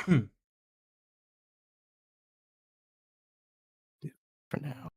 For now.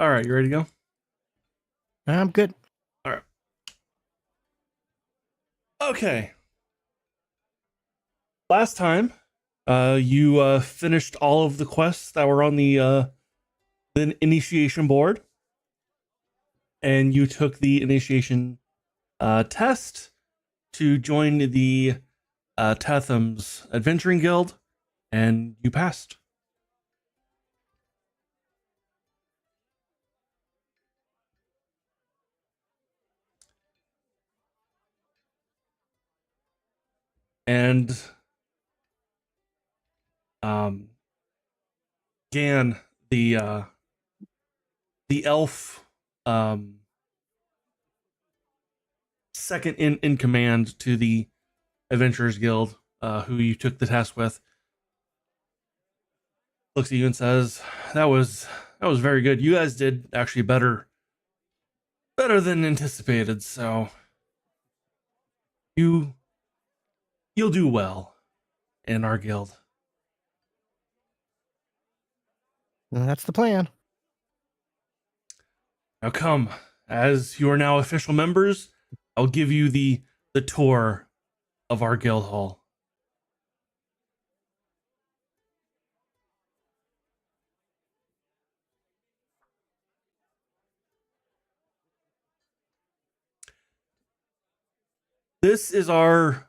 All right, you ready to go? I'm good. All right. Okay. Last time, you finished all of the quests that were on the initiation board, and you took the initiation test to join the Tatham's Adventuring Guild, and you passed. And Gan, the elf, second in command to the Adventurers Guild, who you took the test with, looks at you and says, "That was very good. You guys did actually better than anticipated. So you'll do well in our guild." That's the plan. Now come as you are now official members, I'll give you the tour of our guild hall. This is our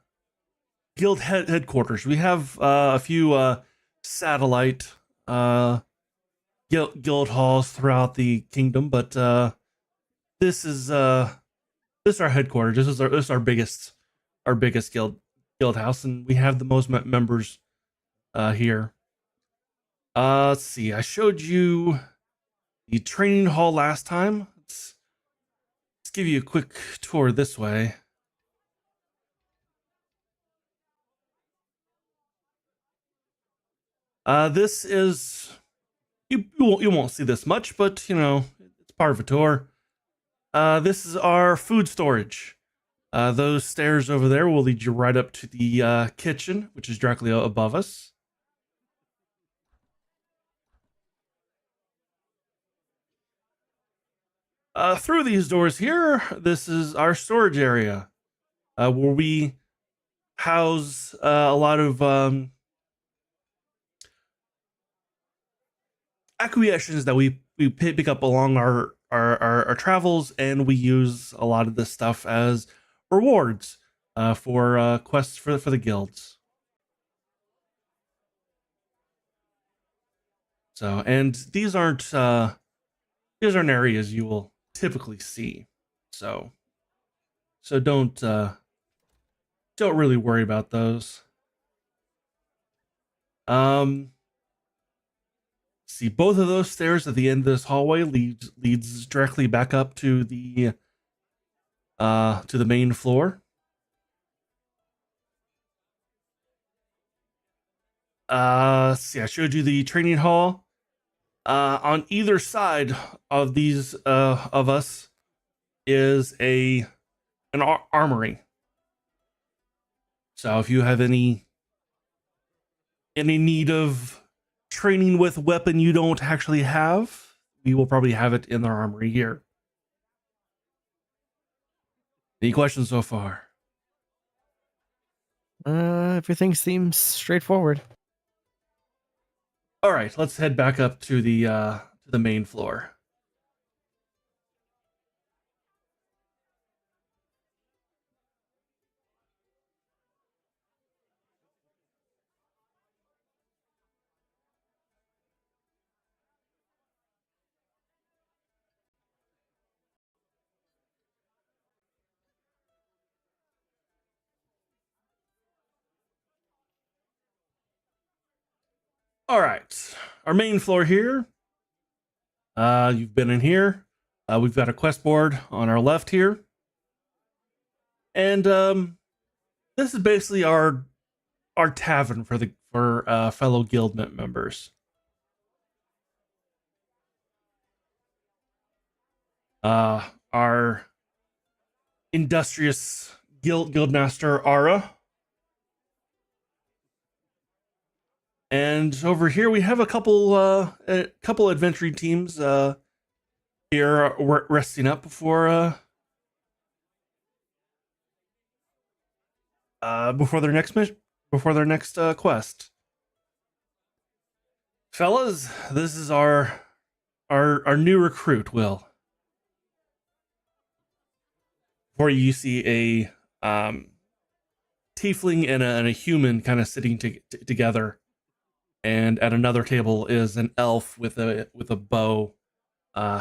guild headquarters. We have a few satellite guild halls throughout the kingdom, but this is our headquarters. This is our biggest guild house, and we have the most members here. Let's see. I showed you the training hall last time. Let's give you a quick tour this way. This is you won't see this much, but you know, it's part of a tour. This is our food storage. Those stairs over there will lead you right up to the kitchen, which is directly above us. Through these doors here, this is our storage area, where we house a lot of acquisitions that we pick up along our travels, and we use a lot of this stuff as rewards for quests for the guilds. So, and these aren't areas you will typically see. So don't really worry about those. See, both of those stairs at the end of this hallway leads directly back up to the main floor. See, I showed you the training hall. On either side of these of us is an armory. So if you have any need of training with weapon you don't actually have, we will probably have it in the armory here. Any questions so far? Everything seems straightforward. All right, let's head back up to the main floor. All right, our main floor here. You've been in here. We've got a quest board on our left here, and this is basically our tavern for fellow guild members. Our industrious guildmaster Ara. And over here we have a couple adventuring teams here resting up before their next mission, before their next quest. Fellas, this is our new recruit, Will. Before you see a tiefling and a human kind of sitting together. And at another table is an elf with a bow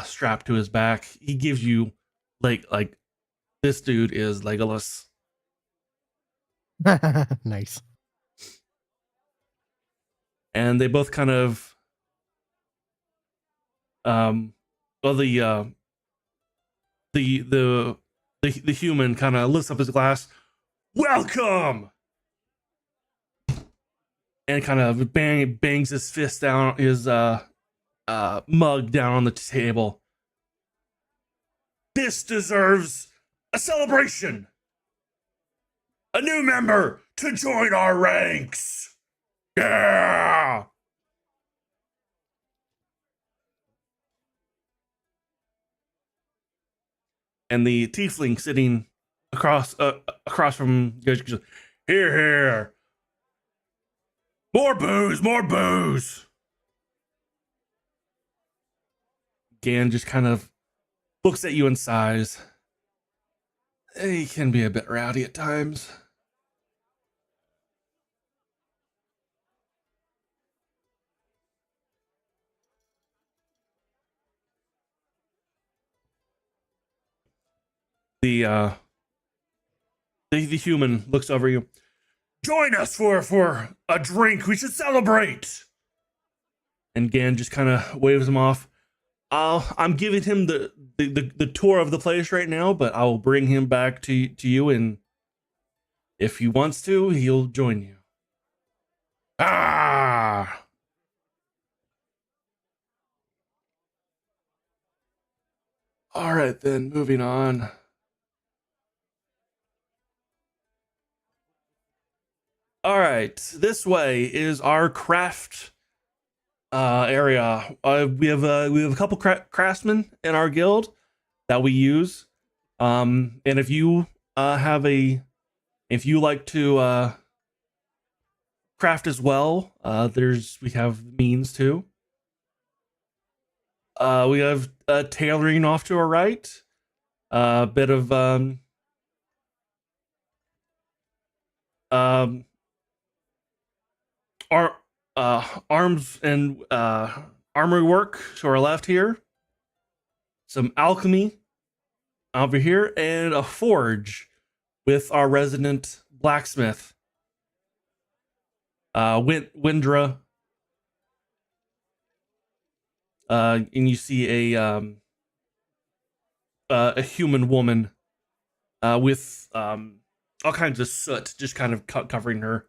strapped to his back. He gives you like this dude is Legolas. Nice. And they both kind of the human kind of lifts up his glass. Welcome. And kind of bangs his fist down, his mug down on the table. This deserves a celebration. A new member to join our ranks. Yeah. And the tiefling sitting across from you goes, here, more booze, more booze. Gan just kind of looks at you and sighs. He can be a bit rowdy at times. The human looks over you. Join us for a drink. We should celebrate. And Gan just kind of waves him off. I'm giving him the tour of the place right now, but I will bring him back to you, and if he wants to, he'll join you. Ah! All right, then, moving on. All right, this way is our craft area. We have a couple craftsmen in our guild that we use. And if you if you like to craft as well, we have means to. We have tailoring off to our right. A bit of arms and armory work to our left here. Some alchemy over here, and a forge with our resident blacksmith, Windra. And you see a human woman with all kinds of soot just kind of covering her.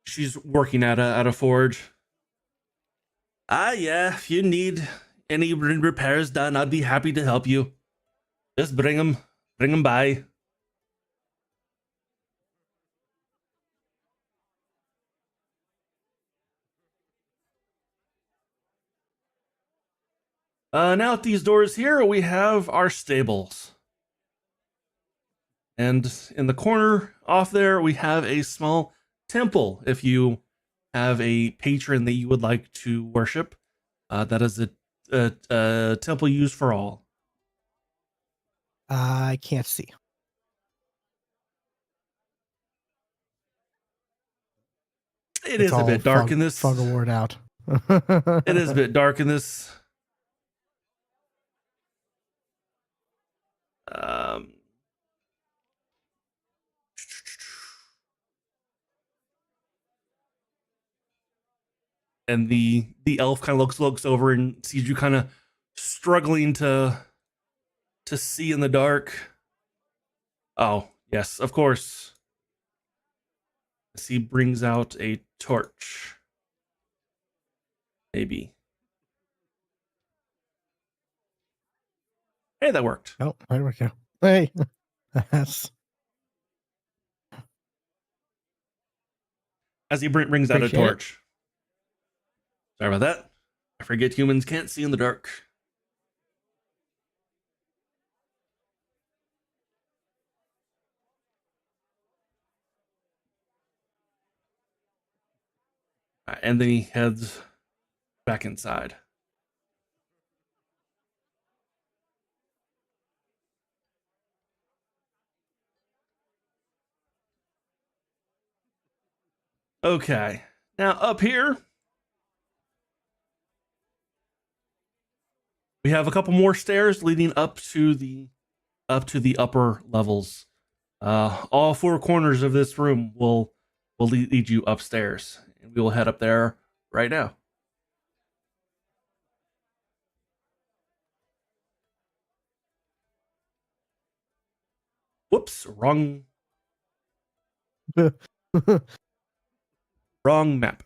She's working at a forge. Yeah, if you need any repairs done, I'd be happy to help you. Just bring them by. Now at these doors here, we have our stables. And in the corner off there, we have a small temple. If you have a patron that you would like to worship, that is a temple used for all. I can't see. It's a bit dark in this. Fog award out. It is a bit dark in this. And the elf kind of looks over and sees you kind of struggling to see in the dark. Oh, yes, of course. As he brings out a torch. Maybe. Hey, that worked. Oh, there we go. Hey. That's As he brings out a torch. Sorry about that. I forget humans can't see in the dark. And then he heads back inside. Okay. Now up here, we have a couple more stairs leading up to the upper levels. All four corners of this room will lead you upstairs, and we will head up there right now. Whoops, wrong map.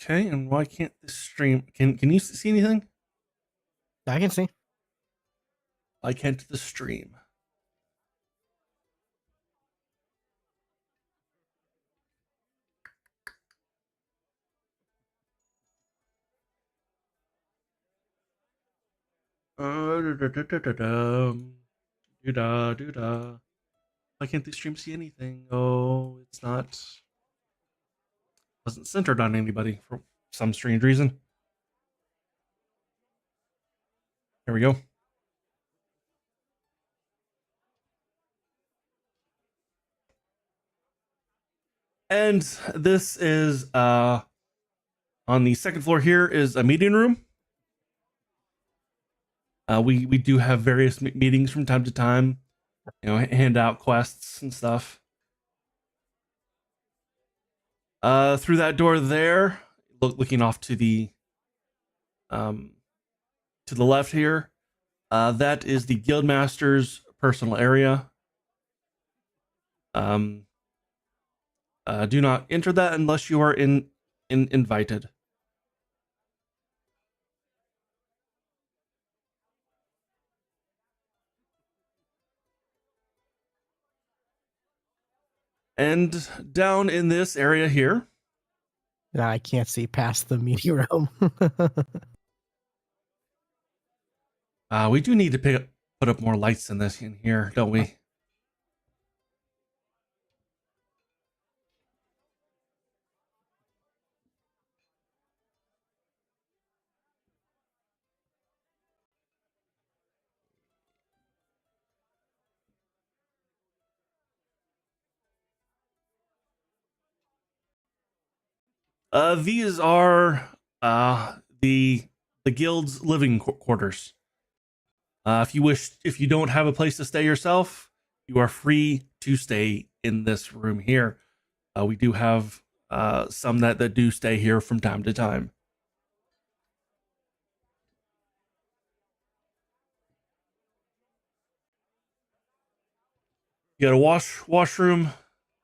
Okay, and why can't this stream? Can you see anything? I can see. Why can't the stream? Do-da. Why can't the stream see anything? Oh, it's not. Wasn't centered on anybody for some strange reason. There we go. And this is on the second floor here is a meeting room. We do have various meetings from time to time, hand out quests and stuff. Through that door there, looking off to the left here, that is the guildmaster's personal area. Do not enter that unless you are invited. And down in this area here, I can't see past the meeting room. we do need to put up more lights in here, don't we? These are the guild's living quarters. If you don't have a place to stay yourself, you are free to stay in this room here. We do have some that do stay here from time to time. You got a washroom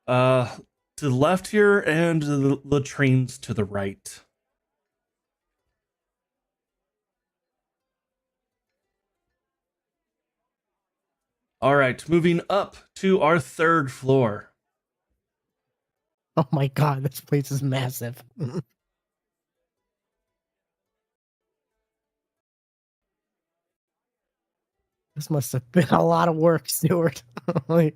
to the left here, and the latrines to the right. All right, moving up to our third floor. Oh my god, this place is massive. This must have been a lot of work, Stuart. Well,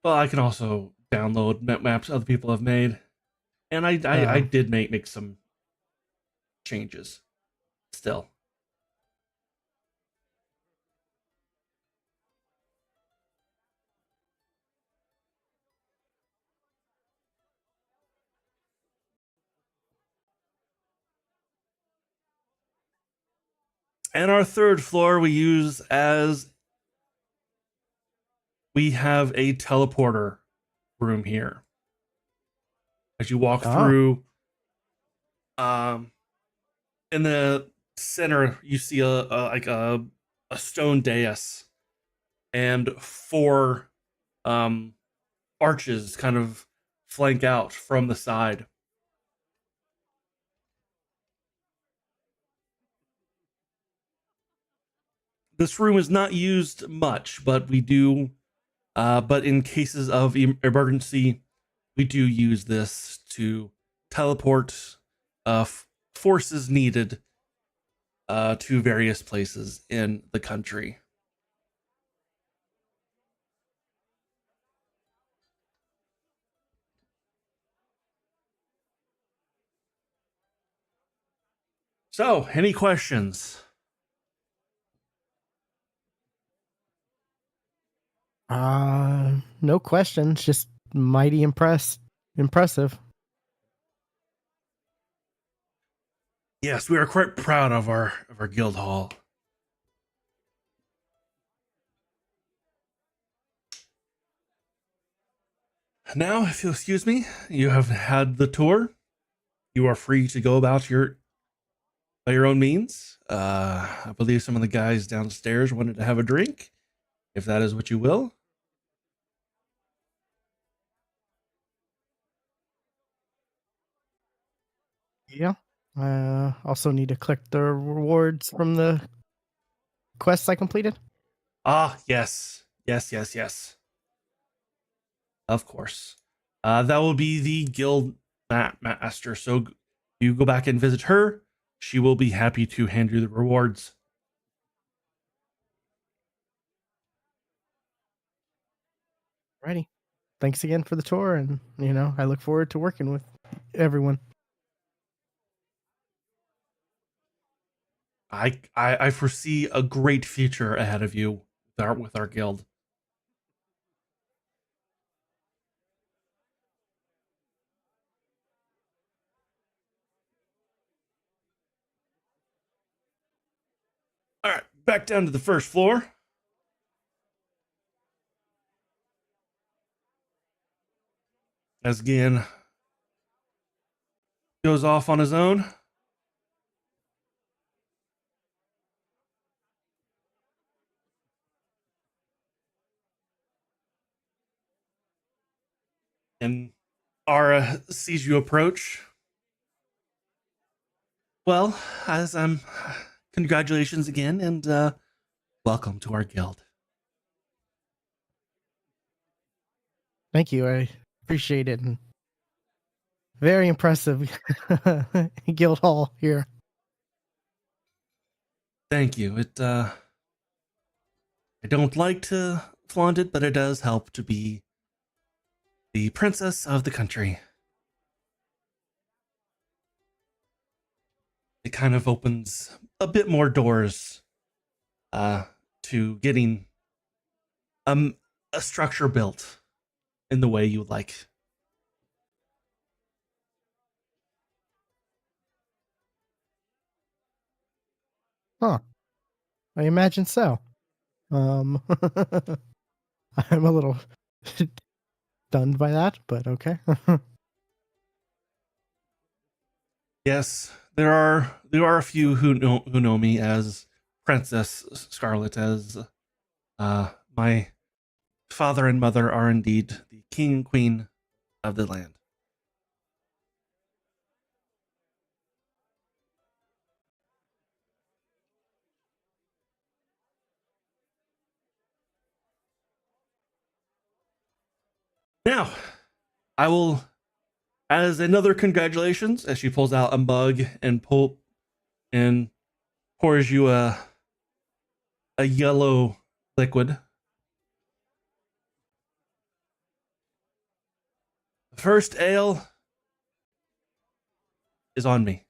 I can also download maps other people have made, and I did make some changes still. And our third floor we use as we have a teleporter room here. As you walk through, in the center you see a stone dais and 4 arches kind of flank out from the side. This room is not used much, but we do. But in cases of emergency, we do use this to teleport forces needed to various places in the country. So, any questions? No questions. Just mighty impressive. Yes, we are quite proud of our guild hall. Now, if you'll excuse me, you have had the tour. You are free to go about by your own means. I believe some of the guys downstairs wanted to have a drink, if that is what you will. Yeah. Also need to collect the rewards from the quests I completed. Ah, yes. Yes. Of course. That will be the guild master. So you go back and visit her. She will be happy to hand you the rewards. Righty. Thanks again for the tour, and I look forward to working with everyone. I foresee a great future ahead of you with our guild. All right, back down to the first floor. As Gian goes off on his own. And Ara sees you approach. Well, as I'm, congratulations again, and welcome to our guild. Thank you. I appreciate it. And very impressive guild hall here. Thank you. I don't like to flaunt it, but it does help to be the princess of the country. It kind of opens a bit more doors to getting a structure built in the way you would like. Huh. I imagine so. I'm a little stunned by that, but okay. Yes, there are a few who know me as Princess Scarlet, as my father and mother are indeed the king and queen of the land. Now, I will, as another congratulations, as she pulls out a mug and pours you a yellow liquid. The first ale is on me.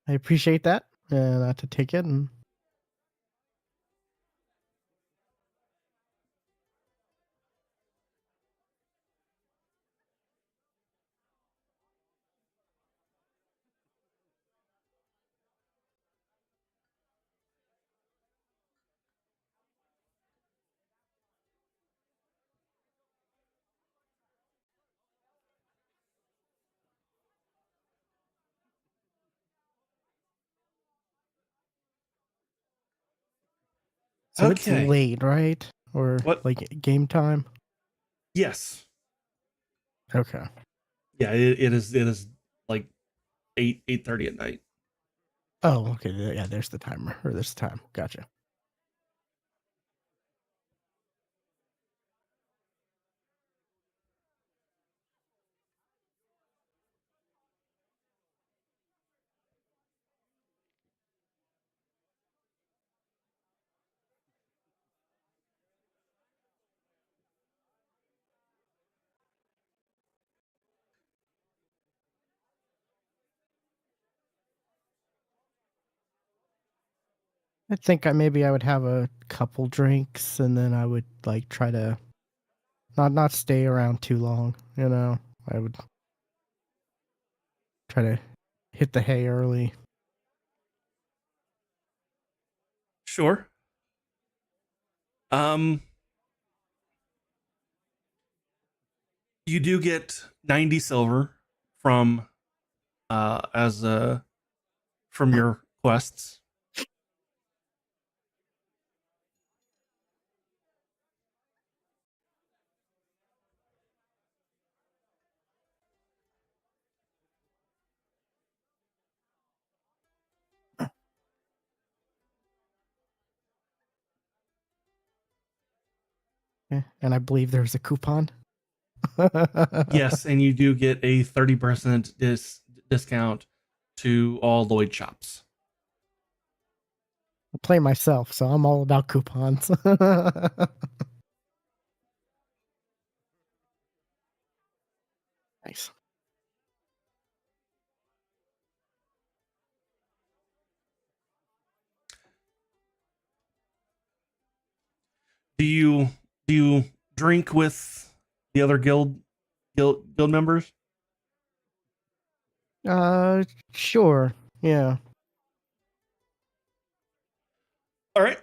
I appreciate that. To take it and so it's Okay. late, right? Or What? like game time? Yes. Okay. Yeah. It is. It is like 8:30 at night. Oh, okay. Yeah, there's the timer. Or there's the time. Gotcha. I think maybe I would have a couple drinks and then I would like try to not stay around too long, I would try to hit the hay early. Sure. Um, you do get 90 silver from as from your quests. And I believe there's a coupon. Yes, and you do get a 30% discount to all Lloyd shops. I play myself, so I'm all about coupons. Nice. Do you drink with the other guild members? Uh, sure. Yeah. All right.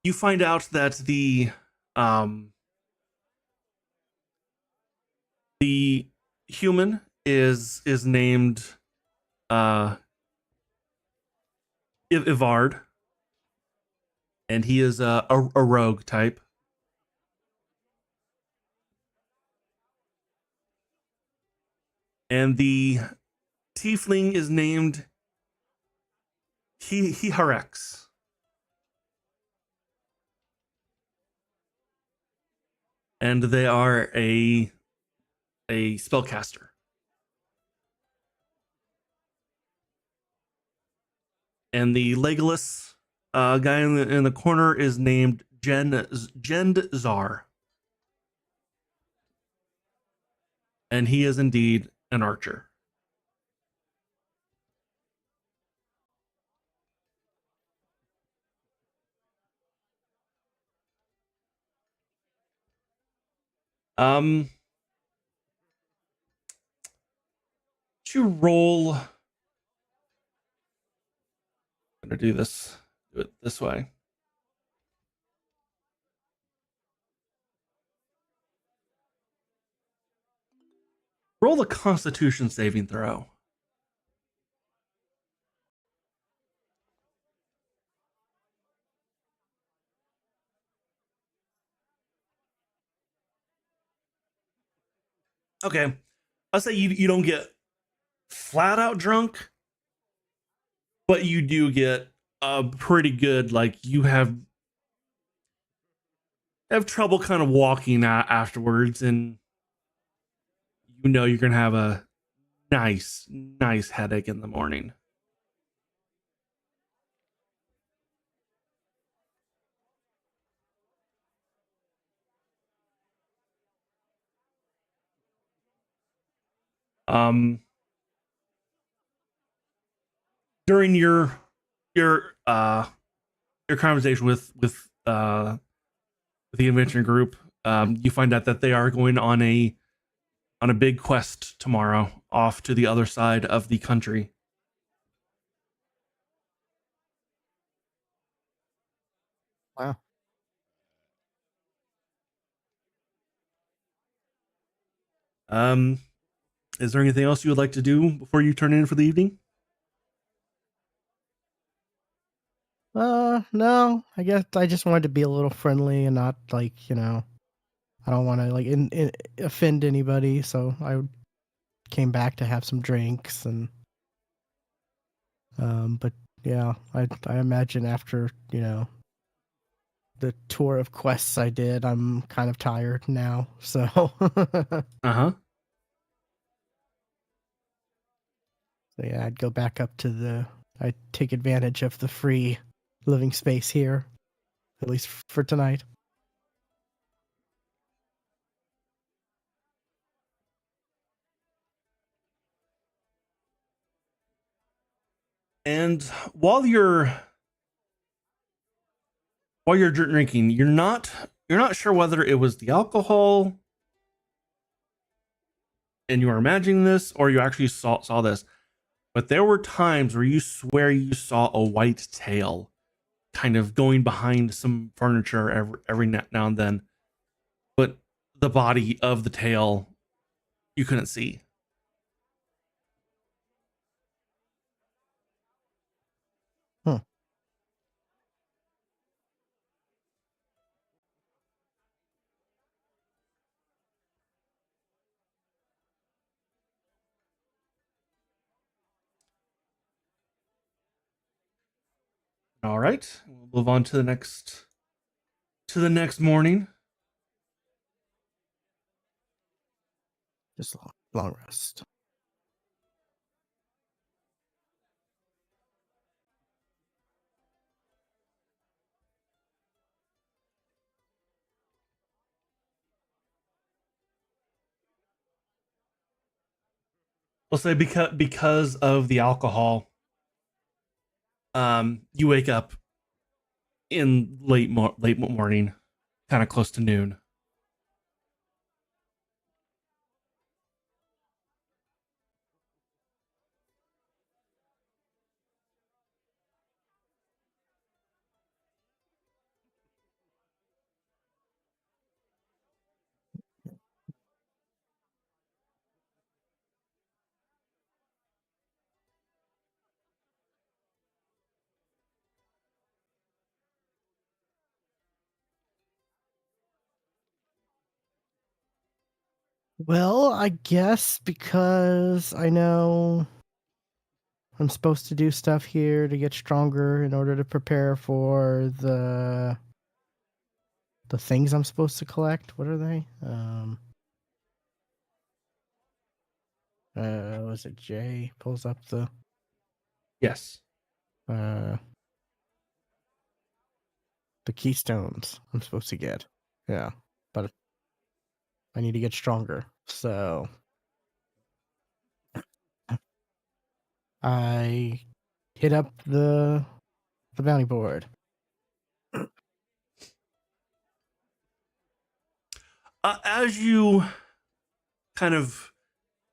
You find out that um the human is named uh Ivard, and he is a rogue type. And the tiefling is named Hiharex, and they are a spellcaster. And the legless guy in the corner is named Zar, and he is indeed an archer. Um, to roll, I'm gonna do it this way. Roll the Constitution saving throw. Okay, I'll say you don't get flat out drunk, but you do get a pretty good, like, you have trouble kind of walking afterwards, and you know you're gonna have a nice headache in the morning. Um, during your uh your conversation with the invention group, you find out that they are going on a big quest tomorrow, off to the other side of the country. Wow. Um, is there anything else you would like to do before you turn in for the evening? No. I guess I just wanted to be a little friendly and not like, I don't want to like offend anybody, so I came back to have some drinks and but yeah, I imagine after, the tour of quests I did, I'm kind of tired now. So Uh-huh. so yeah, I'd go back up to I'd take advantage of the free living space here, at least for tonight. And while you're drinking, you're not sure whether it was the alcohol and you were imagining this, or you actually saw this. But there were times where you swear you saw a white tail kind of going behind some furniture every now and then, but the body of the tail you couldn't see. Hmm. All right, we'll move on to the next to the next morning. Just a long rest. We'll say because of the alcohol, you wake up in late morning, kind of close to noon. Well, I guess because I know I'm supposed to do stuff here to get stronger in order to prepare for the things I'm supposed to collect. What are they? Was it J? Pulls up the Yes. the keystones I'm supposed to get. Yeah, but I need to get stronger. So I hit up the bounty board. As you kind of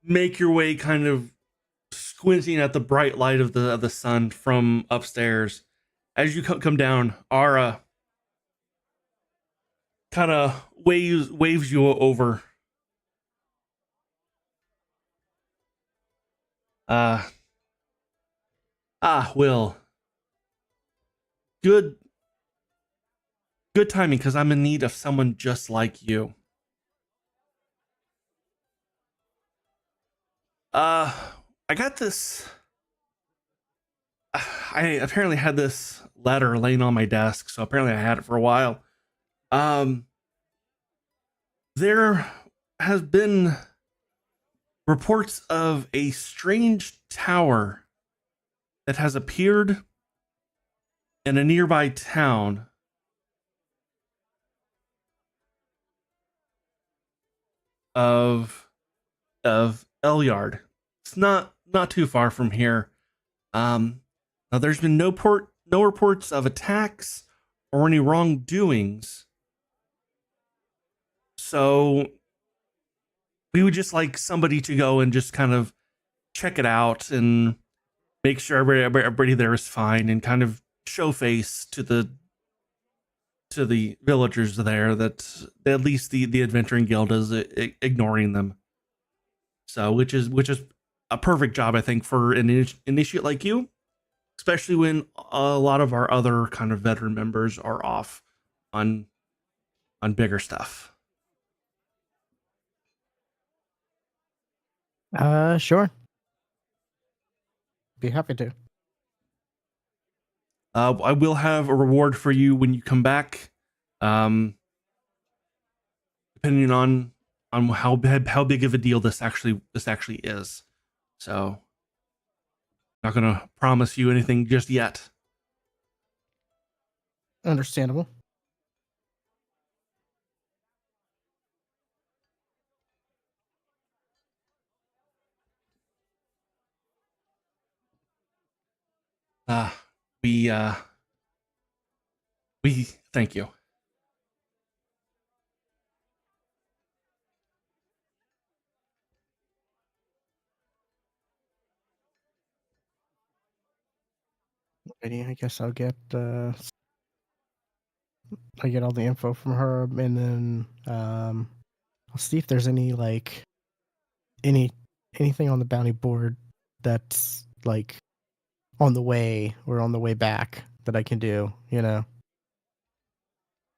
make your way, kind of squinting at the bright light of the sun from upstairs, as you come down, Ara kind of waves you over. Will. Good timing, because I'm in need of someone just like you. I got this. I apparently had this letter laying on my desk, so apparently I had it for a while. There has been reports of a strange tower that has appeared in a nearby town. Of Elyard. It's not too far from here. Now there's been no reports of attacks or any wrongdoings. So we would just like somebody to go and just kind of check it out and make sure everybody there is fine, and kind of show face to the villagers there that at least the adventuring guild is ignoring them. So which is a perfect job, I think, for an initiate like you, especially when a lot of our other kind of veteran members are off on bigger stuff. Sure. Be happy to. I will have a reward for you when you come back, depending on how big of a deal this actually is. So, not gonna promise you anything just yet. Understandable. We thank you. I guess I'll get I get all the info from her, and then I'll see if there's any anything on the bounty board that's like on the way or on the way back that I can do, you know.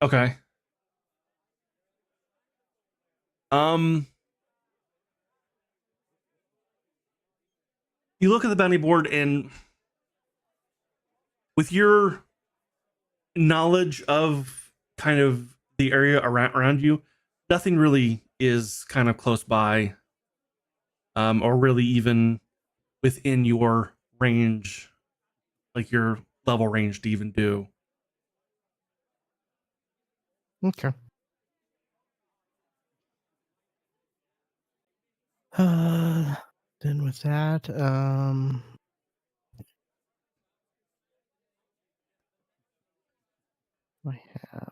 Okay. You look at the bounty board, and with your knowledge of kind of the area around you, nothing really is kind of close by, or really even within your range, like your level range to even do. Okay. Then with that, I have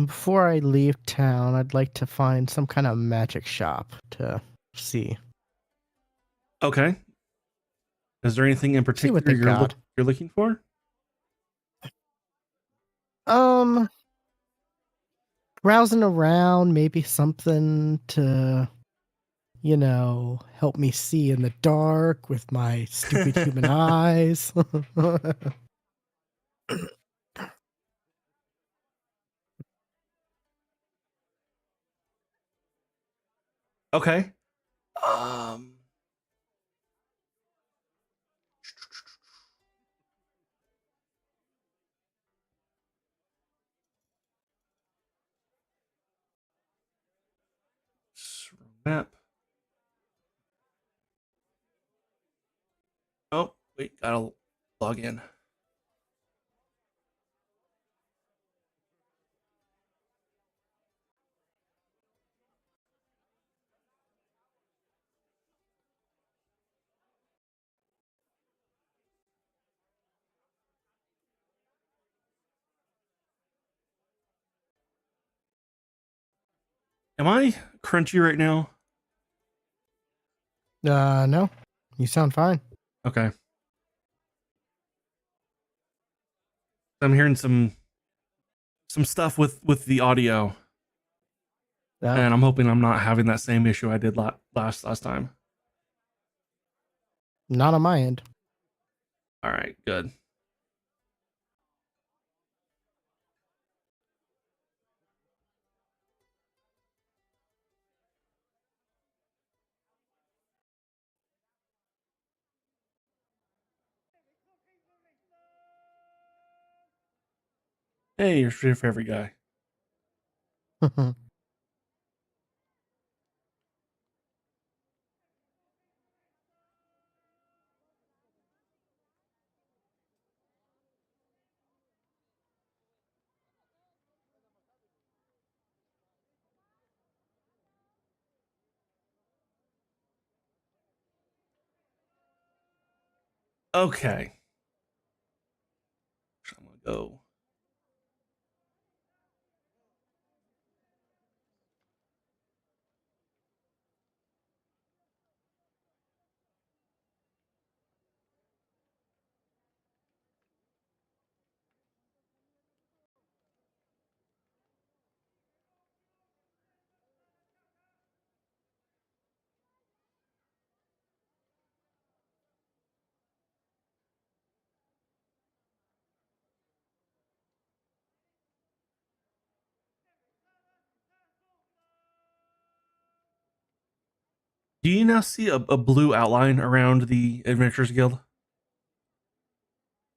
before I leave town, I'd like to find some kind of magic shop to see Okay. Is there anything in what particular they got. you're looking for? Um, browsing around, maybe something to, help me see in the dark with my stupid human eyes. Okay. Um, map. Oh, wait, gotta log in. Am I crunchy right now? No, you sound fine. Okay. I'm hearing some stuff with the audio, No, and I'm hoping I'm not having that same issue I did last time. not on my end. All right, good. Hey, you're free for every guy. Okay. So I'm gonna go. Do you now see a blue outline around the Adventurers Guild?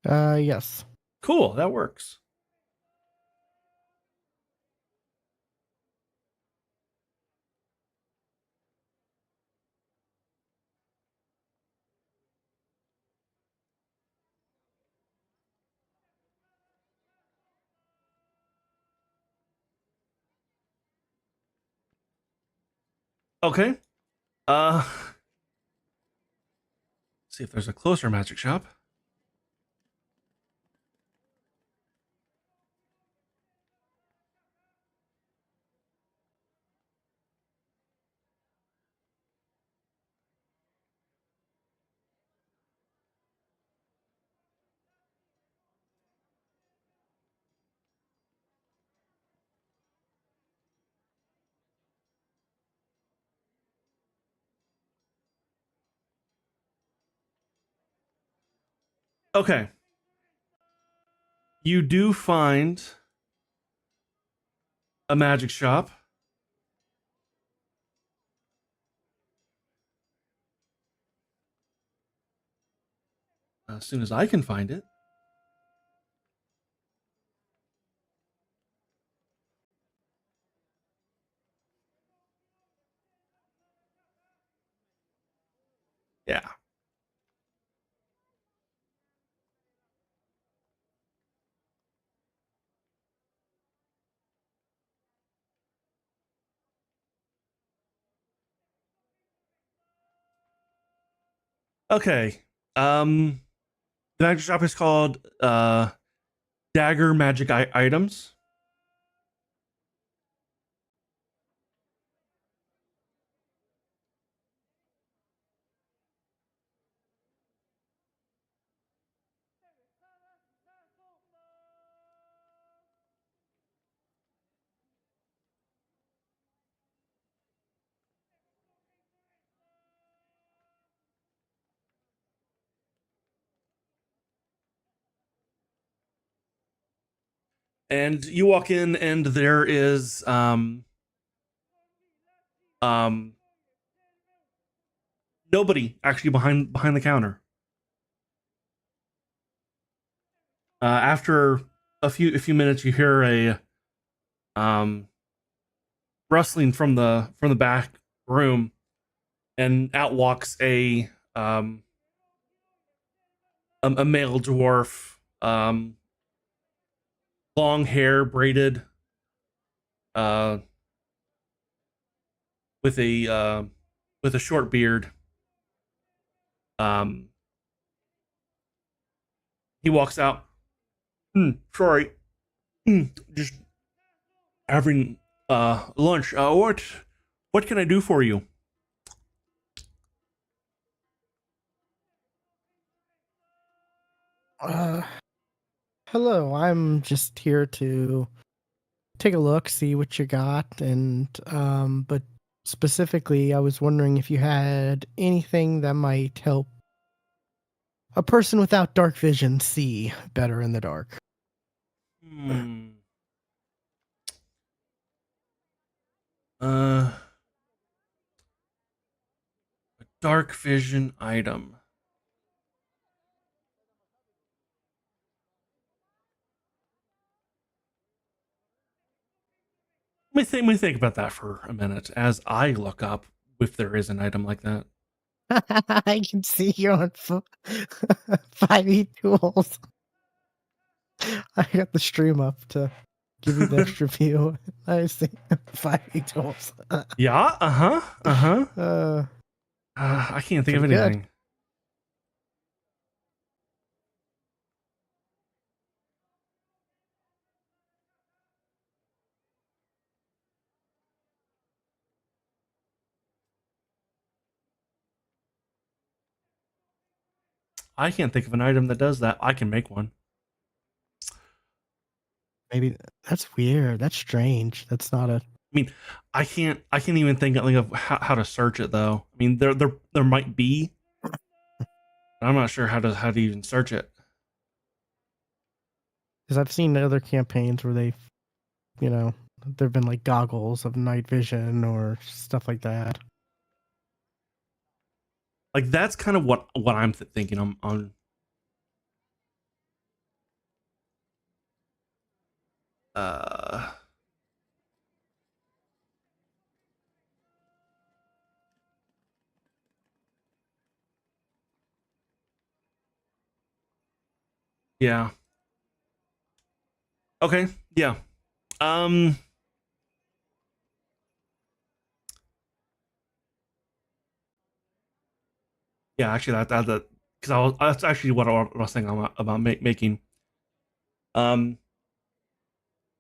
Yes. Cool, that works. Okay. See if there's a closer magic shop. Okay. You do find a magic shop. As soon as I can find it. Yeah. Okay. The magic shop is called Dagger Magic Items. And you walk in, and there is um nobody actually behind the counter. After a few minutes, you hear a um rustling from the back room, and out walks a male dwarf, long hair braided, uh, with a short beard. Um, he walks out. Sorry, just having lunch. What can I do for you? Uh, Hello, I'm just here to take a look, see what you got, and but specifically, I was wondering if you had anything that might help a person without dark vision see better in the dark. Hmm. Uh, a dark vision item. Let me think about that for a minute as I look up if there is an item like that. I can see you on 5e tools. I got the stream up to give you the extra view. I see 5e tools. Yeah. Uh huh. Uh huh. uh, I can't think of Pretty good. anything. I can't think of an item that does that. I can make one. Maybe that's weird. That's strange. That's not a. I mean, I can't even think of how to search it though. I mean, there might be. But I'm not sure how to even search it. Because I've seen other campaigns where they, you know, there've been like goggles of night vision or stuff like that. Like that's kind of what I'm thinking. I'm on. Uh, yeah. Okay. Yeah. Um. Yeah. Actually, that because that's actually what I was thinking about making. Um.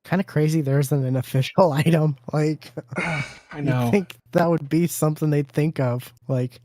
Kind of crazy. There isn't an official item. Like I you'd know. think that would be something they'd think of. Like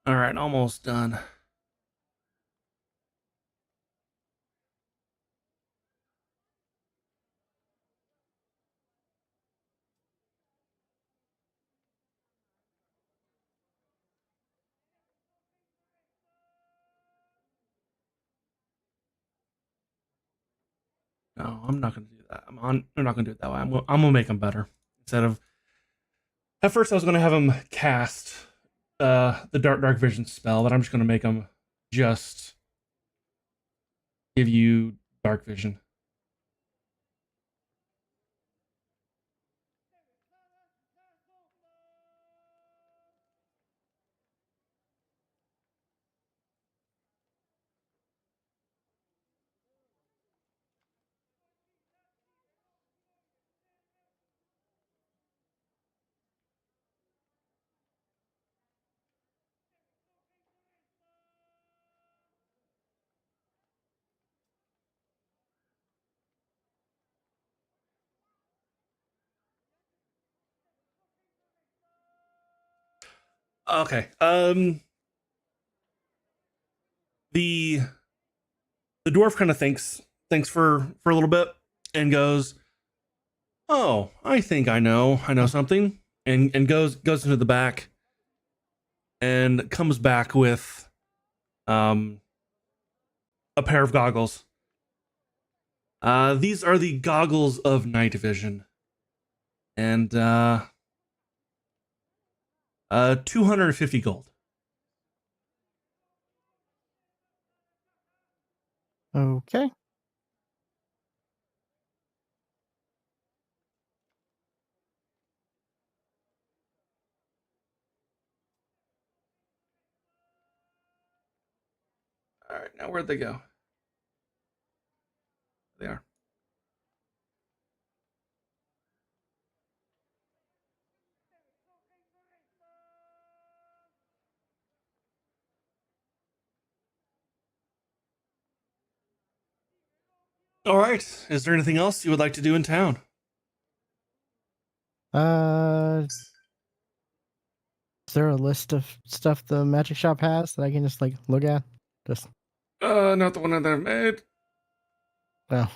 All right, almost done. No, I'm not gonna do that. I'm not gonna do it that way. I'm gonna make them better. Instead of at first, I was gonna have him cast the dark vision spell, but I'm just gonna make him just give you dark vision. Okay. The the dwarf kind of thinks for a little bit and goes, "Oh, I think I know something," and goes into the back and comes back with um a pair of goggles. These are the goggles of night vision, and 250 gold. Okay. All right, now where'd they go? They are. All right. Is there anything else you would like to do in town? Is there a list of stuff the magic shop has that I can just like look at? Just Not the one that I've made. well.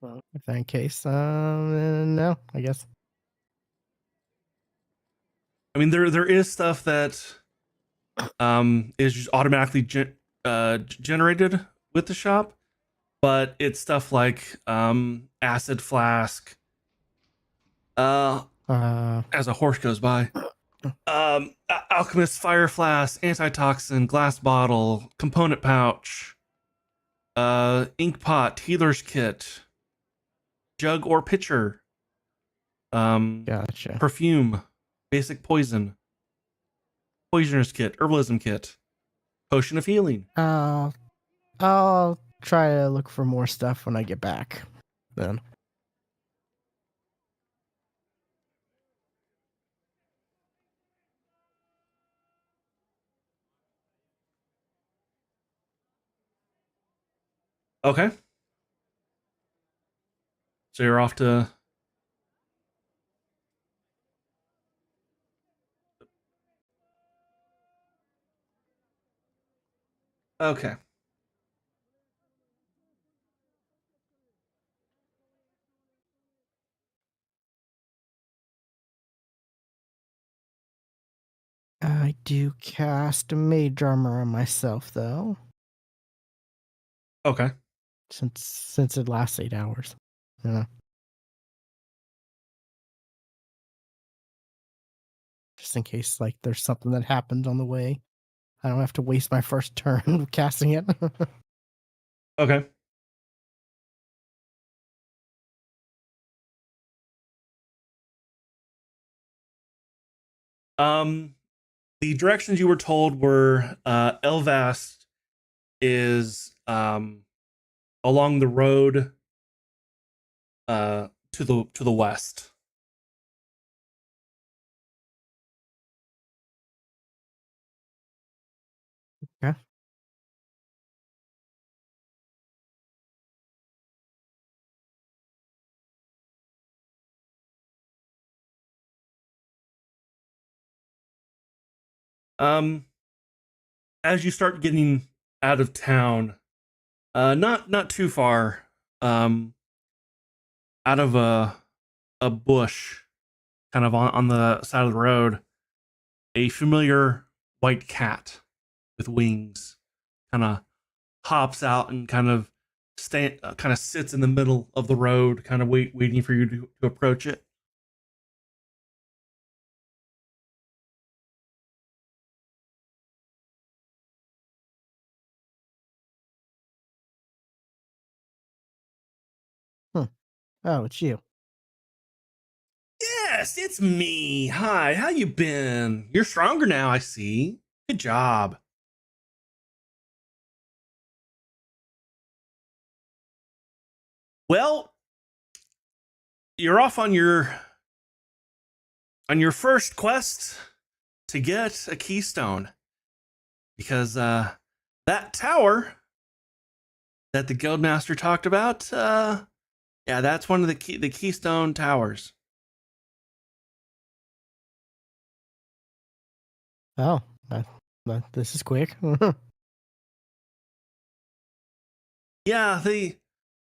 Well, if that in case, no, I guess. I mean, there is stuff that is just automatically generated with the shop, but it's stuff like acid flask. As a horse goes by, alchemist fire flask, antitoxin, glass bottle, component pouch, ink pot, healer's kit, jug or pitcher, Gotcha. perfume, basic poison, poisoner's kit, herbalism kit, potion of healing. I'll try to look for more stuff when I get back. Then. Okay. So you're off to. Okay. I do cast mage armor on myself though, Okay. since it lasts 8 hours. Yeah. Just in case like there's something that happened on the way. I don't have to waste my first turn casting it. Okay. Um, the directions you were told were Elvast is along the road to the west. Yeah. As you start getting out of town, not too far, out of a bush, kind of on the side of the road, a familiar white cat with wings kind of hops out and kind of sits in the middle of the road, kind of waiting for you to approach it. Oh, it's you. Yes, it's me. Hi, how you been? You're stronger now, I see. Good job. Well, you're off on your first quest to get a keystone, because that tower that the guildmaster talked about, yeah, that's one of the keystone towers. Oh, this is quick. Yeah,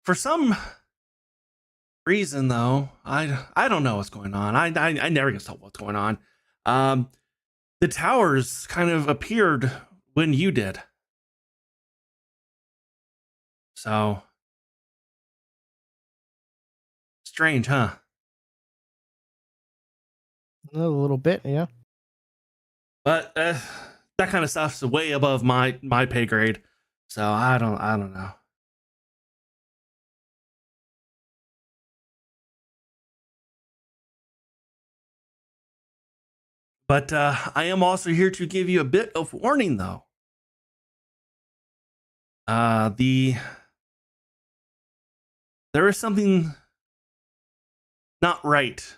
for some reason though, I don't know what's going on. I never can tell what's going on. The towers kind of appeared when you did. So strange, huh? A little bit, yeah. But that kind of stuff's way above my pay grade. So I don't know. But I am also here to give you a bit of warning, though. There is something not right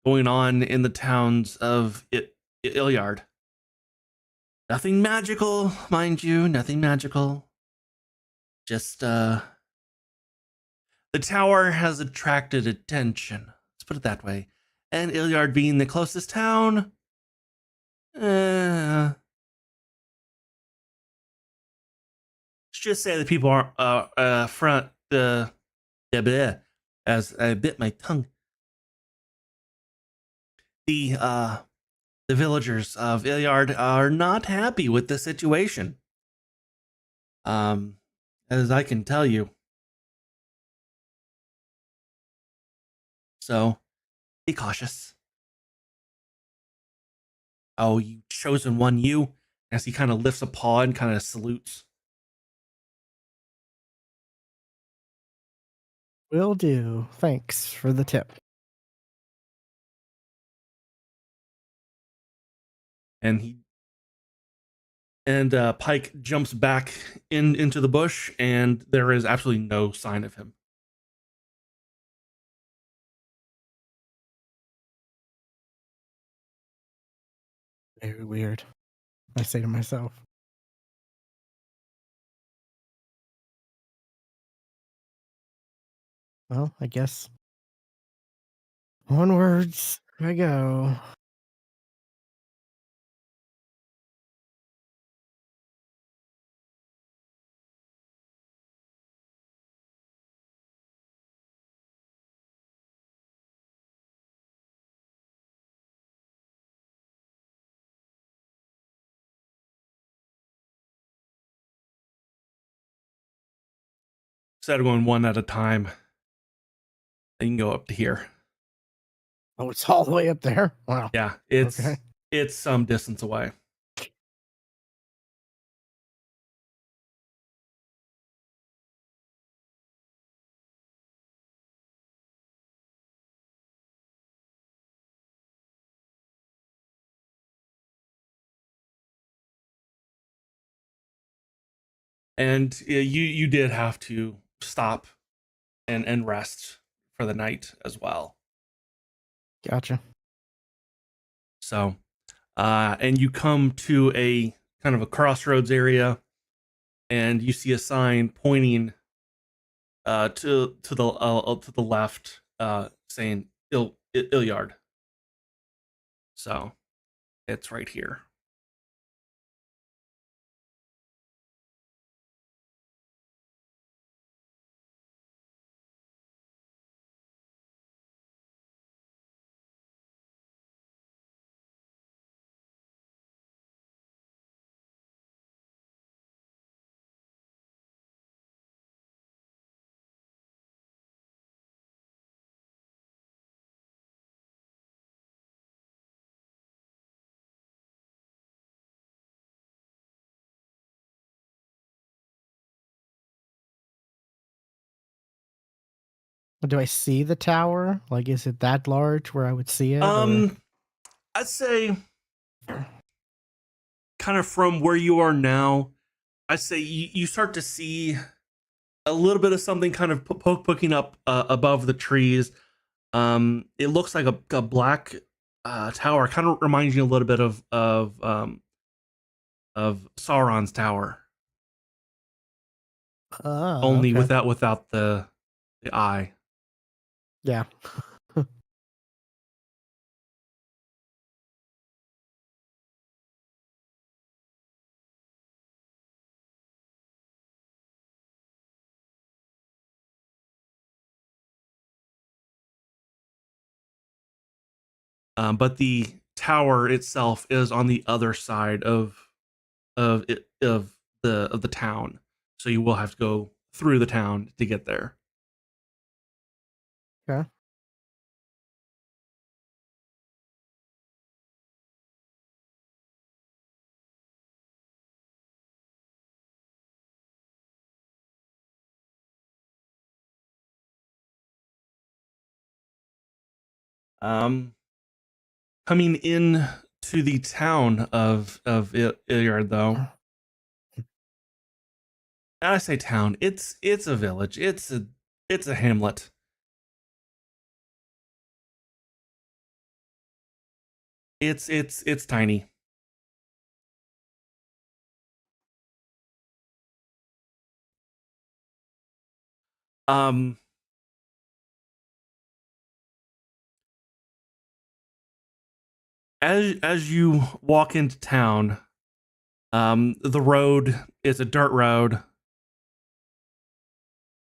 going on in the towns of Ilyard. Nothing magical, mind you, nothing magical. Just the tower has attracted attention. Let's put it that way. And Ilyard being the closest town, let's just say that people are front the as I bit my tongue. The villagers of Ilyard are not happy with the situation. As I can tell you. So be cautious. Oh, you chosen one, you. As he kind of lifts a paw and kind of salutes. Will do. Thanks for the tip. And Pike jumps back into the bush, and there is absolutely no sign of him. Very weird, I say to myself. Well, I guess onwards I go. Instead of going one at a time, you can go up to here. Oh, it's all the way up there? Wow. Yeah, Okay. it's some distance away. And you did have to stop and rest for the night as well. Gotcha. So, and you come to a kind of a crossroads area, and you see a sign pointing to the left, saying Ilyard. So, it's right here. Do I see the tower? Like, is it that large where I would see it? Or I'd say kind of from where you are now, I'd say you start to see a little bit of something kind of poking up above the trees. It looks like a black tower. Kind of reminds you a little bit of Sauron's tower, only okay. without the eye. Yeah. But the tower itself is on the other side of the town, so you will have to go through the town to get there. Okay. Um, Coming in to the town of Iliard, though, and I say town, it's a village. It's a hamlet. It's tiny. Um, as you walk into town, the road is a dirt road.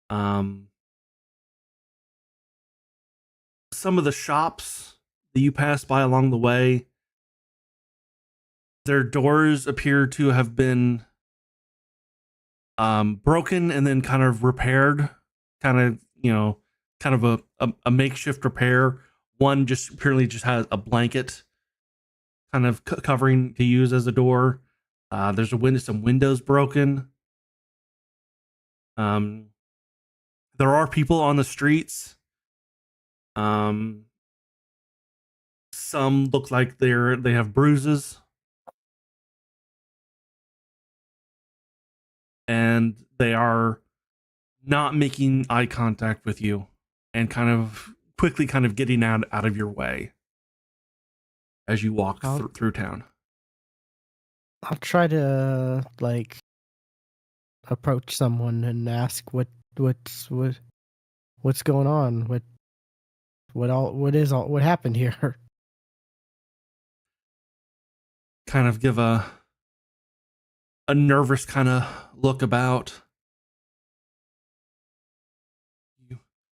Um, some of the shops that you pass by along the way, their doors appear to have been broken and then kind of repaired, kind of kind of a makeshift repair. One just purely just has a blanket kind of covering to use as a door. There's some windows broken. Um, there are people on the streets. Um, some look like they have bruises, and they are not making eye contact with you, and kind of quickly kind of getting out of your way as you walk through town. I'll try to like approach someone and ask what's going on. What happened here? Kind of give a nervous kind of look about.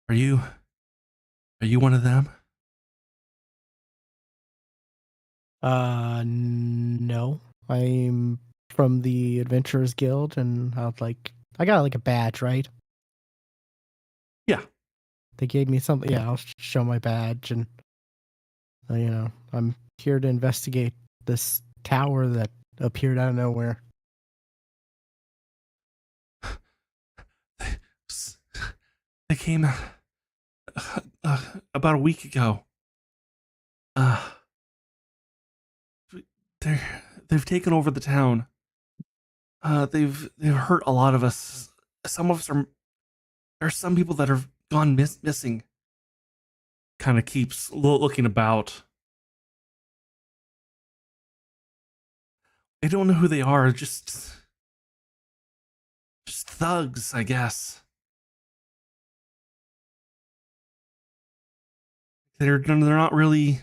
Are you one of them? No. I'm from the Adventurers Guild, and I got like a badge, right? Yeah. They gave me something. Yeah, I'll show my badge, and I'm here to investigate this tower that appeared out of nowhere. They came about a week ago. They've taken over the town. They've hurt a lot of us. Some of us are. There's some people that have gone missing. Kind of keeps looking about. I don't know who they are. Just thugs, I guess. They're not really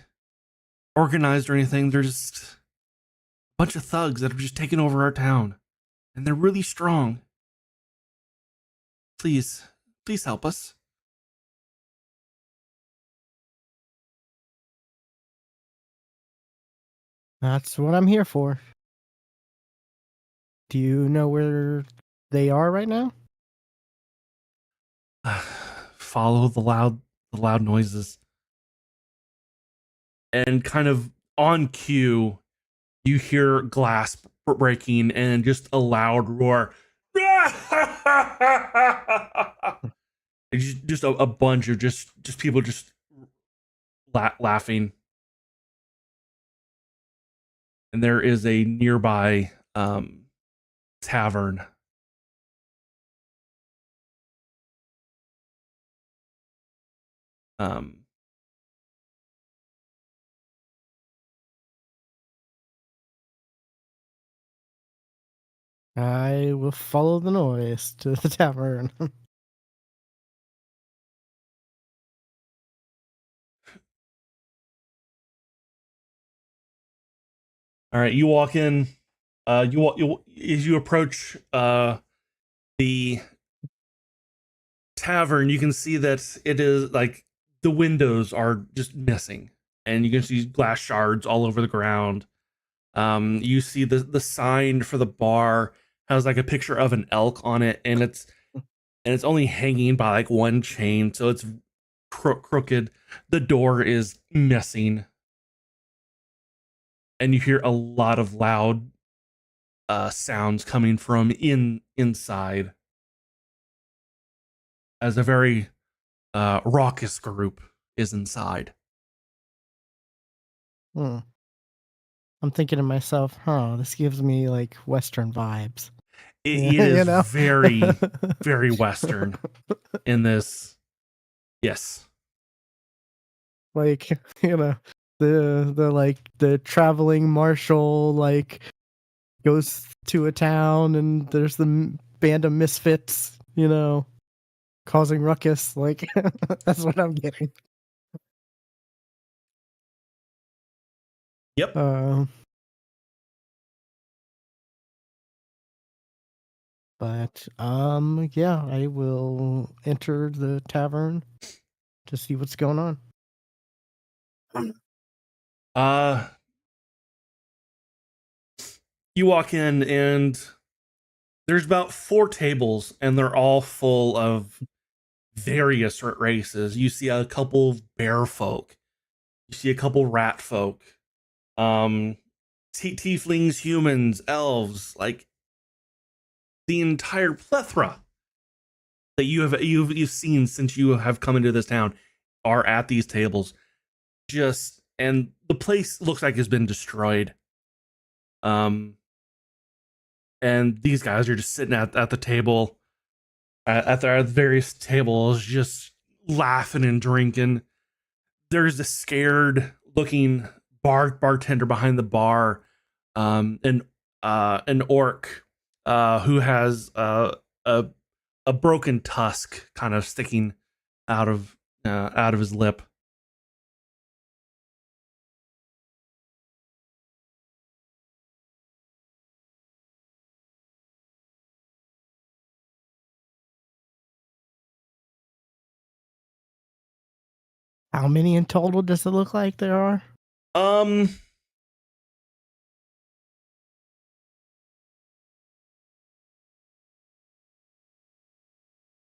organized or anything. They're just a bunch of thugs that have just taken over our town, and they're really strong. Please help us. That's what I'm here for. Do you know where they are right now? Follow the loud noises, and kind of on cue, you hear glass breaking and just a loud roar. It's just a bunch of just people just laughing. And there is a nearby tavern. Um, I will follow the noise to the tavern. all right, you walk in. You as you approach the tavern, you can see that it is like the windows are just missing, and you can see glass shards all over the ground. You see the sign for the bar has like a picture of an elk on it, and it's only hanging by like one chain, so it's crooked. The door is missing, and you hear a lot of loud sounds coming from inside as a very raucous group is inside. Hmm. I'm thinking to myself, this gives me like Western vibes. It Yeah, is you know? very, very Western in this. Yes. Like, you know, the like the traveling marshal like goes to a town and there's the band of misfits, causing ruckus. Like, that's what I'm getting. Yep. But yeah, I will enter the tavern to see what's going on. Uh, you walk in and there's about 4 tables, and they're all full of various races. You see a couple of bear folk. You see a couple rat folk. Um, tieflings, humans, elves, like the entire plethora that you've seen since you have come into this town are at these tables. And the place looks like it's been destroyed. And these guys are just sitting at the table, at their various tables, just laughing and drinking. There's a scared looking bartender behind the bar, an orc who has a broken tusk kind of sticking out of his lip. How many in total does it look like there are?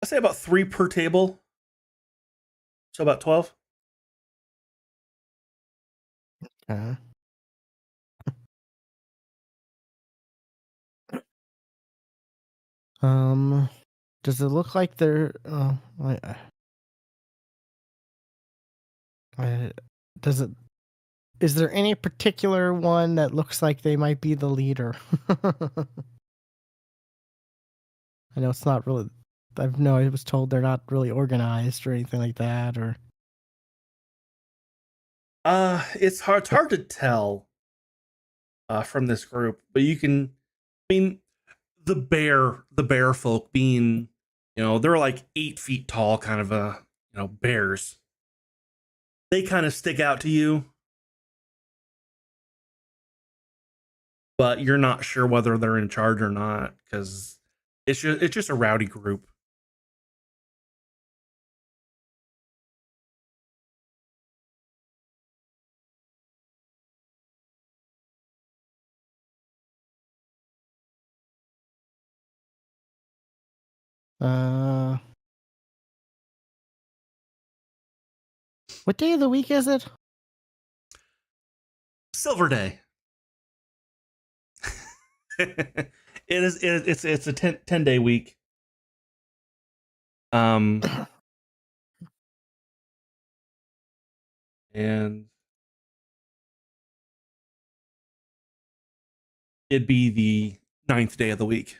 I say about 3 per table, so about 12. Uh, does it look like they're? Does it? Is there any particular one that looks like they might be the leader? I know it's not really. I was told they're not really organized or anything like that. Or It's hard to tell from this group, but you can. I mean, the bear folk being, they're like 8 feet tall, kind of bears. They kind of stick out to you, but you're not sure whether they're in charge or not because it's just a rowdy group. uh, what day of the week is it? Silver Day. It's a 10-day week. and it'd be the 9th day of the week.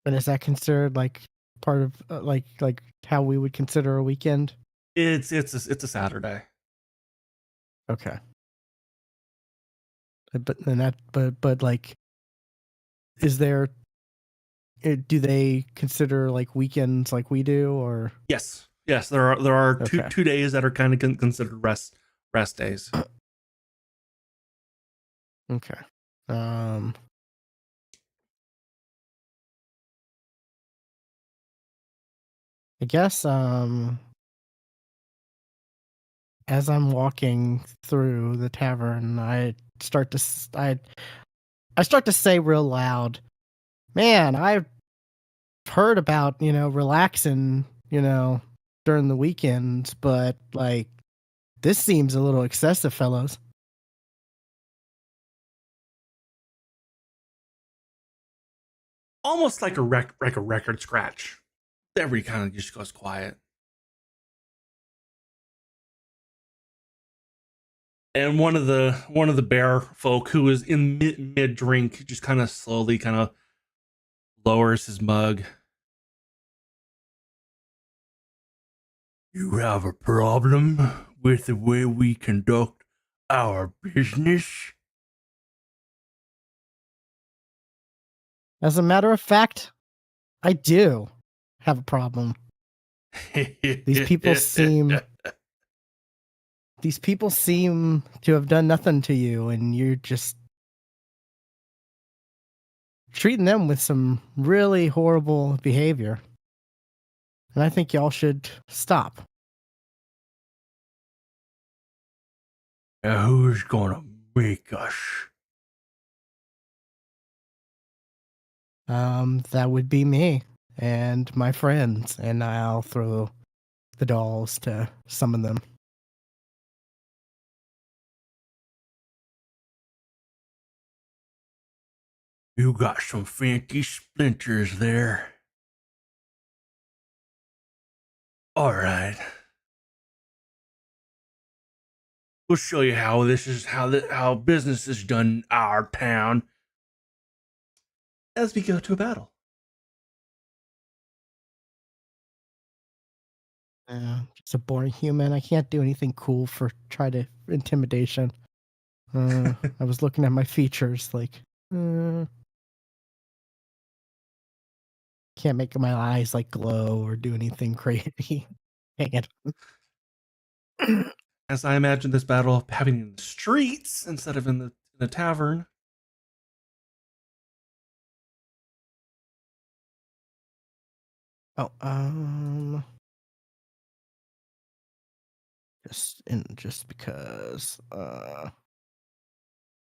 And is that considered like part of like how we would consider a weekend? It's a Saturday. Okay. But then that but like, is there, do they consider like weekends like we do, or Yes, there are okay. 2 days that are kind of considered rest days. Okay. Um I guess as I'm walking through the tavern, I start to say real loud, "Man, I've heard about, relaxing, during the weekends, but like this seems a little excessive, fellows." Almost like a record scratch. Everybody kind of just goes quiet. And one of the bear folk who is in mid drink just kind of slowly kind of lowers his mug. You have a problem with the way we conduct our business? As a matter of fact, I do have a problem. These people seem these people seem to have done nothing to you, and you're just treating them with some really horrible behavior. And I think y'all should stop. Now who's gonna make us? That would be me and my friends, and I'll throw the dolls to summon them. You got some fancy splinters there. All right. We'll show you how this is how business is done in our town as we go to a battle. Just a boring human. I can't do anything cool for try to intimidation. I was looking at my features, like, can't make my eyes like glow or do anything crazy. Dang it. As I imagine this battle happening in the streets instead of in the tavern. Oh, just because.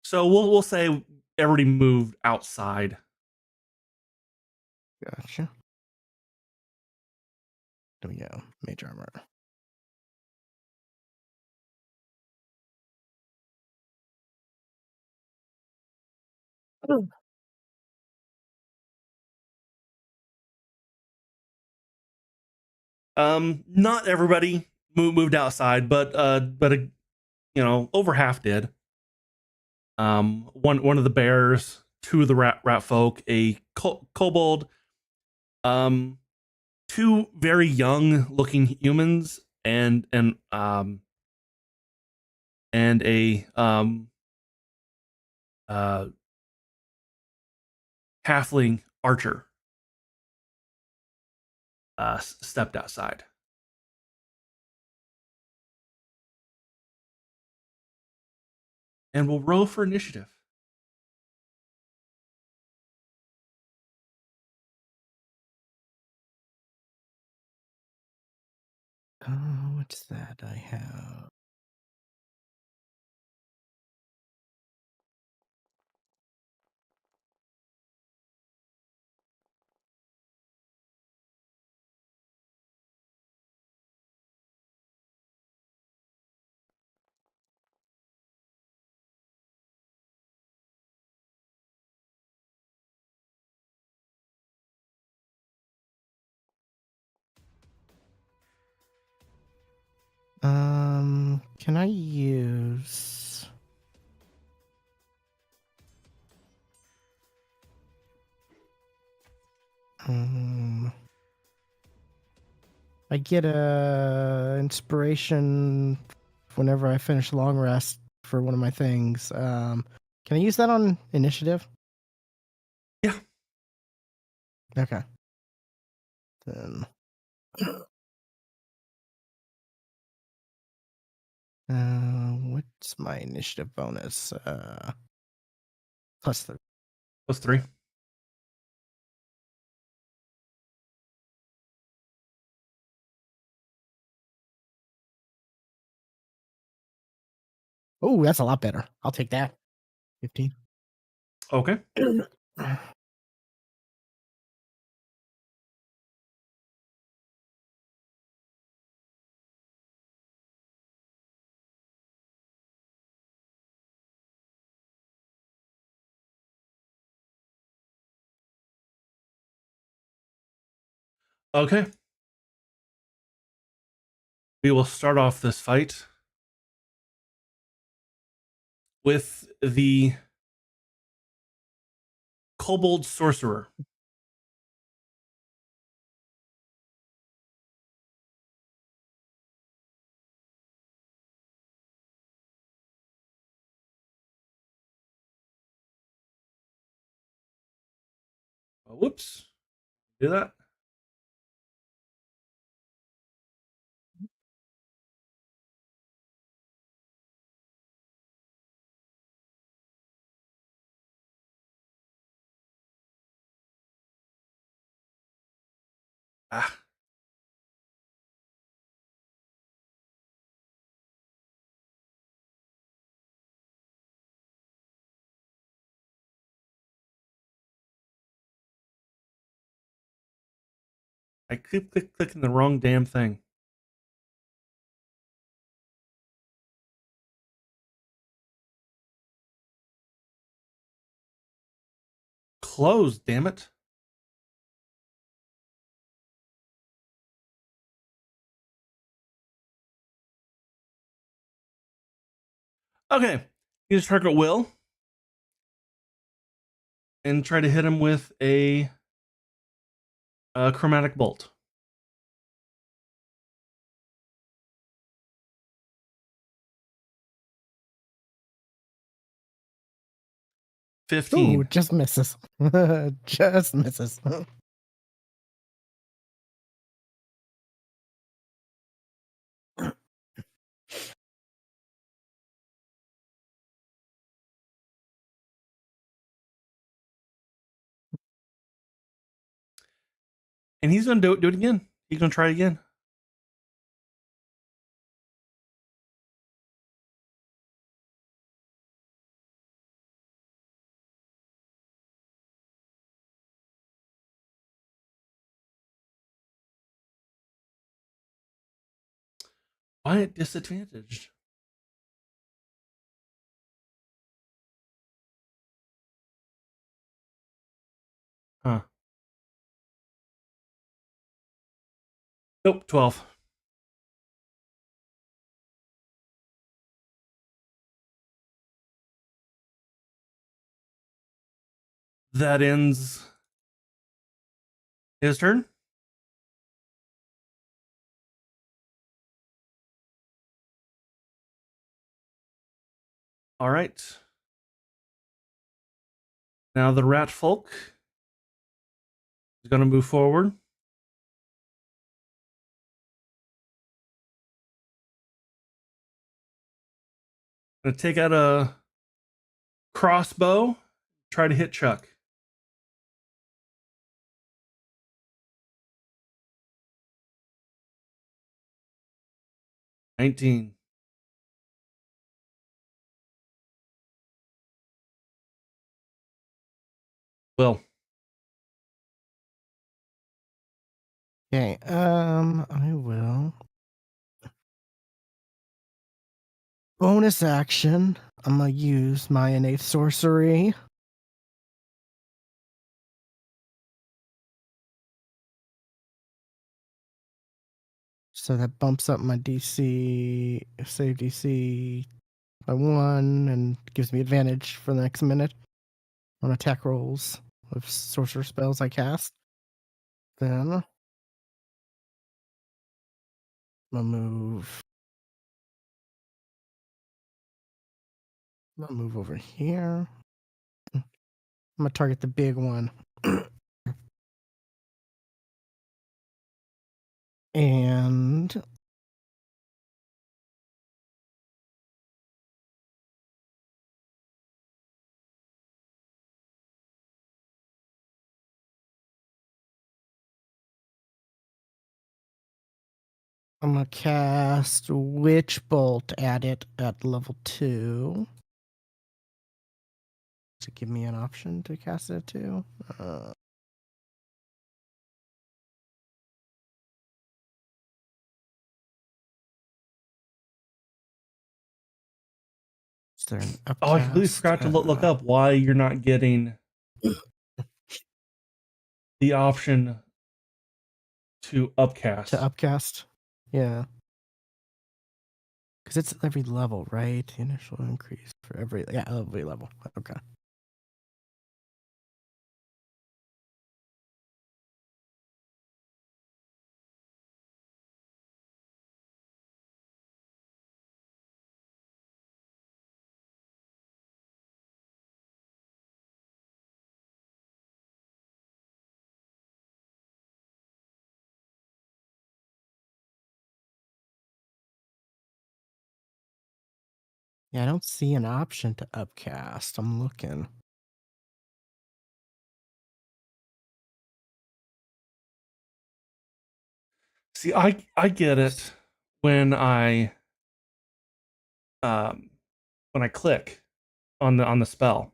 So we'll say everybody moved outside. Gotcha. There we go. Mage armor. Not everybody moved outside, but over half did. One of the bears, two of the rat folk, a kobold, two very young looking humans, and a uh halfling archer stepped outside. And we'll roll for initiative. What's that I have? Can I use? I get a inspiration whenever I finish long rest for one of my things. Can I use that on initiative? Yeah. Okay. Then, what's my initiative bonus? Plus 3. +3. Oh, that's a lot better. I'll take that. 15. Okay. Okay. We will start off this fight with the Kobold Sorcerer. Whoops. Do that. Ah. I keep clicking the wrong damn thing. Close, damn it. Okay. Use target will and try to hit him with a chromatic bolt. 15. Ooh, just misses. Just misses. And he's going to do it again. He's going to try again. Why at disadvantage? Huh. Nope, 12. That ends his turn. All right. Now the rat folk is going to move forward. Going to take out a crossbow, try to hit Chuck. 19. Will. Okay, I will. Bonus action. I'm gonna use my innate sorcery. So that bumps up my DC, save DC by 1 and gives me advantage for the next minute on attack rolls of sorcerer spells I cast. Then I'll move. I'll move over here. I'm gonna target the big one. And I'm gonna cast Witch Bolt at it at level 2. To give me an option to cast it too. Is there an upcast? Oh, I completely forgot to look up why you're not getting the option to upcast. To upcast? Yeah. Because it's every level, right? The initial increase for every level. Okay. Yeah, I don't see an option to upcast. I'm looking. See, I get it when I click on the spell.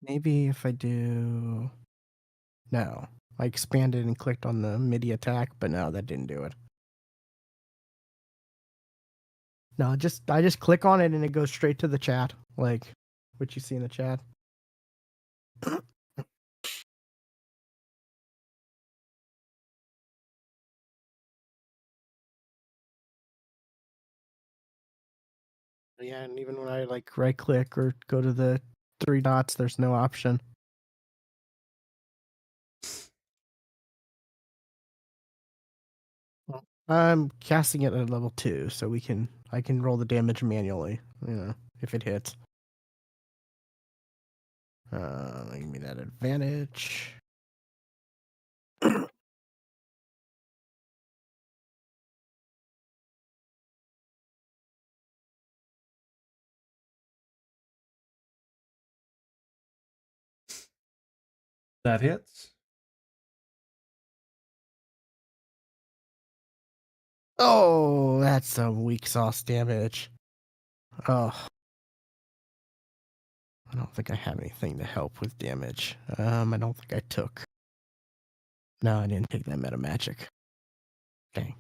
Maybe if I do. No. I expanded and clicked on the MIDI attack, but no, that didn't do it. No, I just click on it and it goes straight to the chat, like what you see in the chat. Yeah, and even when I like right click or go to the 3 dots, there's no option. I'm casting it at level 2, so I can roll the damage manually, if it hits. Give me that advantage. That hits. Oh, that's some weak sauce damage. Oh. I don't think I have anything to help with damage. I don't think I took. No, I didn't take that meta magic. Dang.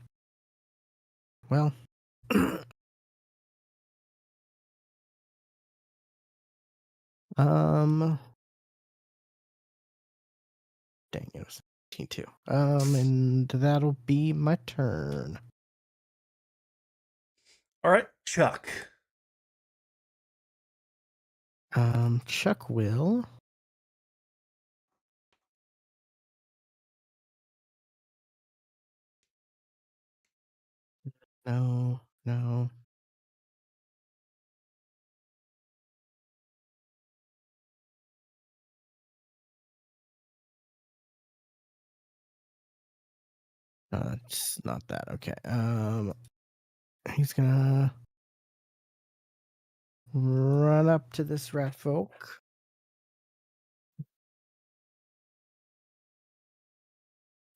Well. Dang, it was 18 too. And that'll be my turn. All right, Chuck. Chuck will. No. It's not that. Okay. He's gonna run up to this rat folk.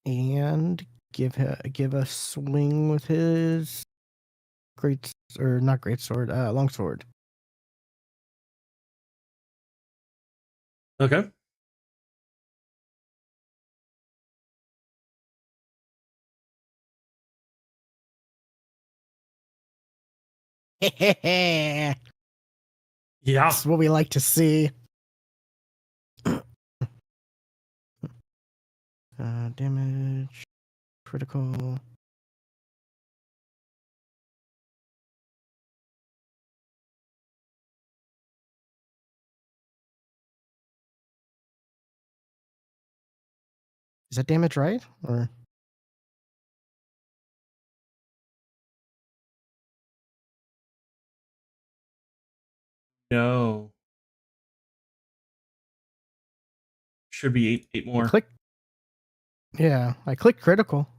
And give a swing with his longsword. Okay. Yeah. Yeah. What we like to see. Damage, critical. Is that damage right? Or No. Should be eight I more. click? Yeah, I click critical.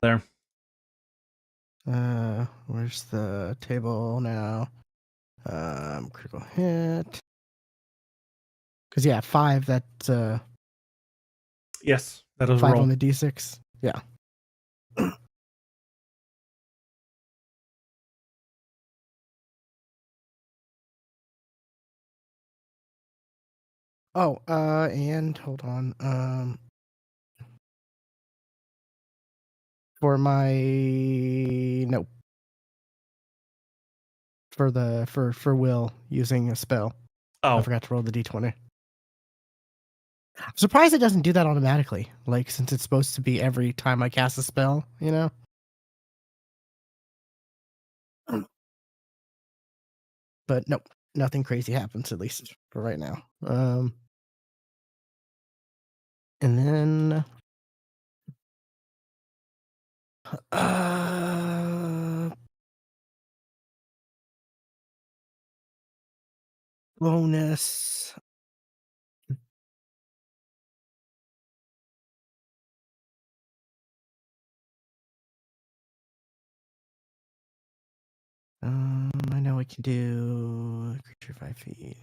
There. Where's the table now? Critical hit. Because yeah, 5. That's Yes, that is a 5 roll. on the d6. Yeah. Oh, and hold on. For my no, for Will using a spell, I Oh, forgot to roll the d20. I'm surprised it doesn't do that automatically. Like since it's supposed to be every time I cast a spell, you know. But nope, nothing crazy happens at least for right now. And then uh bonus. I know I can do creature 5 feet.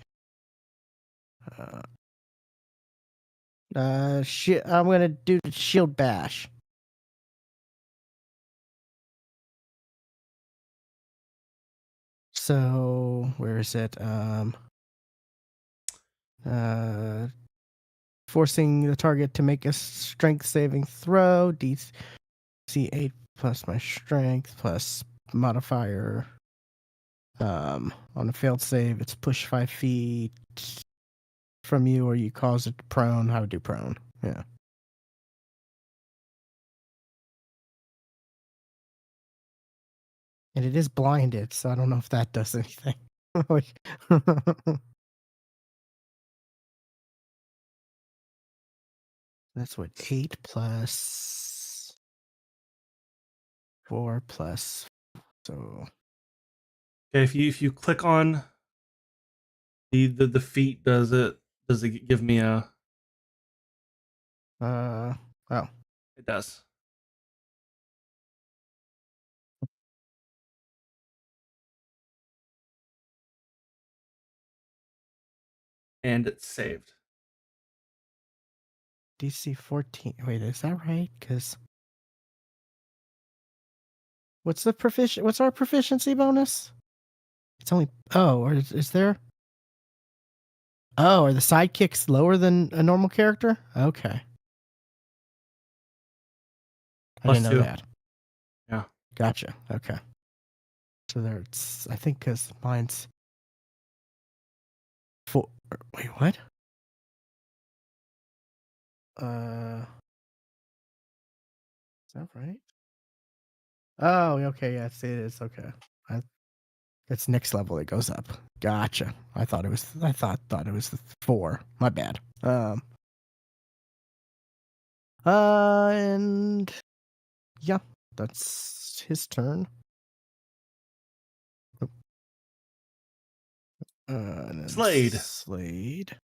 I'm gonna do shield bash. So where is it? Forcing the target to make a strength saving throw. DC 8 plus my strength plus modifier. On a failed save, it's push 5 feet from you, or you cause it prone. I would do prone. Yeah. And it is blinded, so I don't know if that does anything. Like, that's what 8 plus 4 plus. So okay. If you click on the feet, does it give me a? oh, It does, and it's saved. DC 14. Wait, is that right? Because what's our proficiency bonus? It's only or is there? Oh, are the sidekicks lower than a normal character? Okay. I Plus didn't know 2. that. Yeah. Gotcha. Okay. So there's, I think, because mine's 4. Wait, what? Is that right? Oh, okay. Yes, it is. Okay. It's next level. It goes up. Gotcha. I thought it was. I thought it was the 4. My bad. And yeah, that's his turn. And then Slade. Slade.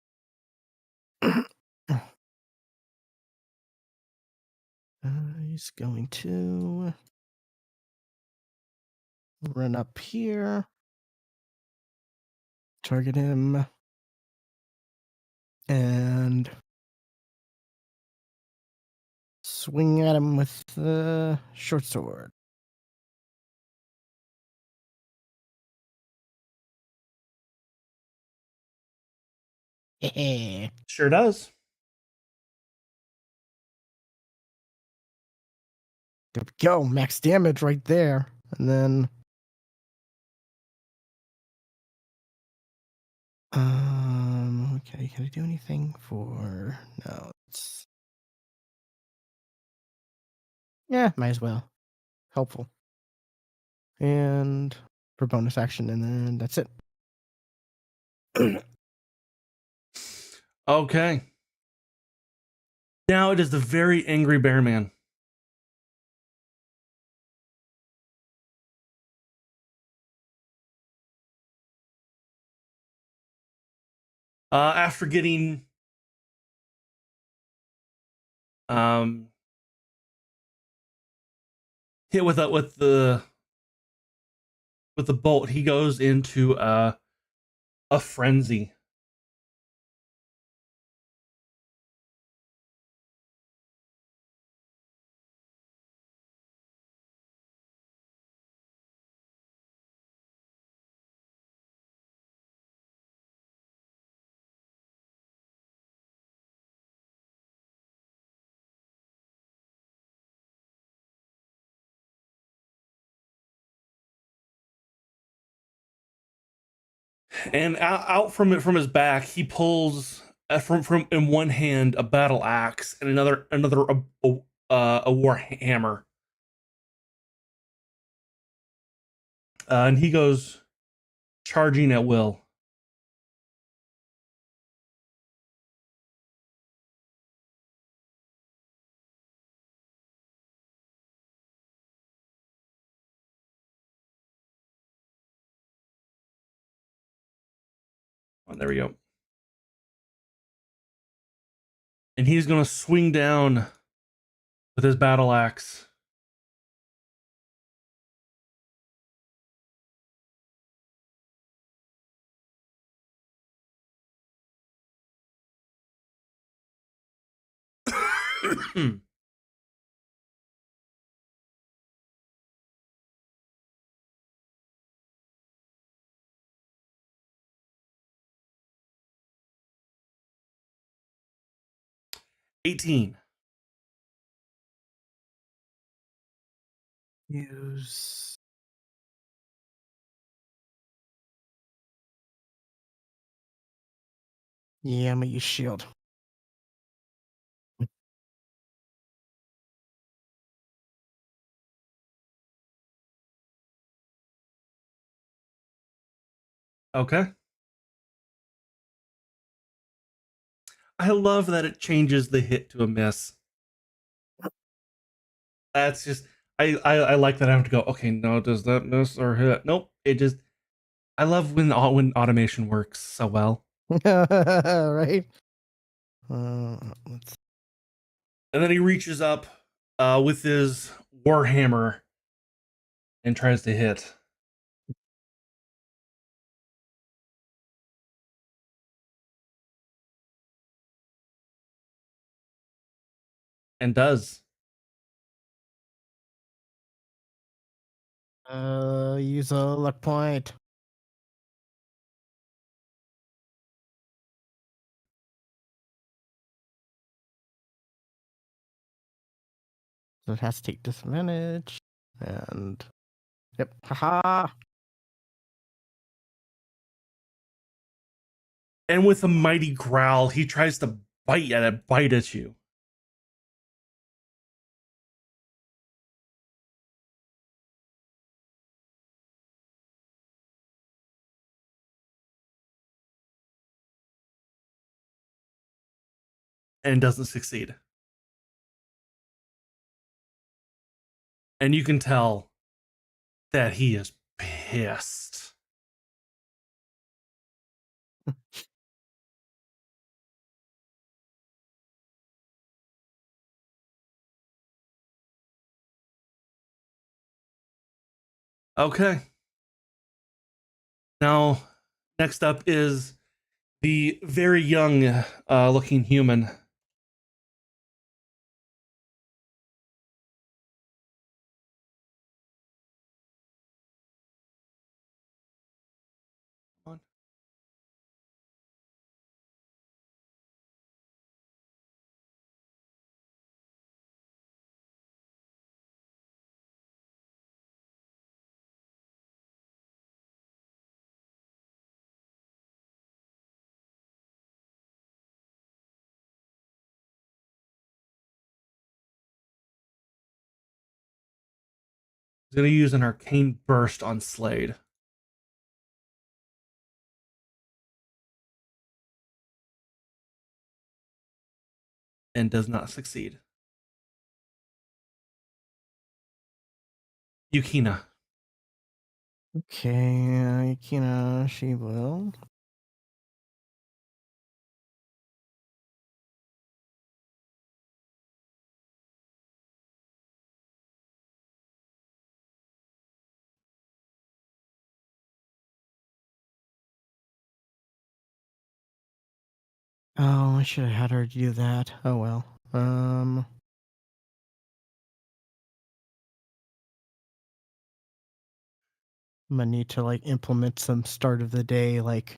He's going to run up here, target him, and swing at him with the short sword. There Sure does. we go, max damage right there. And then okay, can I do anything for no, Yeah, might as well. Helpful. And for bonus action, and then that's it. Okay. Now it is the very angry bear man. After getting hit with the bolt, he goes into a frenzy. And out from his back, he pulls from in one hand a battle axe and another a war hammer. And he goes charging at will. Oh, there we go. And he's gonna swing down with his battle axe. $18. Use. Yeah, I'm gonna use shield. Okay. I love that it changes the hit to a miss. That's just I like that I have to go, okay, no, does that miss or hit? Nope. It just I love when automation works so well. Right? Let's. And then he reaches up with his warhammer and tries to hit. And does. Use a luck point. So it has to take disadvantage. And yep. Haha. And with a mighty growl, he tries to bite at you. And doesn't succeed. And you can tell that he is pissed. Okay. Now, next up is the very young looking human. He's going to use an arcane burst on Slade. And does not succeed. Yukina. Okay, Yukina, she will. Oh, I should have had her do that. Oh well. I'm gonna need to like implement some start of the day. Like,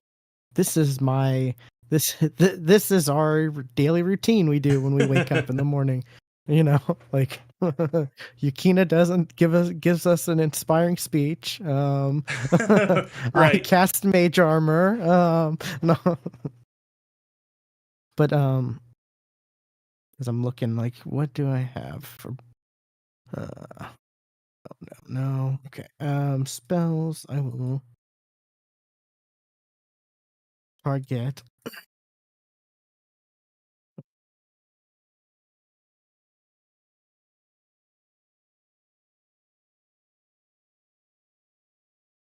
this is my this is our daily routine we do when we wake up in the morning. You know, like Yukina doesn't gives us an inspiring speech. I Right. cast mage armor. No, but because I'm looking like, what do I have for? No. Okay. Spells. I will target.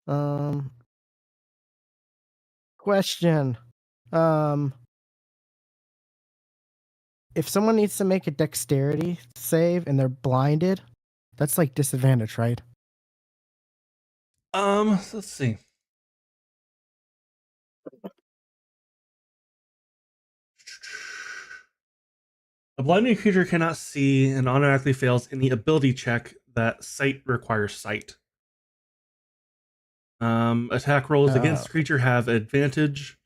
Um. Question. Um. If someone needs to make a dexterity save and they're blinded, that's like disadvantage, right? Let's see. A blinded creature cannot see and automatically fails any ability check that sight requires sight. Attack rolls against the creature have advantage,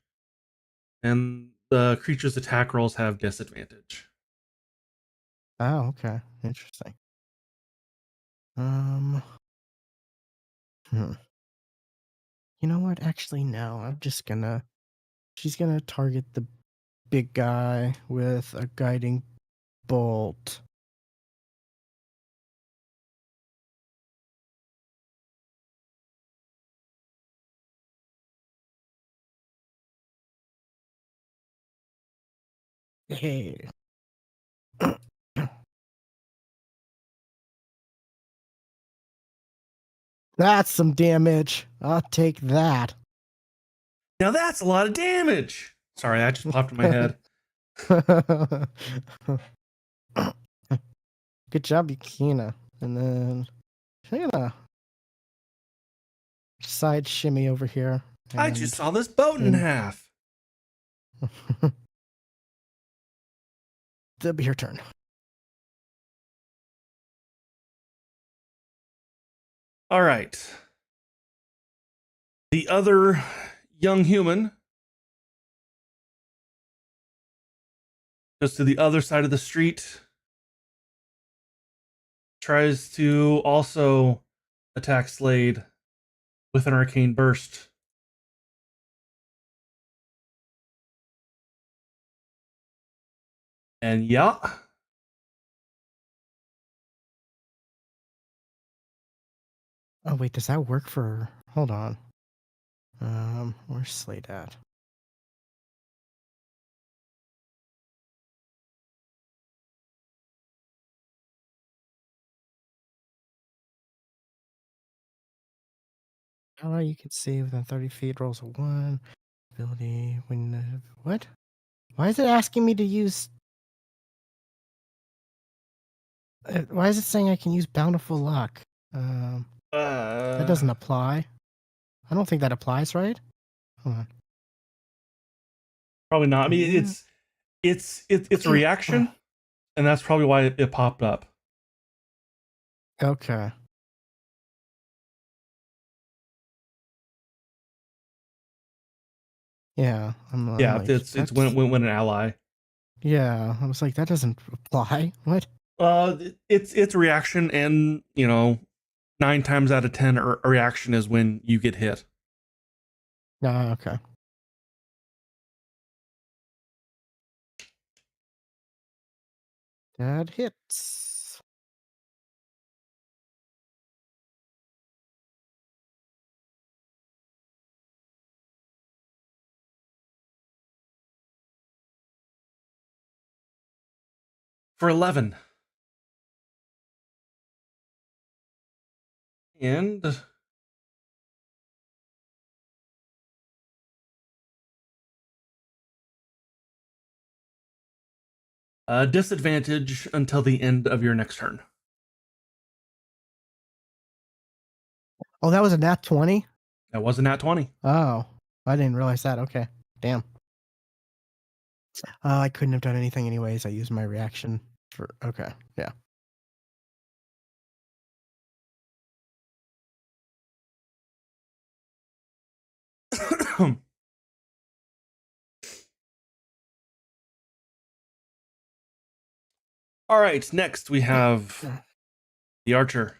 and the creature's attack rolls have disadvantage. Oh, okay. Interesting. Hmm. You know what? Actually, no. She's gonna target the big guy with a guiding bolt. Hey. That's some damage. I'll take that. Now that's a lot of damage. Sorry, that just popped in my head. Good job, Yukina. And then I'm gonna side shimmy over here. I just saw this boat in half. That'll be your turn. All right. The other young human goes to the other side of the street, tries to also attack Slade with an arcane burst. And yeah. Oh wait, does that work for? Hold on. Where's Slade at? Ally you can see within 30 feet rolls a 1. Ability when what? Why is it asking me to use? Why is it saying I can use bountiful luck? That doesn't apply. I don't think that applies, right? Hold on. Probably not. I mean, it's a reaction, and that's probably why it popped up. Okay. Yeah, I'm like, it's when an ally. Yeah, I was like, that doesn't apply. What? It's a reaction, and 9 times out of 10, a reaction is when you get hit. Okay. That hits. for 11. And disadvantage until the end of your next turn. Oh, that was a nat 20? That was a nat 20. Oh, I didn't realize that. Okay. Damn. I couldn't have done anything anyways. I used my reaction for. Okay. Yeah. All right, next we have the archer.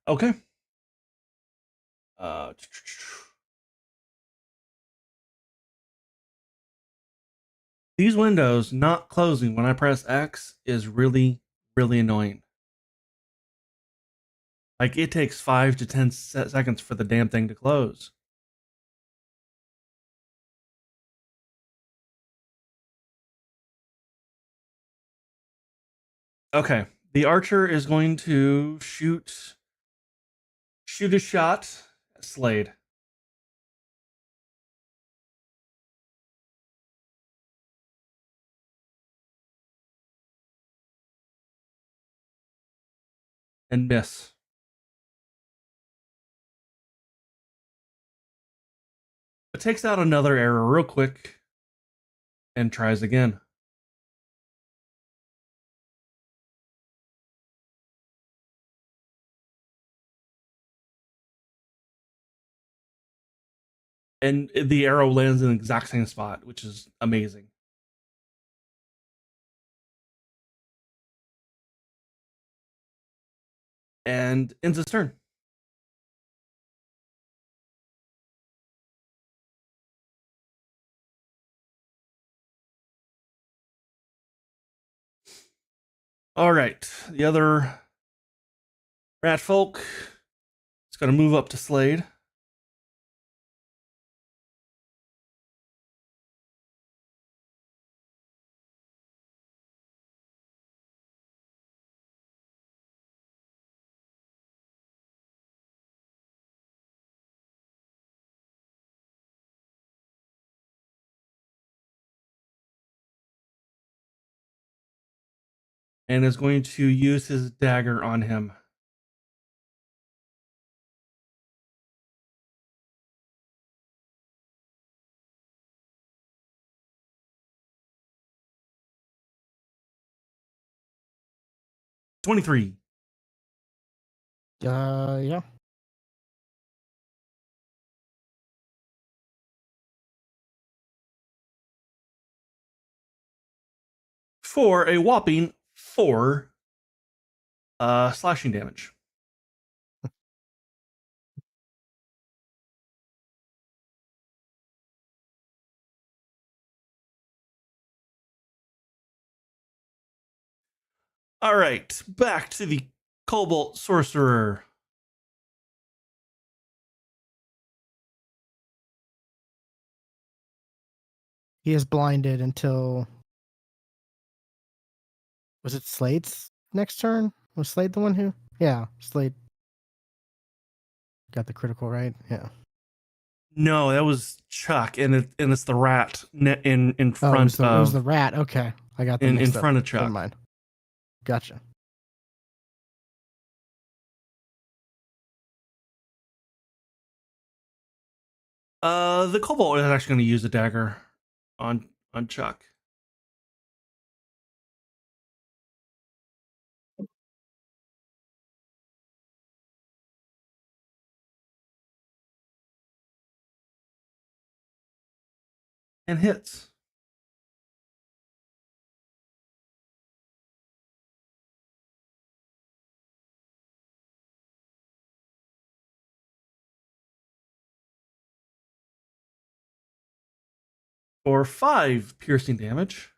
Okay. These windows not closing when I press X is really, really annoying. Like, it takes 5 to 10 seconds for the damn thing to close. Okay. The archer is going to shoot a shot at Slade. And miss. It takes out another arrow real quick and tries again. And the arrow lands in the exact same spot, which is amazing. And ends his turn. All right. The other rat folk is going to move up to Slade. And is going to use his dagger on him. $23. Yeah. For a whopping 4 slashing damage. All right, back to the Cobalt Sorcerer. He is blinded until. Was it Slade's next turn? Was Slade the one who? Yeah, Slade got the critical, right? Yeah. No, that was Chuck, and it's the rat in Oh, front it was the of rat. Okay, I got them in mixed up. front of Never Chuck. mind. Gotcha. The Cobalt is actually going to use a dagger on Chuck. and hits. For 5 piercing damage.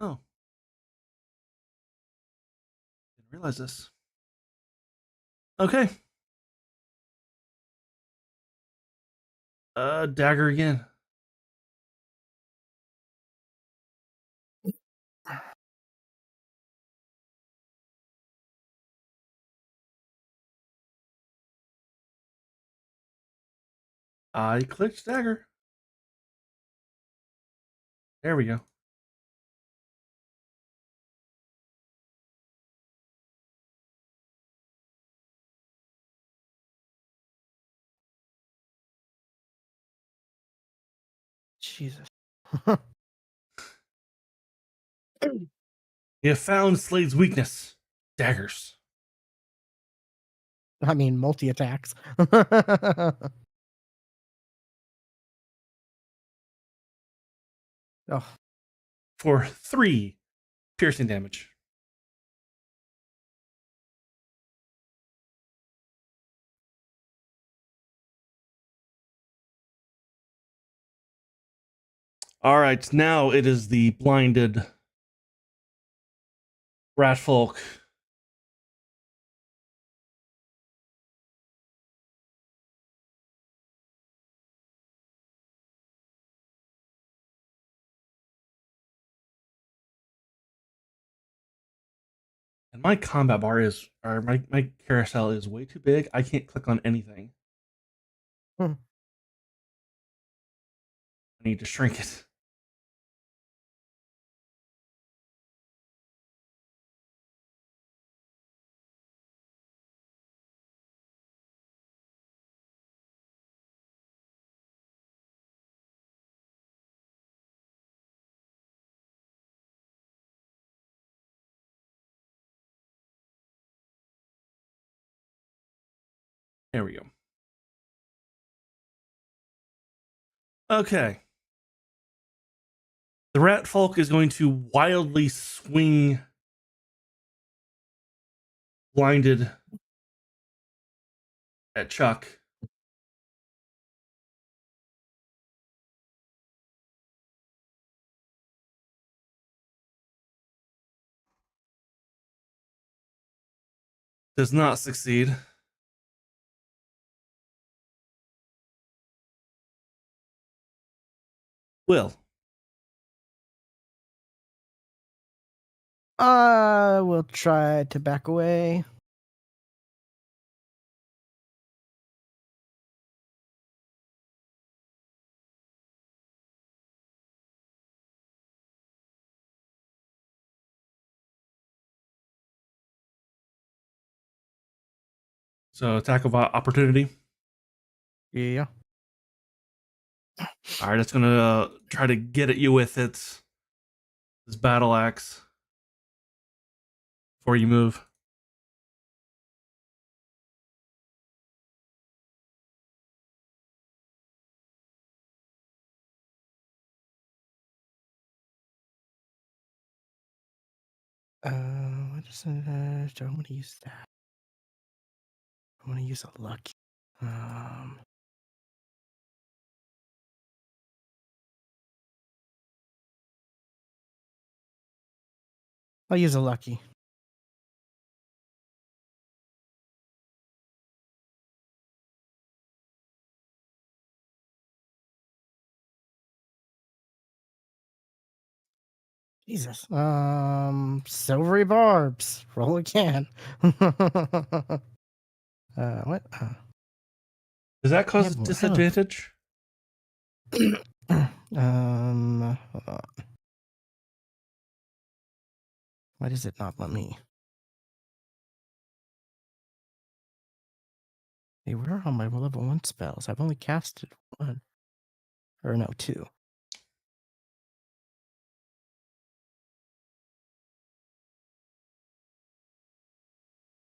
Oh, didn't realize this. Okay. Dagger again. I clicked dagger. There we go. Jesus. You have found Slade's weakness. Daggers. I mean, multi attacks. Oh, For 3 piercing damage. All right, now it is the blinded rat folk. And my combat bar is, or my carousel is way too big. I can't click on anything. Hmm. I need to shrink it. There we go. Okay. The rat folk is going to wildly swing blinded at Chuck. Does not succeed. Will. we'll try to back away. So attack of opportunity. Yeah. All right, it's gonna try to get at you with its this battle axe before you move. What is it? Do I want to use that? I want to use a lucky. I'll use a lucky. Jesus. Silvery barbs. Roll again. What? Does that cause a have more health. disadvantage? Hold on. Why does it not let me? Hey, where are all my level 1 spells? I've only casted 1. Or no, 2.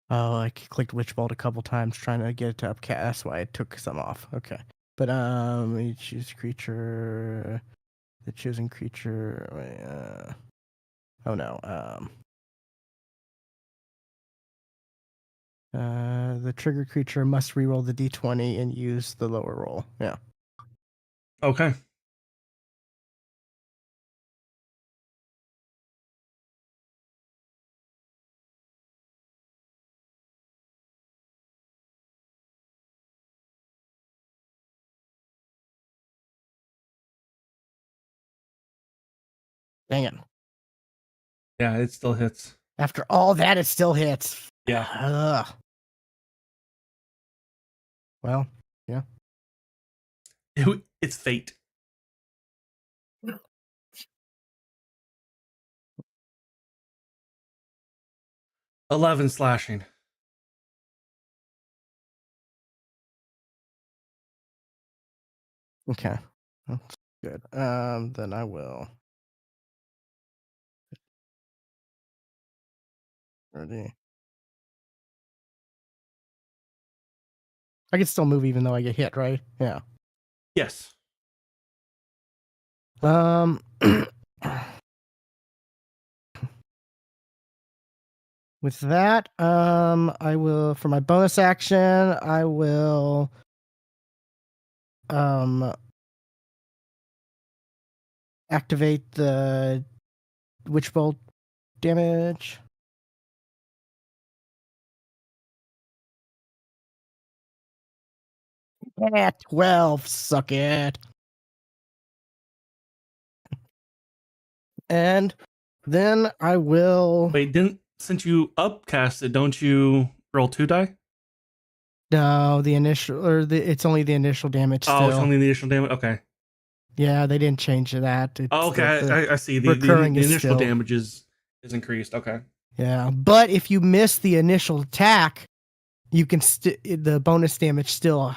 Oh, I clicked Witch Bolt a couple times trying to get it to upcast. That's why I took some off. Okay. But you choose creature. The chosen creature. Oh no. The triggered creature must reroll the d20 and use the lower roll. Yeah. Okay. Dang it. Yeah, it still hits. After all that, it still hits. Yeah. Ugh. Well, yeah. It's fate. 11 slashing. Okay. That's good. Then I will. Ready. I can still move even though I get hit, right? Yeah. Yes. With that, I will, for my bonus action, I will activate the Witch Bolt damage. Yeah, 12, suck it. And then I will. Wait, since you upcast it, don't you roll 2 die? No, the initial, it's only the initial damage still. Oh, it's only the initial damage? Okay. Yeah, they didn't change that. It's okay, I see. The recurring is initial still, damage is increased. Okay. Yeah, but if you miss the initial attack, you can the bonus damage still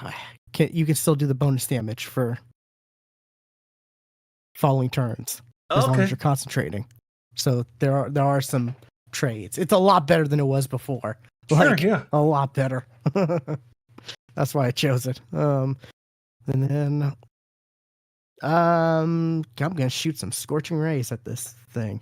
you can still do the bonus damage for following turns as long as you're concentrating. So there are some trades. It's a lot better than it was before. Sure, yeah. A lot better. That's why I chose it. And then I'm gonna shoot some scorching rays at this thing.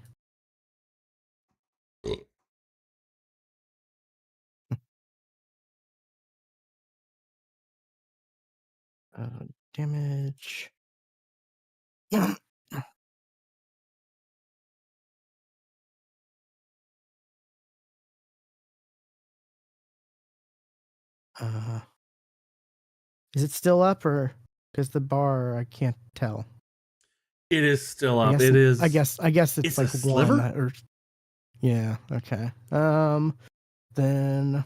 Damage. Is it still up, or because the bar I can't tell? It is still up. I guess it's like a one sliver? or yeah. Okay. Then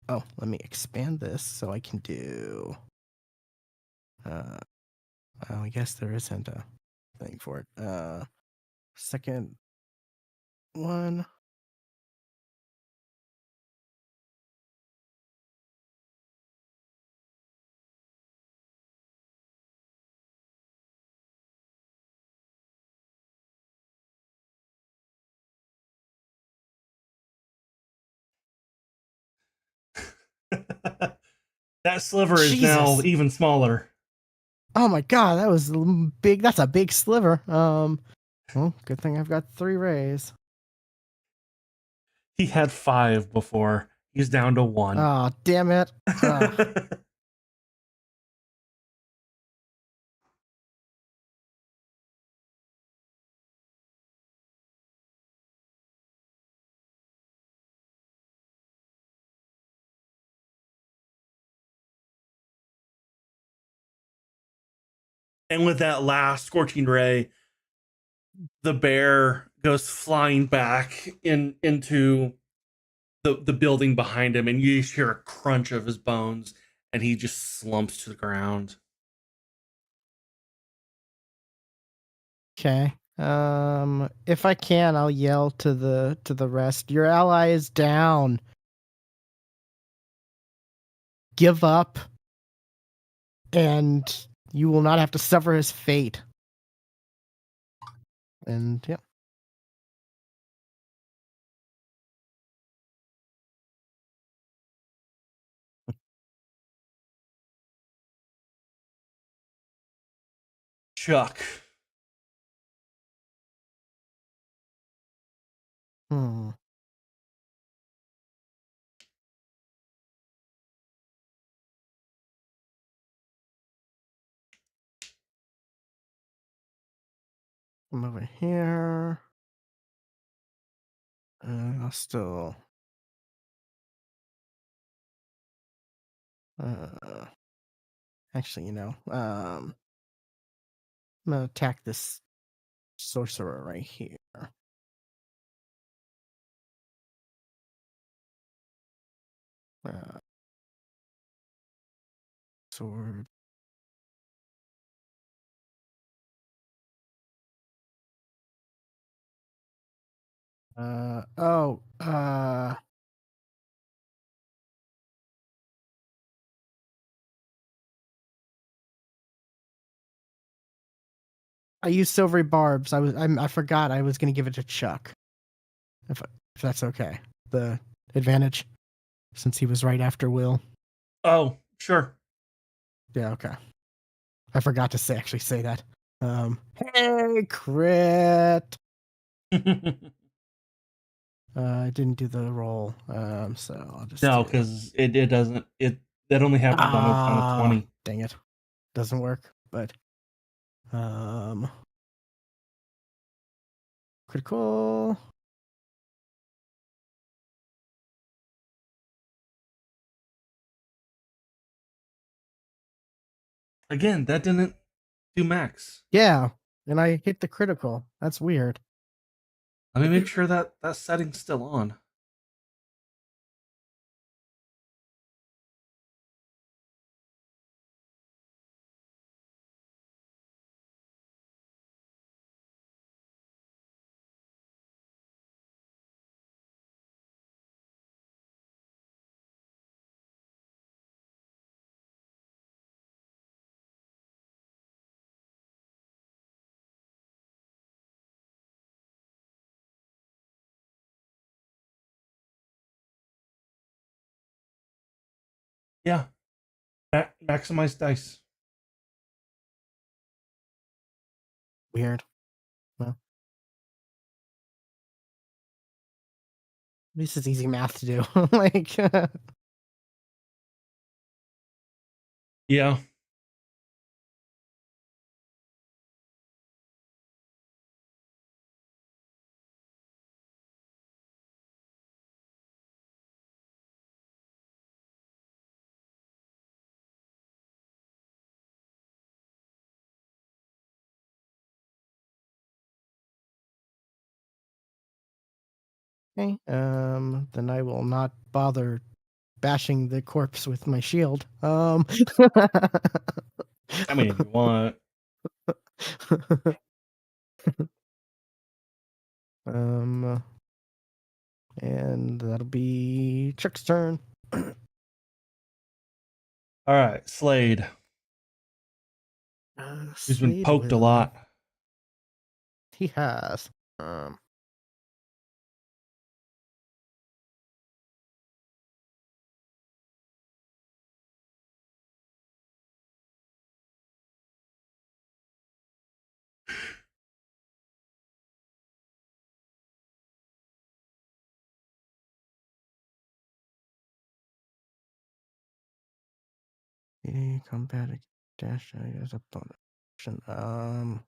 let me expand this so I can do. I guess there isn't a thing for it. Second one. That sliver is now even smaller. Oh my god, that was big. That's a big sliver. Well, good thing I've got 3 rays. He had 5 before. He's down to 1. Oh, damn it. And with that last scorching ray, the bear goes flying back into the building behind him, and you just hear a crunch of his bones, and he just slumps to the ground. Okay. If I can, I'll yell to the rest. Your ally is down. give up, and you will not have to suffer his fate. And yeah. Chuck. Hmm. I'm over here. I'll still. Actually, I'm gonna attack this sorcerer right here. Sword. I used silvery barbs. I forgot I was gonna give it to Chuck. If that's okay. The advantage, since he was right after Will. Oh, sure. Yeah, okay. I forgot to actually say that. Hey, crit. I didn't do the roll. So I'll just No, do. because it doesn't. That only happens on a 20. Dang it, doesn't work. But critical. Again, that didn't do max. Yeah, and I hit the critical. That's weird. Let me make sure that setting's still on. Yeah. Maximize dice. Weird. Well, at least it's easy math to do. Like, Yeah. okay. Then I will not bother bashing the corpse with my shield. I mean, if you want. um, and that'll be Chuck's turn. All right, Slade. He's been Slade poked a will. lot. He has. Combat dash as a bonus action.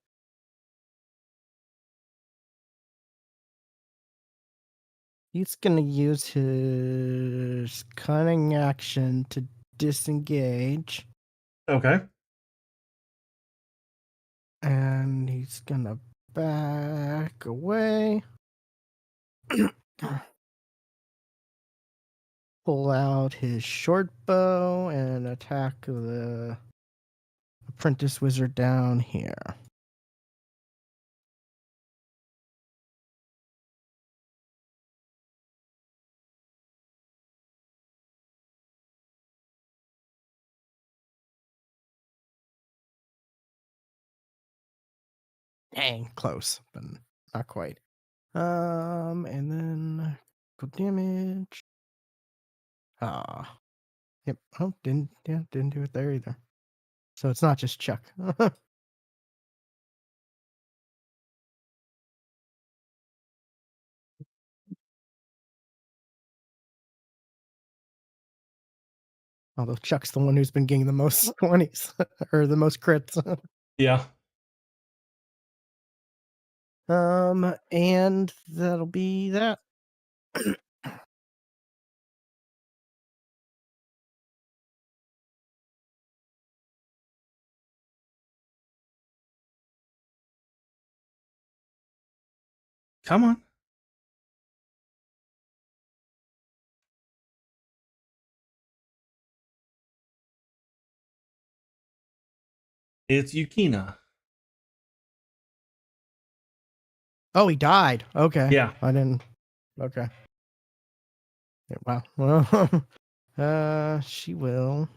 He's gonna use his cunning action to disengage, Okay. and he's gonna back away. Pull out his short bow and attack the apprentice wizard down here. Dang, close, but not quite. And then go damage. Ah, yep. Oh, didn't do it there either. So it's not just Chuck. Although Chuck's the one who's been getting the most 20s or the most crits. Yeah. And that'll be that. Come on. It's Yukina. Oh, he died. Okay. Yeah. I didn't. Okay. Yeah, wow. Well, she will.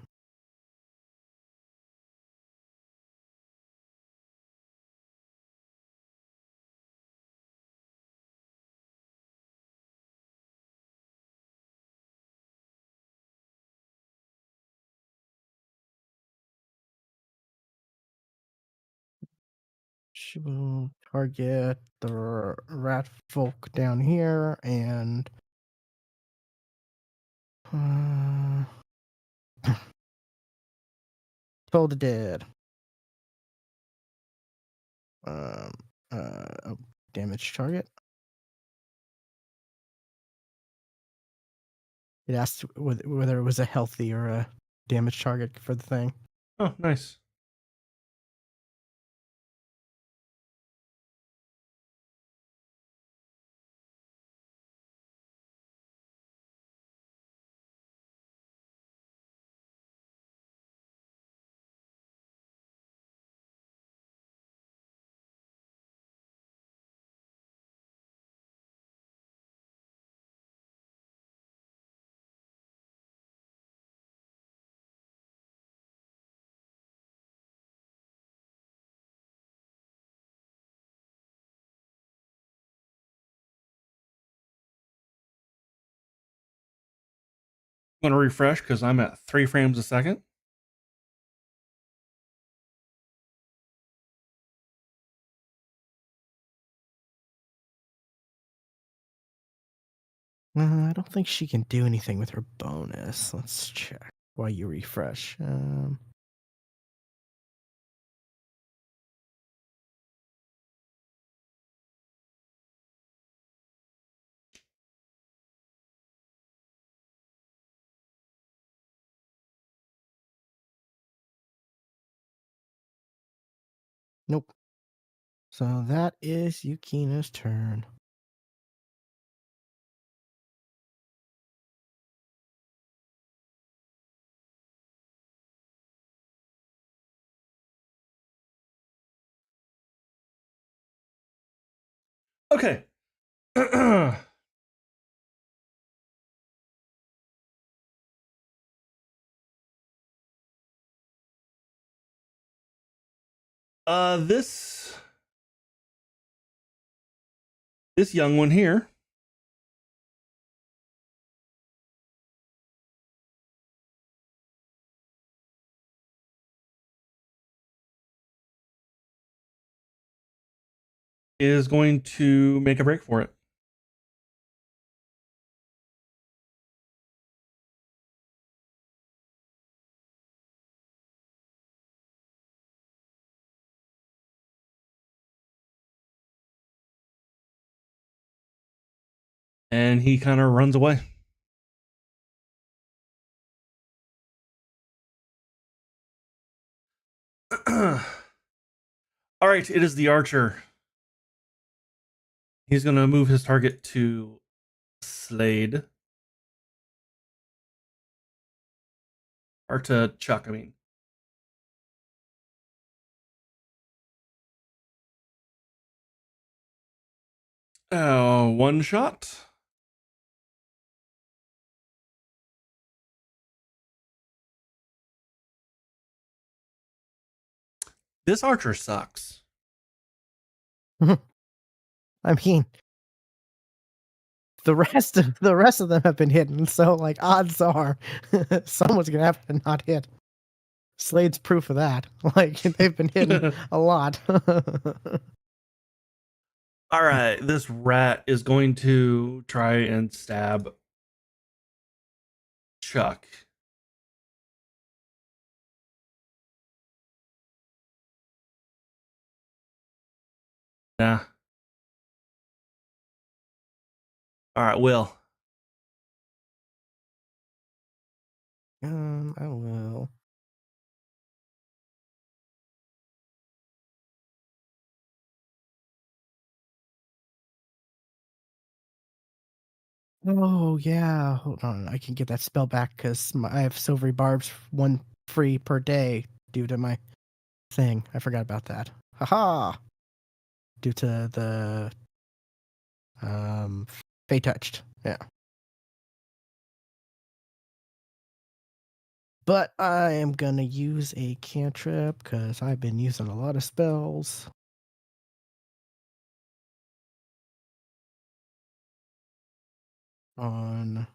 She will target the rat folk down here and uh, told dead. Um, oh, damage target. It asked whether it was a healthy or a damage target for the thing. Oh, nice. I'm going to refresh because I'm at 3 frames a second. I don't think she can do anything with her bonus. Let's check while you refresh. Nope. So that is Yukina's turn. Okay. This young one here is going to make a break for it. And he kind of runs away. All right, it is the archer. He's going to move his target to Slade. Or to Chuck, I mean. One shot. This archer sucks. I mean, the rest of them have been hidden, so like odds are someone's gonna have to not hit. Slade's proof of that. Like they've been hidden a lot. All right, this rat is going to try and stab Chuck. Nah. All right, Will. I will. Oh yeah, hold on. I can get that spell back because I have silvery barbs, one free per day due to my thing. I forgot about that. Haha. Due to the um Fey touched. Yeah. But I am gonna use a cantrip because I've been using a lot of spells. On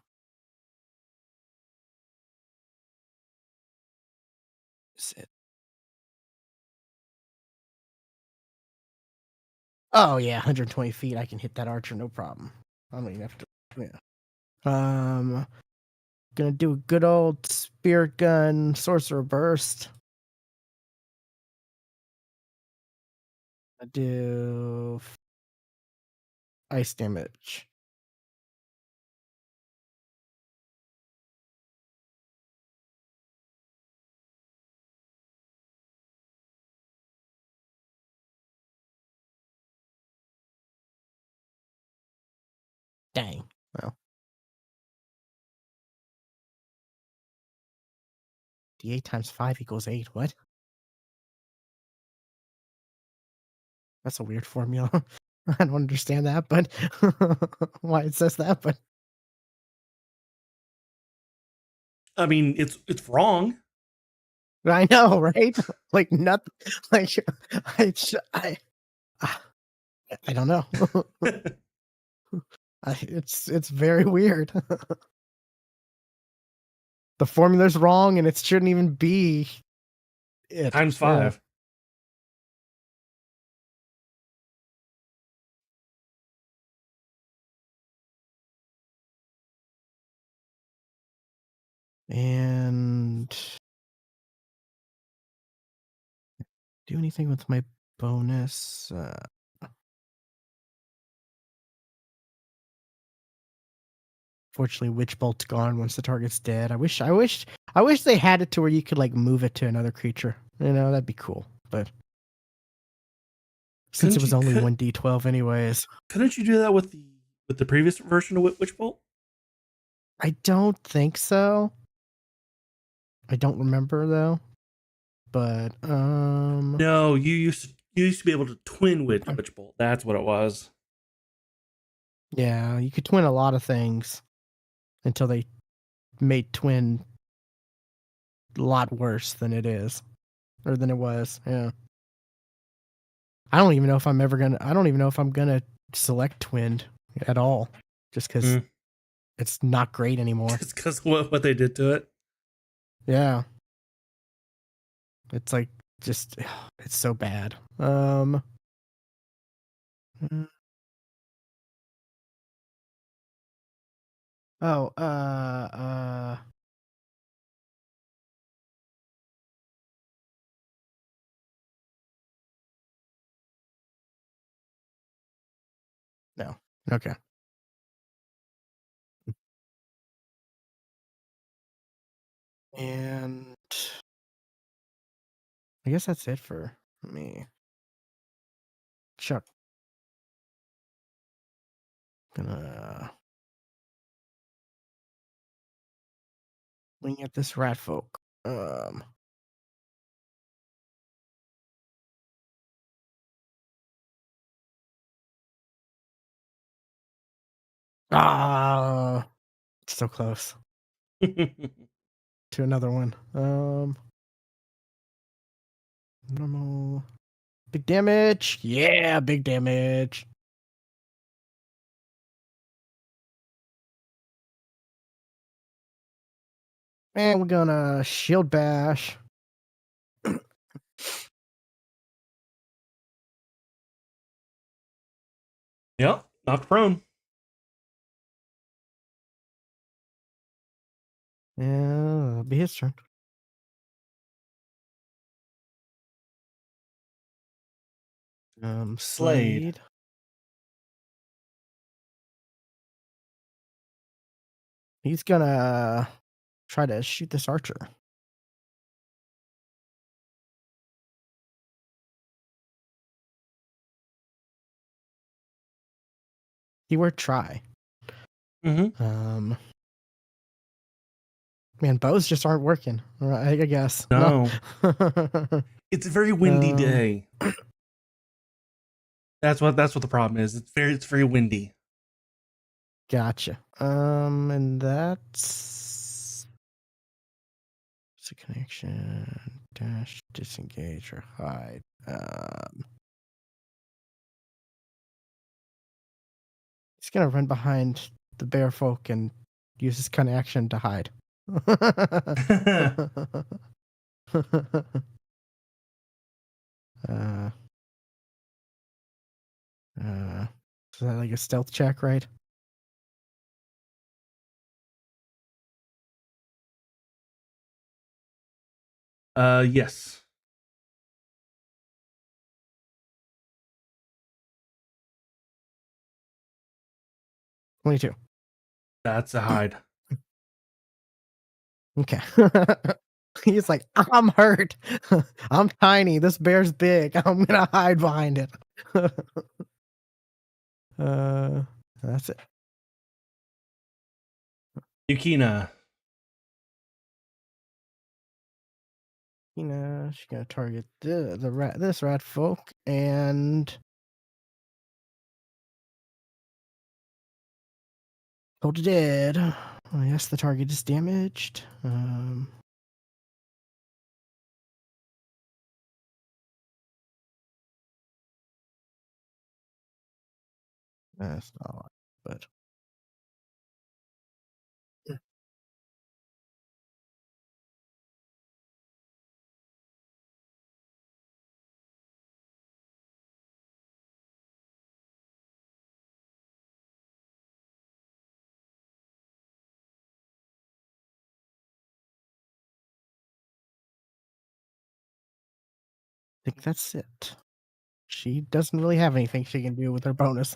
is it? Oh yeah, 120 feet. I can hit that archer, no problem. I don't even have to. Yeah. Gonna do a good old spirit gun, sorcerer burst. I do ice damage. Dang. Well, D8 times 5 equals 8. What? That's a weird formula. I don't understand that, but why it says that, but I mean, it's wrong. I know, right? Like nothing. Like I, ah, I don't know. It's very weird. The formula's wrong, and it shouldn't even be it. Times Yeah. 5. And do anything with my bonus. Fortunately, Witch Bolt's gone once the target's dead. I wish they had it to where you could like move it to another creature. You know, that'd be cool. But since it Couldn't was you only 1d12 anyways, couldn't you do that with the previous version of Witch Bolt? I don't think so. I don't remember though. But No, you used to be able to twin Witch Bolt. That's what it was. yeah, you could twin a lot of things until they made twin a lot worse than it is or than it was. Yeah. I don't even know if I'm gonna select twinned at all, just because Mm. it's not great anymore. Just because what they did to it. Yeah, it's like just it's so bad. Mm, oh, no, okay, and I guess that's it for me. Chuck, gonna wing at this rat folk. Ah, so close to another one. Normal Big damage. Yeah, big damage. And we're gonna shield bash. Yep, knocked prone. Yeah, that'll be his turn. Slade. Slade. He's gonna try to shoot this archer. Keyword try. Mm-hmm. Man, bows just aren't working. I guess. No. It's a very windy day. That's what the problem is. It's very windy. Gotcha. And that's it's a connection. Dash, disengage, or hide. He's gonna run behind the bear folk and use his kind of action to hide. uh, is that like a stealth check, right? Yes. 22. That's a hide. Okay. He's like, I'm hurt. I'm tiny. This bear's big. I'm gonna hide behind it. That's it. Yukina. She's gonna target the rat, this rat folk, and told you dead. Oh, yes, the target is damaged. That's not a lot, but I think that's it. She doesn't really have anything she can do with her bonus.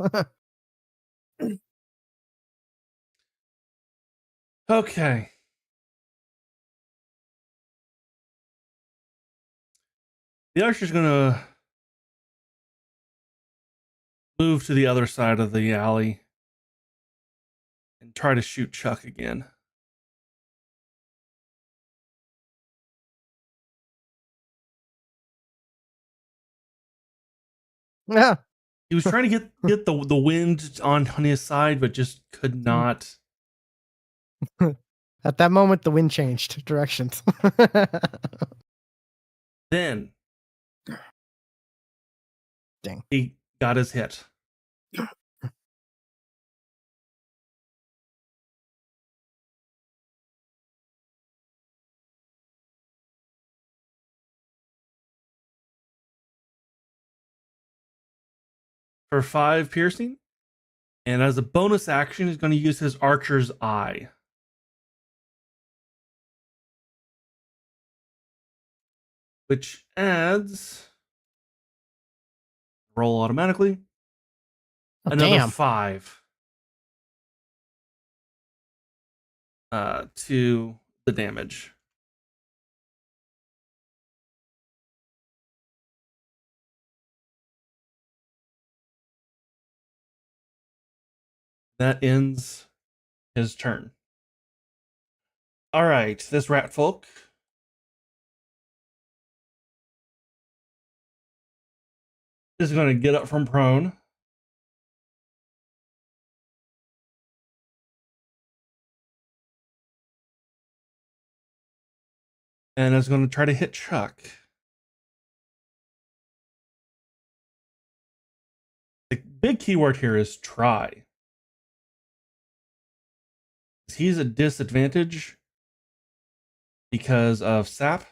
Okay. The archer's gonna move to the other side of the alley and try to shoot Chuck again. Yeah. He was trying to get the wind on his side, but just could not. At that moment, the wind changed directions. Then Dang. he got his hit. For 5 piercing. And as a bonus action, he's going to use his archer's eye. Which adds, roll automatically, Oh, another damn. 5 to the damage. That ends his turn. All right, this rat folk is going to get up from prone. And is going to try to hit Chuck. The big keyword here is try. He's a disadvantage because of sap,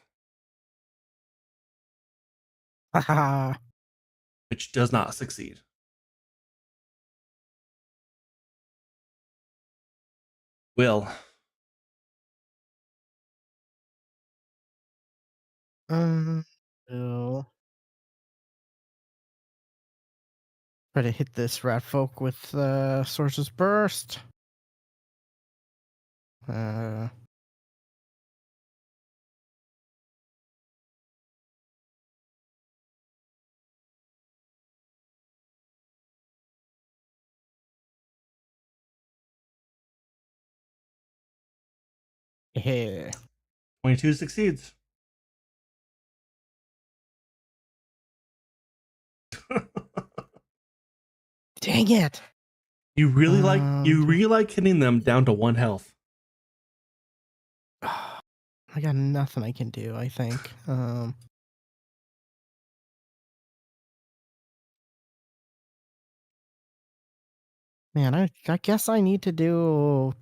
Haha. which does not succeed. Will. So try to hit this rat folk with Source's Burst. Yeah. 22 succeeds. Dang it. You really like hitting them down to 1 health. I got nothing I can do, I think. Man, I guess I need to do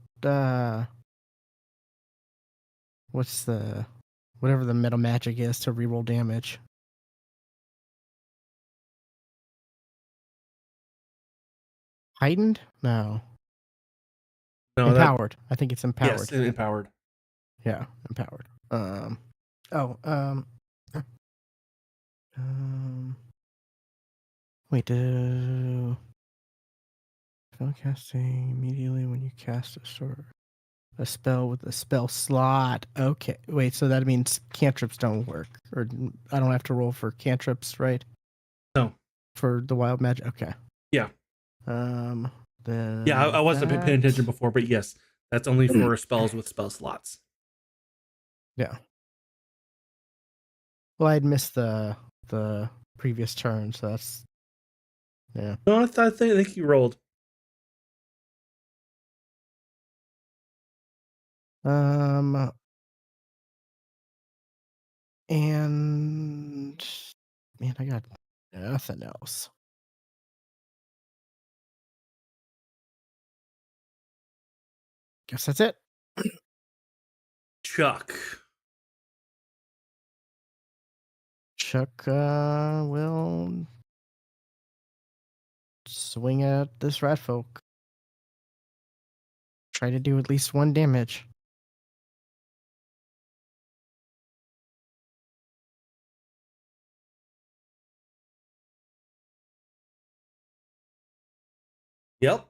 what's the whatever the metal magic is to reroll damage. Heightened? No. No, Empowered. I think it's empowered. Yes, empowered. Yeah, empowered. Oh, wait, spell casting immediately when you cast a spell with a spell slot. Okay, wait, so that means cantrips don't work, or I don't have to roll for cantrips, right? No. For the wild magic. Okay. Yeah. Then Yeah, I wasn't paying attention before, but yes, that's only for spells with spell slots. Yeah. Well, I'd missed the previous turn, so that's yeah. No, I think you rolled. And man, I got nothing else. Guess that's it. Chuck. Chuck will swing at this rat folk. Try to do at least 1 damage. Yep.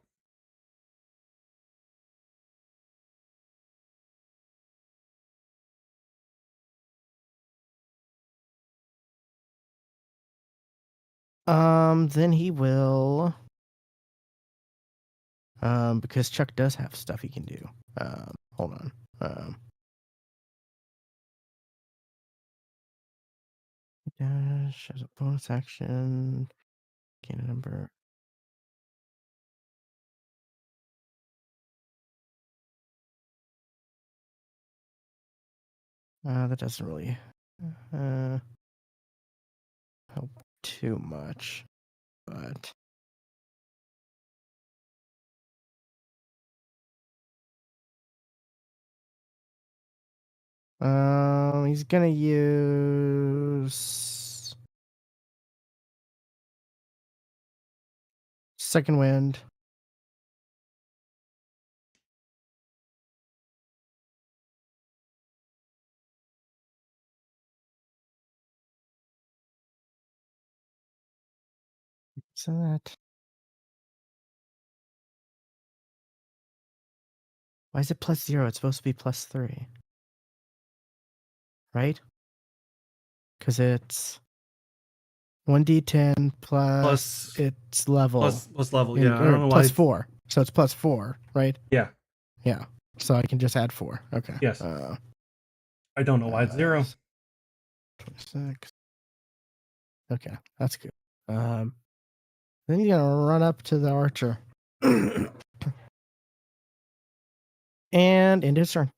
Then he will because Chuck does have stuff he can do. Hold on. Dash as a bonus action. Gain a number. That doesn't really help too much, but he's gonna use second wind. So that. Why is it +0? It's supposed to be +3, right? Because it's 1d10 plus its level. Plus level, yeah. I don't know plus why. 4. So it's +4, right? Yeah. Yeah. So I can just add 4. Okay. Yes. I don't know why it's 0. 26. Okay, that's good. Then he's gonna run up to the archer. And end his turn.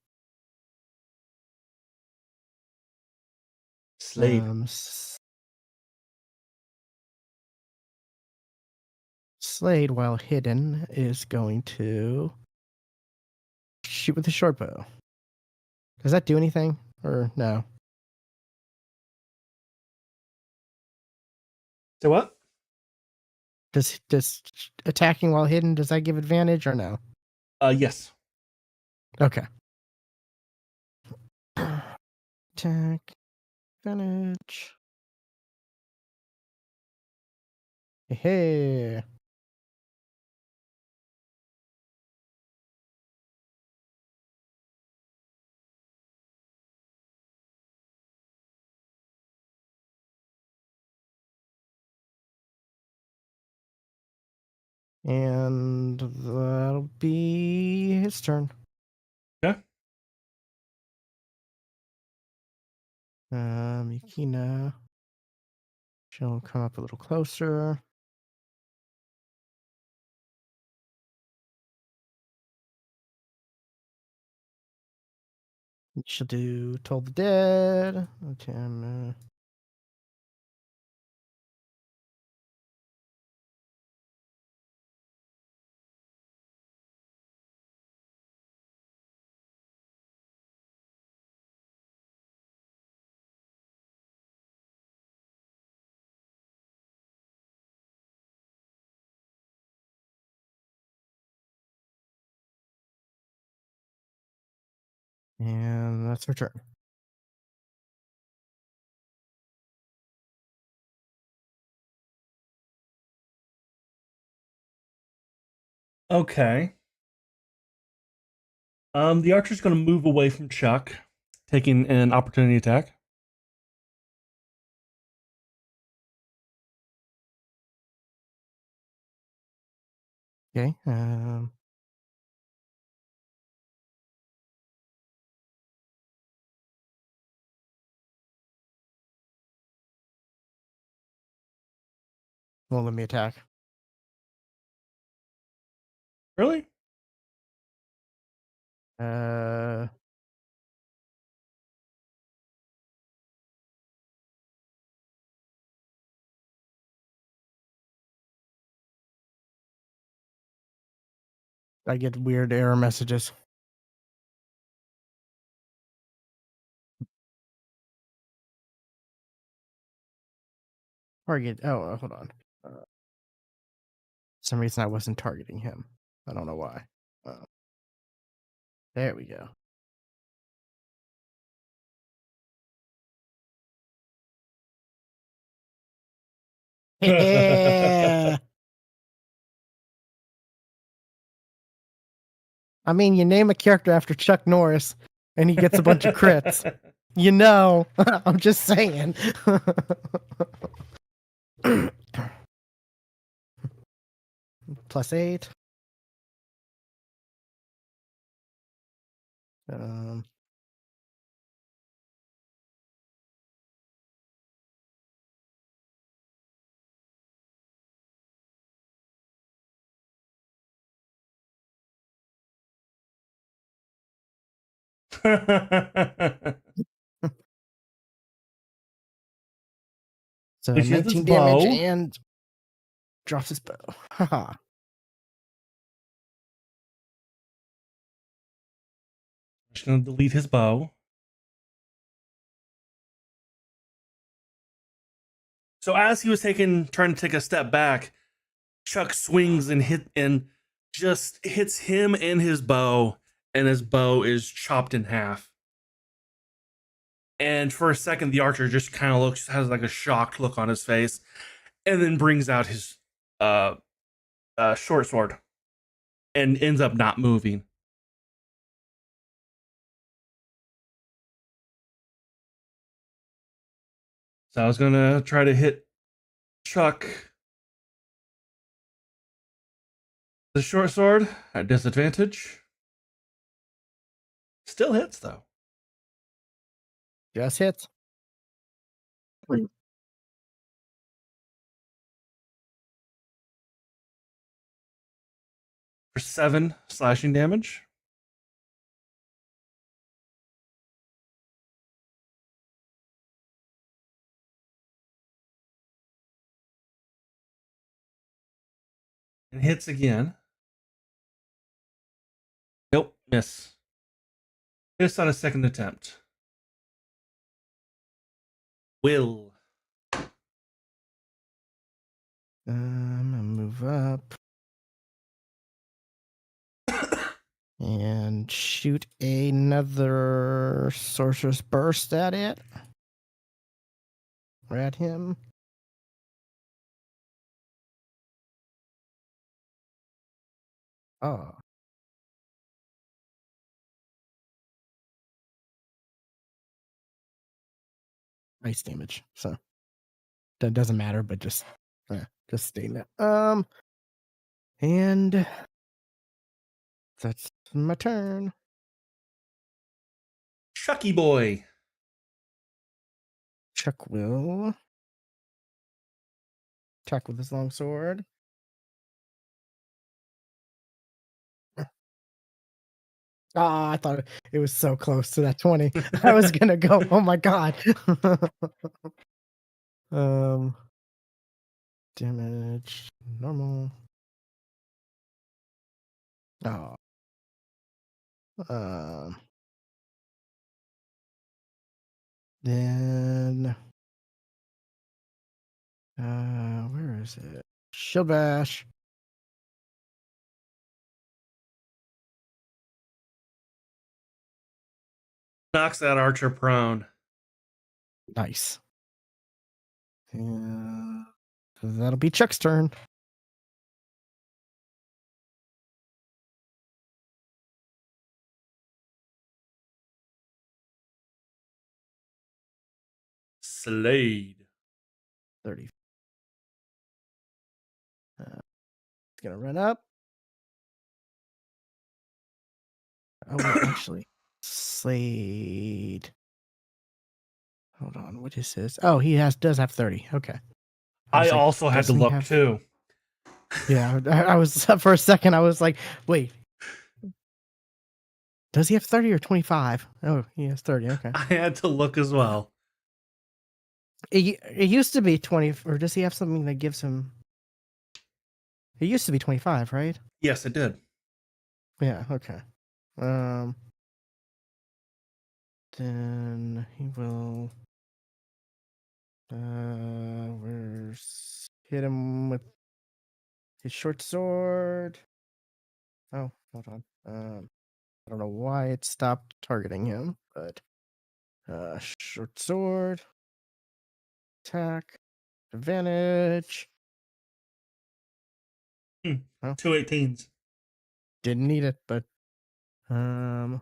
Slade. Slade, while hidden, is going to shoot with the short bow. Does that do anything or no? So what? Does attacking while hidden, does that give advantage or no? Yes. Okay. Attack advantage. Hey. And that'll be his turn. Okay. Yukina. She'll come up a little closer. She'll do Toll the Dead. Okay, and that's her turn. Okay. The archer's going to move away from Chuck, taking an opportunity attack. Okay. Won't let me attack. Really? I get weird error messages. Target. Oh, hold on. For some reason I wasn't targeting him. I don't know why. There we go. Yeah. I mean, you name a character after Chuck Norris, and he gets a bunch of crits. You know, I'm just saying. +8. Um, so Then she has this 19 damage bow. and drops his bow. Haha. She's going to delete his bow. So as he was trying to take a step back, Chuck swings and just hits him and his bow is chopped in half. And for a second, the archer just kind of has like a shocked look on his face, and then brings out his short sword and ends up not moving. So I was gonna try to hit Chuck the short sword at disadvantage. Still hits though. Just hits. For 7 slashing damage. and hits again. Nope, miss. Miss on a second attempt. Will. I'm gonna move up and shoot another sorcerer's burst at it. Or at him. Oh. Ice damage. So that doesn't matter, but just stating that. And that's my turn. Chucky boy. Chuck will attack with his longsword. I thought it was so close to that 20. I was gonna go, oh my god. Damage normal. Oh. Then where is it? Shield bash. Knocks that archer prone. Nice. And that'll be Chuck's turn. Slade. 30. It's gonna run up. Oh wait, actually, Slade. Hold on, what is this? Oh, he does have 30. Okay. I Like, also had to doesn't he look have... too. Yeah, I was for a second. I was like, wait, does he have 30 or 25? Oh, he has 30. Okay. I had to look as well. It used to be 20, or does he have something that gives him? It used to be 25, right? Yes, it did. Yeah. Okay. Then he will. Hit him with his short sword. Oh, hold on. I don't know why it stopped targeting him, but short sword attack advantage. Oh, 218s. didn't need it, but and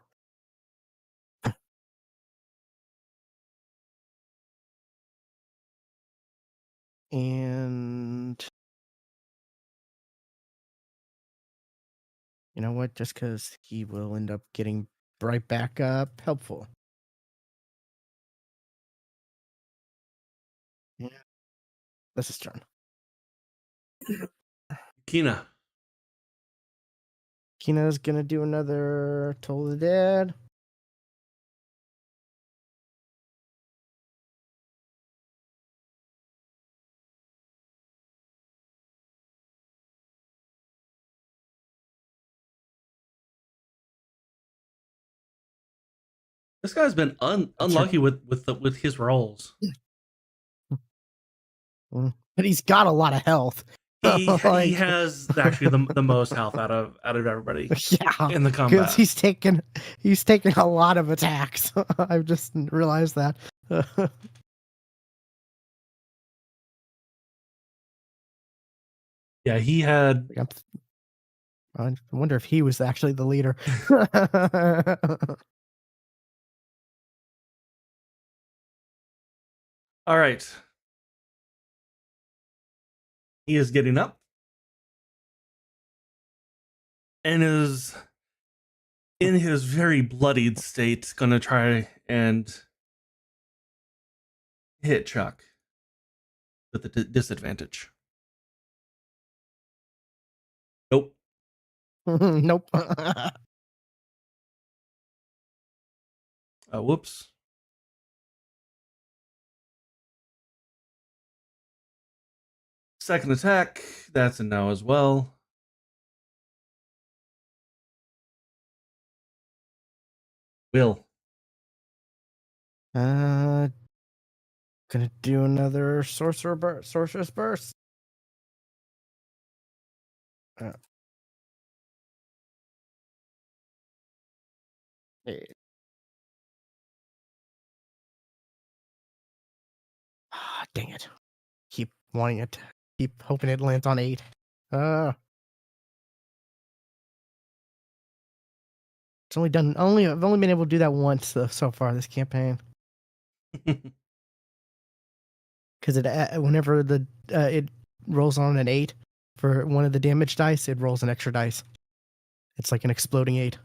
you know what? Just because he will end up getting right back up, helpful. Yeah, that's his turn. Kina. Kina's gonna do another Toll the Dead. This guy's been unlucky with his rolls. But he's got a lot of health. He has actually the most health out of everybody. Yeah, in the combat because he's taken a lot of attacks. I've just realized that. Yeah, he had. I wonder if he was actually the leader. All right. He is getting up and is in his very bloodied state going to try and hit Chuck with a disadvantage. Nope. Nope. Whoops. Second attack. That's a no as well. Will. Gonna do another sorceress burst. Hey. Dang it. Keep wanting it. Keep hoping it lands on 8. It's I've only been able to do that once so far this campaign. Because whenever it rolls on an 8 for one of the damage dice, it rolls an extra dice. It's like an exploding 8.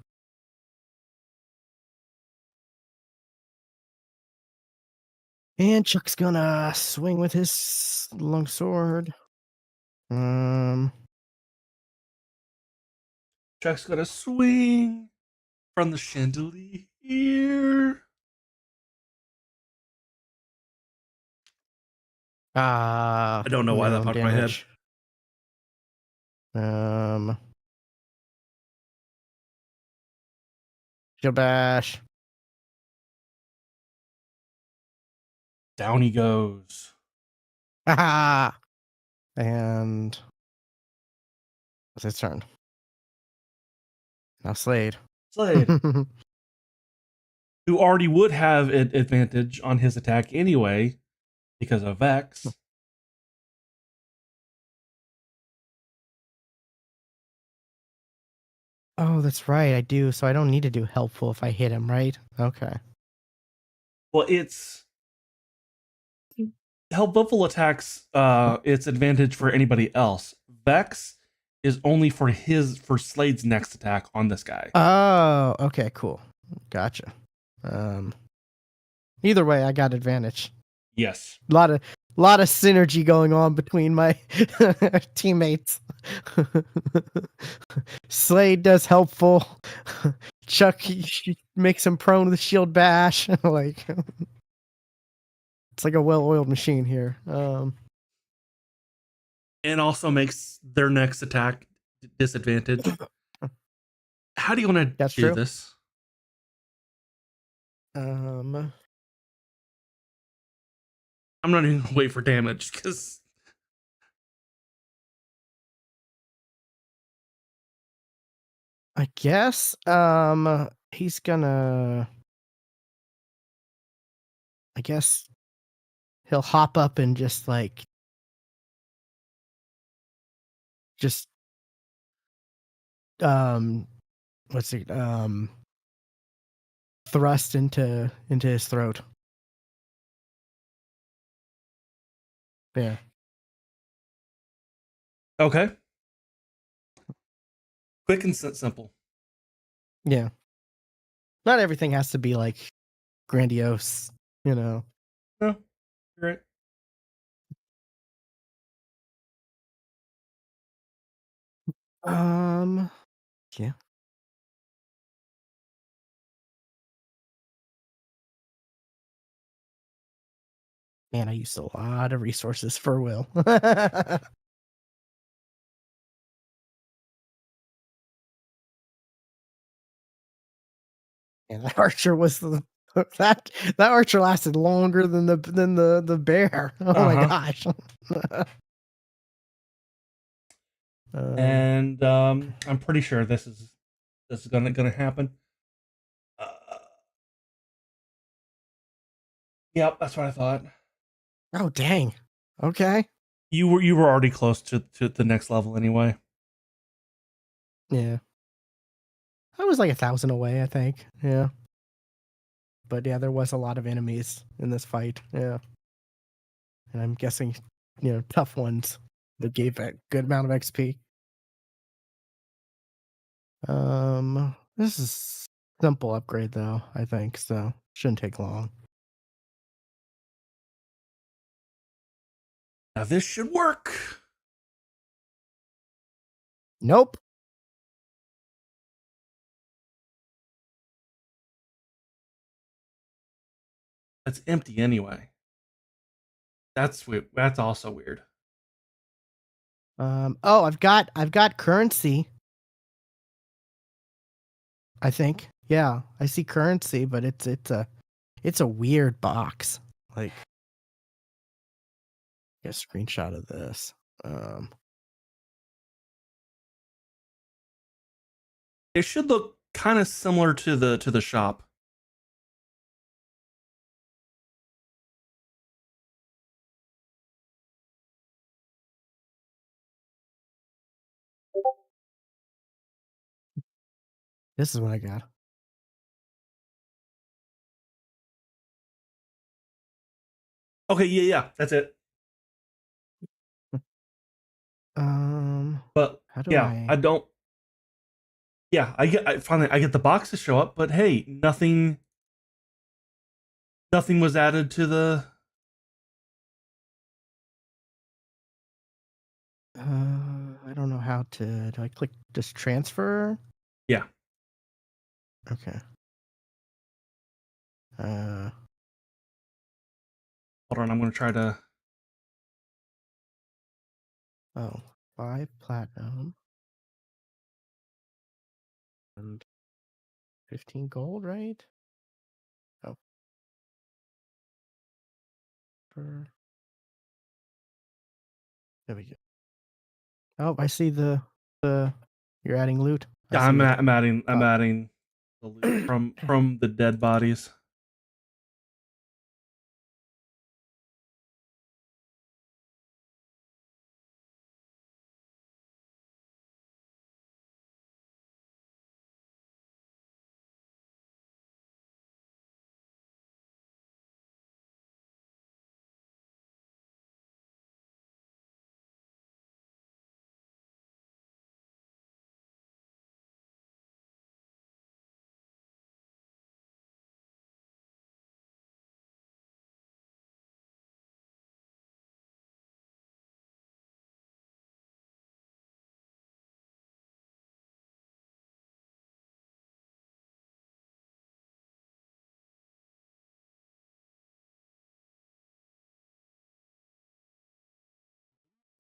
And Chuck's gonna swing with his long sword. Chuck's gonna swing from the chandelier. I don't know why that popped in my head. Shield bash. Down he goes. And it's his turn. Now Slade. Who already would have an advantage on his attack anyway because of Vex. Oh, that's right. I do. So I don't need to do helpful if I hit him, right? Okay. Well, it's helpful attacks. It's advantage for anybody else. Vex is only for Slade's next attack on this guy. Oh, okay, cool. Gotcha. Either way, I got advantage. Yes. A lot of synergy going on between my teammates. Slade does helpful. Chuck he makes him prone with shield bash. Like it's like a well-oiled machine here. And also makes their next attack disadvantage. How do you want to do this? I'm not even gonna wait for damage because I guess he's gonna he'll hop up and just what's it thrust into his throat. Yeah. Okay. Quick and simple. Yeah. Not everything has to be like grandiose, you know. No, you're right. Yeah. Man, I used a lot of resources for Will. And that archer was that archer lasted longer than the bear. Oh my gosh. And I'm pretty sure this is gonna happen. Yep, that's what I thought. Oh dang. Okay. You were already close to the next level anyway. Yeah. I was like 1,000 away, I think. Yeah. But yeah, there was a lot of enemies in this fight. Yeah. And I'm guessing, tough ones that gave a good amount of XP. This is simple upgrade though, I think, so shouldn't take long. Now this should work. Nope. That's empty anyway. That's weird. That's also weird. I've got currency. I think. Yeah, I see currency, but it's a weird box. Like, get a screenshot of this. It should look kind of similar to the shop. This is what I got. Okay, yeah, that's it. But How do yeah, I I? don't. Yeah, I finally I get the box to show up, but hey, nothing was added to the. I don't know how to. Do I click just transfer? Yeah, Okay. hold on, I'm gonna try to. Oh, 5 platinum and 15 gold, right? Oh, there we go. Oh, I see the. You're adding loot. I Yeah, see it. I'm Oh. adding the loot from the dead bodies.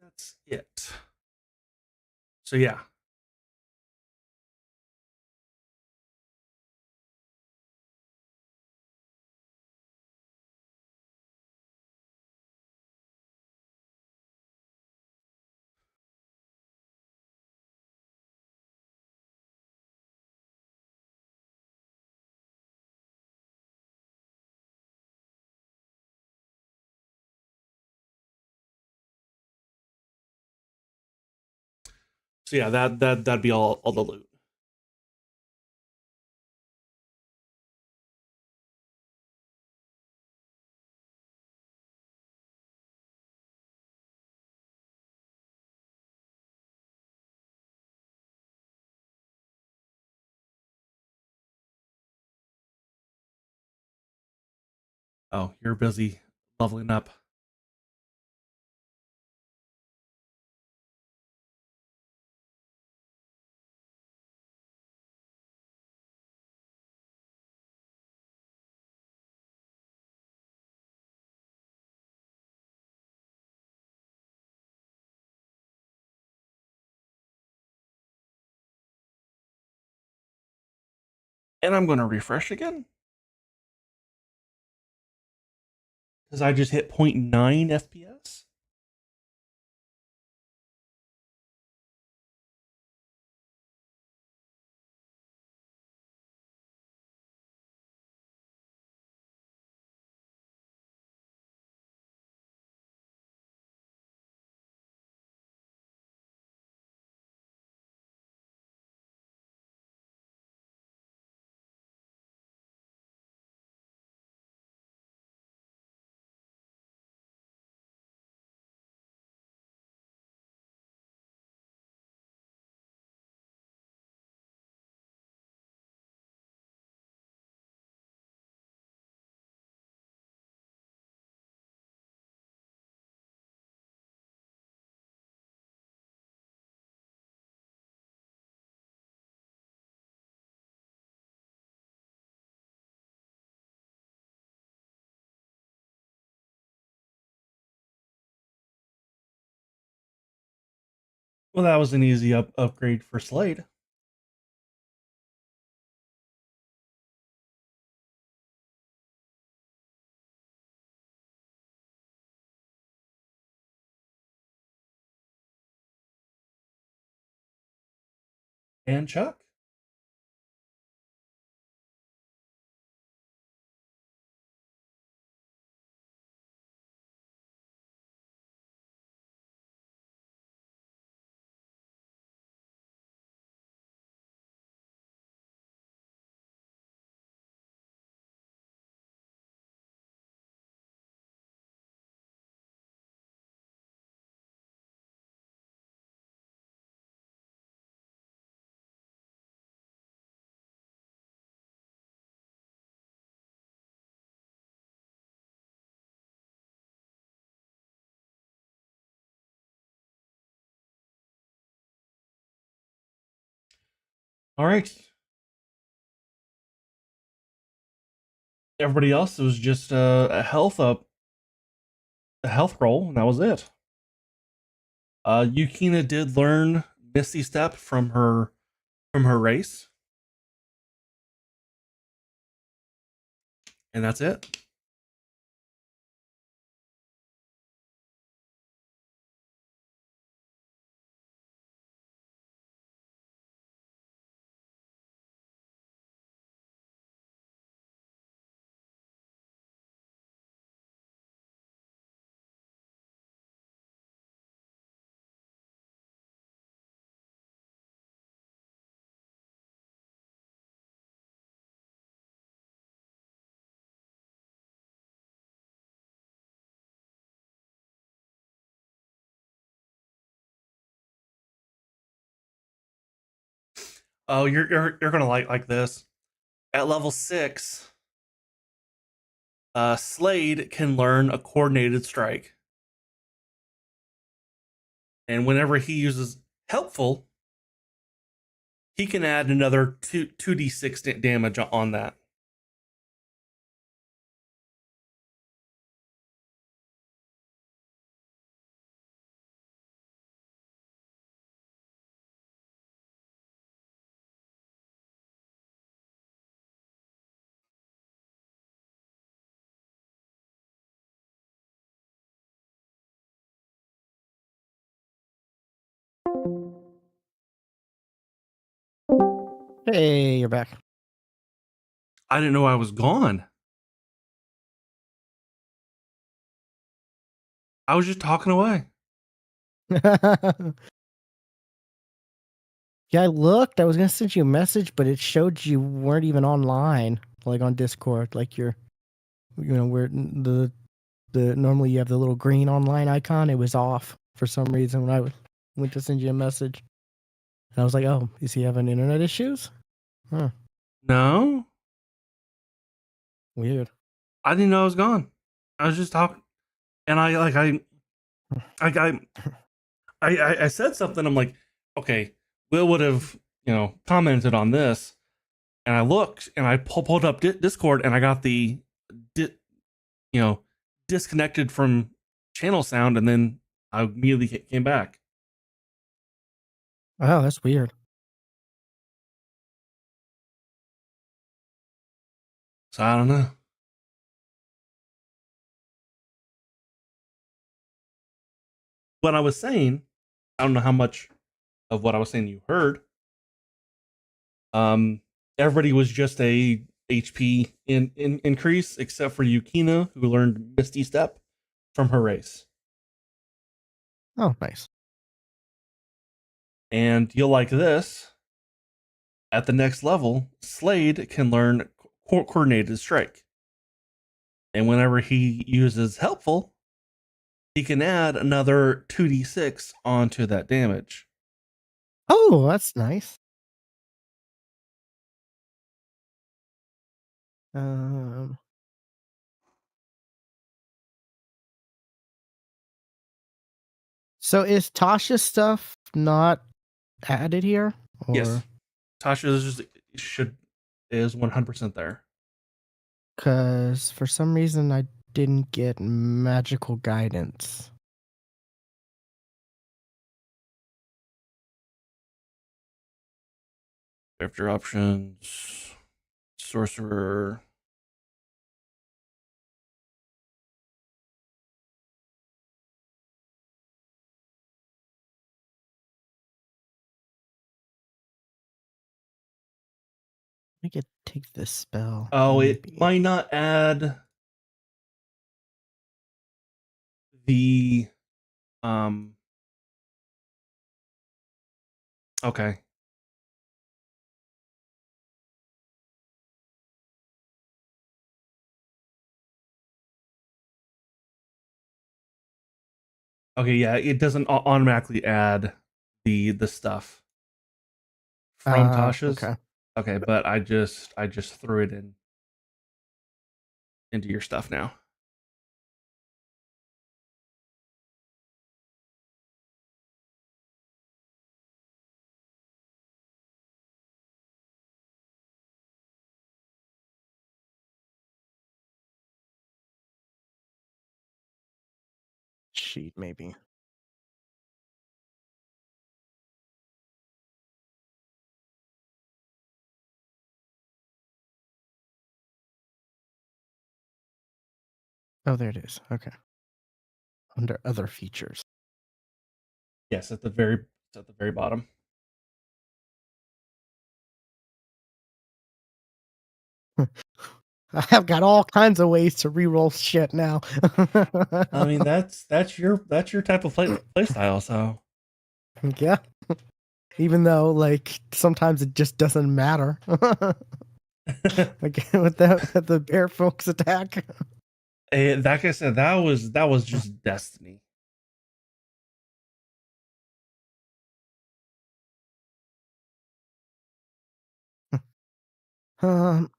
That's it. So yeah. So yeah, that'd be all the loot. Oh, you're busy leveling up. And I'm gonna refresh again. Because I just hit 0.9 FPS. Well, that was an easy upgrade for Slade. And Chuck. All right. Everybody else, it was just a health roll, and that was it. Yukina did learn Misty Step from her race, and that's it. Oh, you're gonna like this. At level 6, Slade can learn a coordinated strike, and whenever he uses helpful, he can add another 2d6 damage on that. Hey, you're back. I didn't know I was gone. I was just talking away. Yeah, I looked. I was gonna send you a message, but it showed you weren't even online, like on Discord. Like where the normally you have the little green online icon. It was off for some reason when I went to send you a message. And I was like, oh, is he having internet issues? Huh, No, weird. I didn't know I was gone. I was just talking, and I I said something. I'm like, okay, Will would have commented on this, and I looked and I pulled up Discord, and I got the di- you know disconnected from channel sound, and then I immediately came back. Oh, that's weird. So I don't know. What I was saying, I don't know how much of what I was saying you heard. Um, everybody was just a HP increase except for Yukina, who learned Misty Step from her race. Oh, nice. And you'll like this. At the next level, Slade can learn coordinated strike. And whenever he uses helpful, he can add another 2d6 onto that damage. Oh, that's nice. Um, so is Tasha's stuff not added here, Yes, or Tasha is 100% there. because for some reason I didn't get magical guidance? After options, sorcerer. I could take this spell. Oh, it Maybe. might not add the okay. Okay, yeah, it doesn't automatically add the stuff from Tasha's. Okay. Okay, but I just threw it into your stuff now. Sheet, maybe. Oh, there it is. Okay. Under other features. Yes, at the very bottom. I have got all kinds of ways to reroll shit now. I mean, that's your type of play style, so Yeah. Even though, like, sometimes it just doesn't matter. Like with the bear folks attack. like I said, that was just destiny. Um,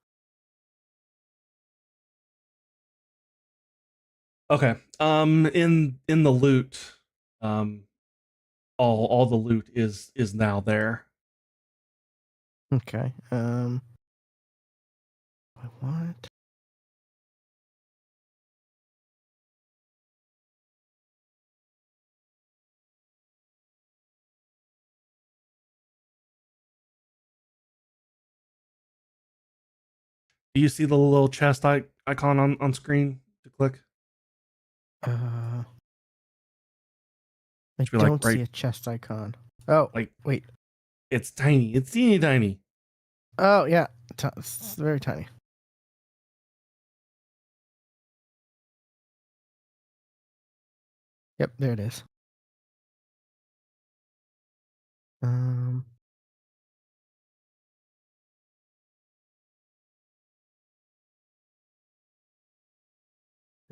Okay. In the loot, um all the loot is now there. okay. What? Do you see the little chest icon on screen to click? Uh, I Should be like don't see right, a chest icon. Oh, like wait. it's tiny. It's teeny tiny. Oh, yeah. It's very tiny. Yep, there it is. Um,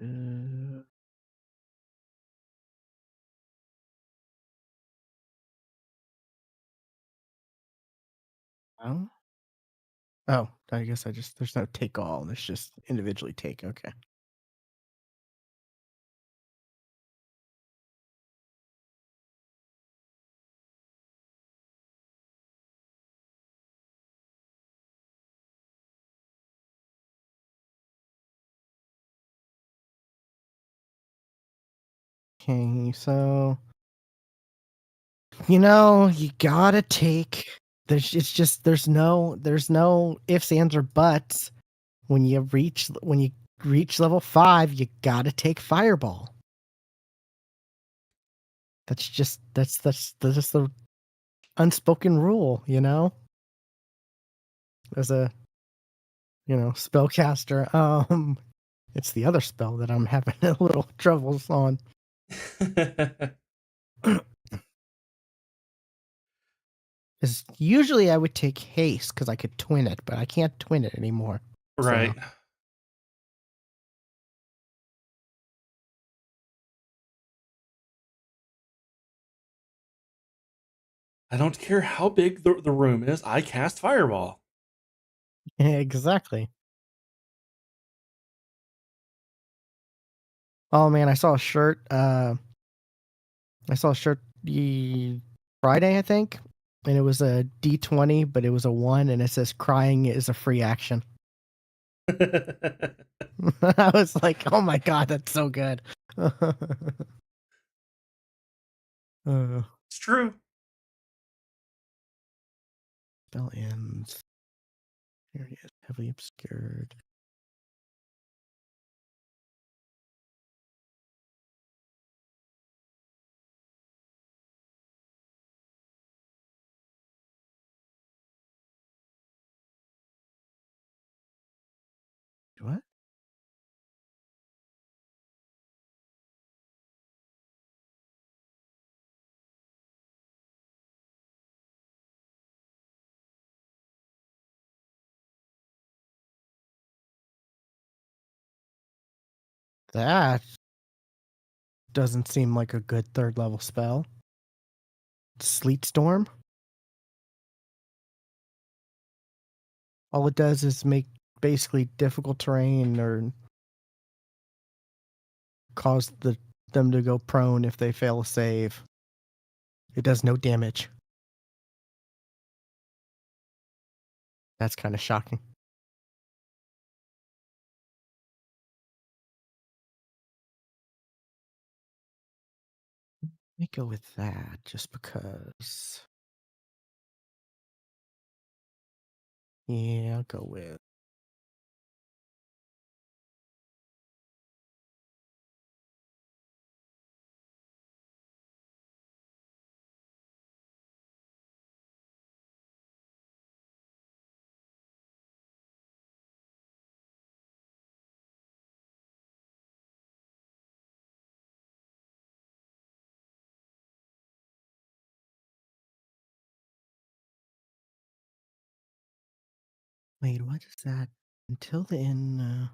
uh, oh, oh, I guess there's no take all. There's just individually take. Okay. Okay, so you gotta take. There's no ifs, ands, or buts. When you reach level 5, you gotta take Fireball. That's just the unspoken rule. As a spellcaster. It's the other spell that I'm having a little troubles on. Is usually I would take haste because I could twin it, but I can't twin it anymore. So Right. I don't care how big the room is. I cast fireball. exactly. Oh man, I saw a shirt. I saw a shirt Friday, I think, and it was a D20, but it was a 1, and it says "Crying is a free action." I was like, "Oh my god, that's so good." uh, It's true. spell ends. Here he is, heavily obscured. That doesn't seem like a good third level spell. Sleet Storm? All it does is make basically difficult terrain or cause them to go prone if they fail a save. It does no damage. That's kind of shocking. Let me go with that just because. Yeah, I'll go with. Wait, what is that? Until the end. Look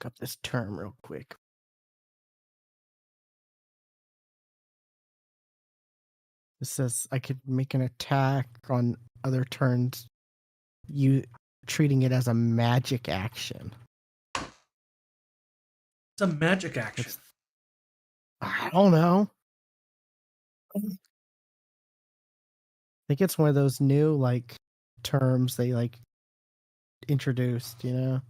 up this term real quick. It says I could make an attack on other turns, you treating it as a magic action. It's a magic action. I don't know. I think it's one of those new terms they introduced, When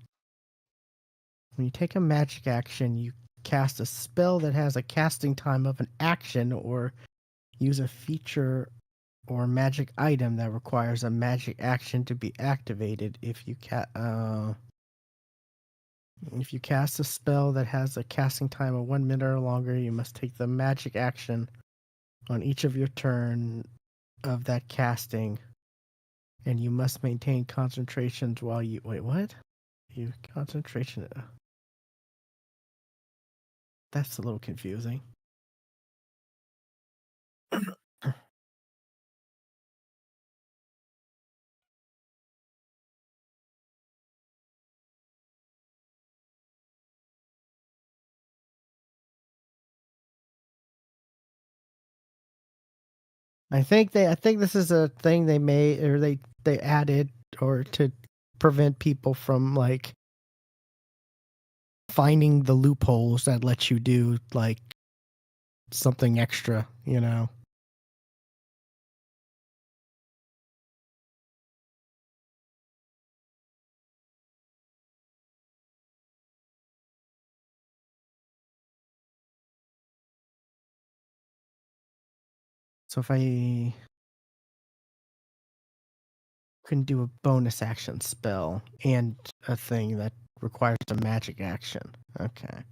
you take a magic action, you cast a spell that has a casting time of an action or use a feature or magic item that requires a magic action to be activated. If you cast a spell that has a casting time of 1 minute or longer, you must take the magic action on each of your turn of that casting, and you must maintain concentrations while you wait. What? You concentration. That's a little confusing. I think this is a thing they made or they added or to prevent people from finding the loopholes that let you do something extra. So if I can do a bonus action spell and a thing that requires a magic action. Okay.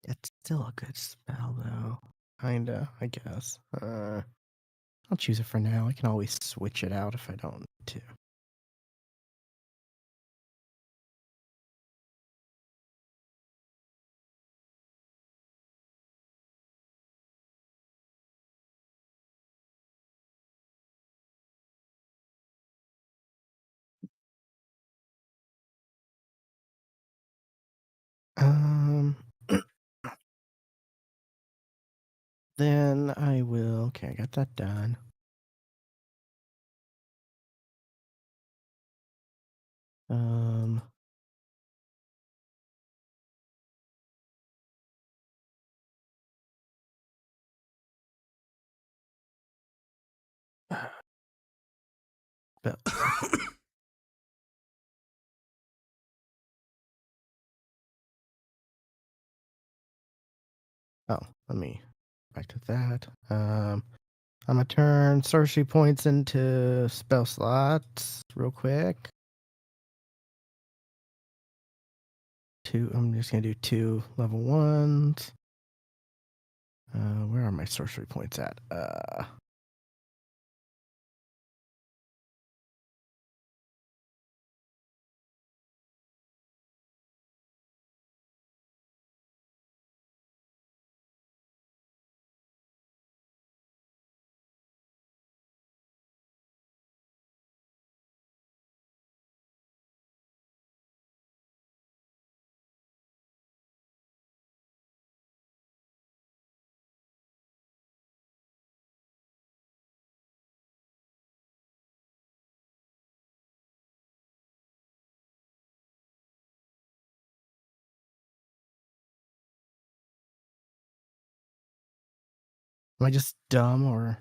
It's still a good spell though. Kinda, I guess. I'll choose it for now. I can always switch it out if I don't need to. Um Then I will. Okay, I got that done. Um, but, oh, let me back to that. I'm gonna turn sorcery points into spell slots real quick. I'm just gonna do 2 level 1s. Where are my sorcery points at? Am I just dumb or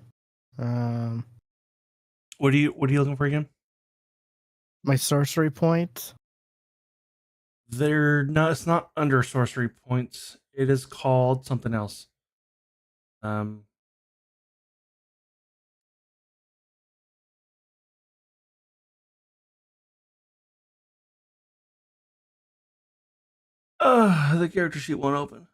What are you looking for again? my sorcery points? It's not under sorcery points. It is called something else. Um the character sheet won't open.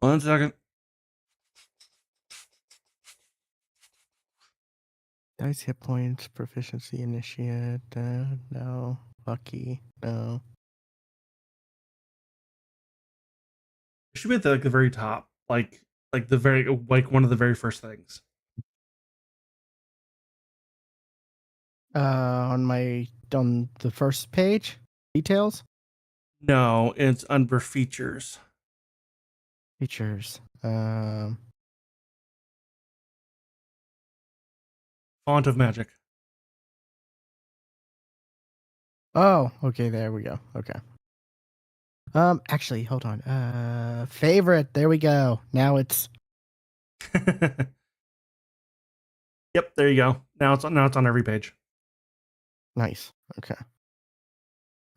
One second. Dice hit points, proficiency initiate, no. Lucky, no. It should be at the very top, like one of the very first things. On the first page, details, No, it's under features. features. Font of magic. Oh, okay, there we go. Okay. Actually, hold on. Favorite. There we go. Now it's Yep, there you go. Now it's on every page. nice. Okay.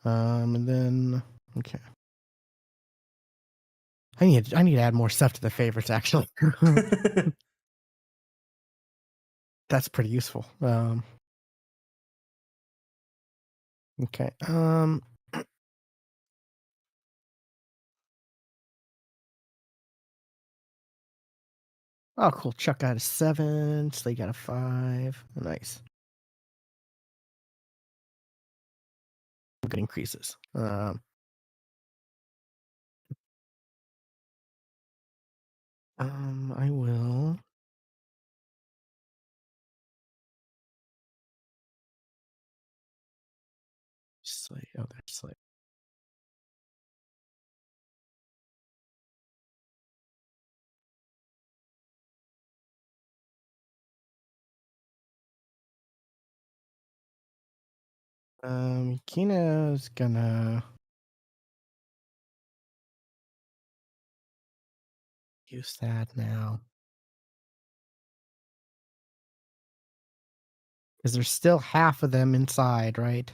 And then okay. I need to add more stuff to the favorites. Actually, that's pretty useful. Okay. Oh, cool. Chuck got a 7. Slade got a 5. Nice. Good increases. I will. Slade. Oh, there's Slade. Kina's gonna use that now. Because there's still half of them inside, right?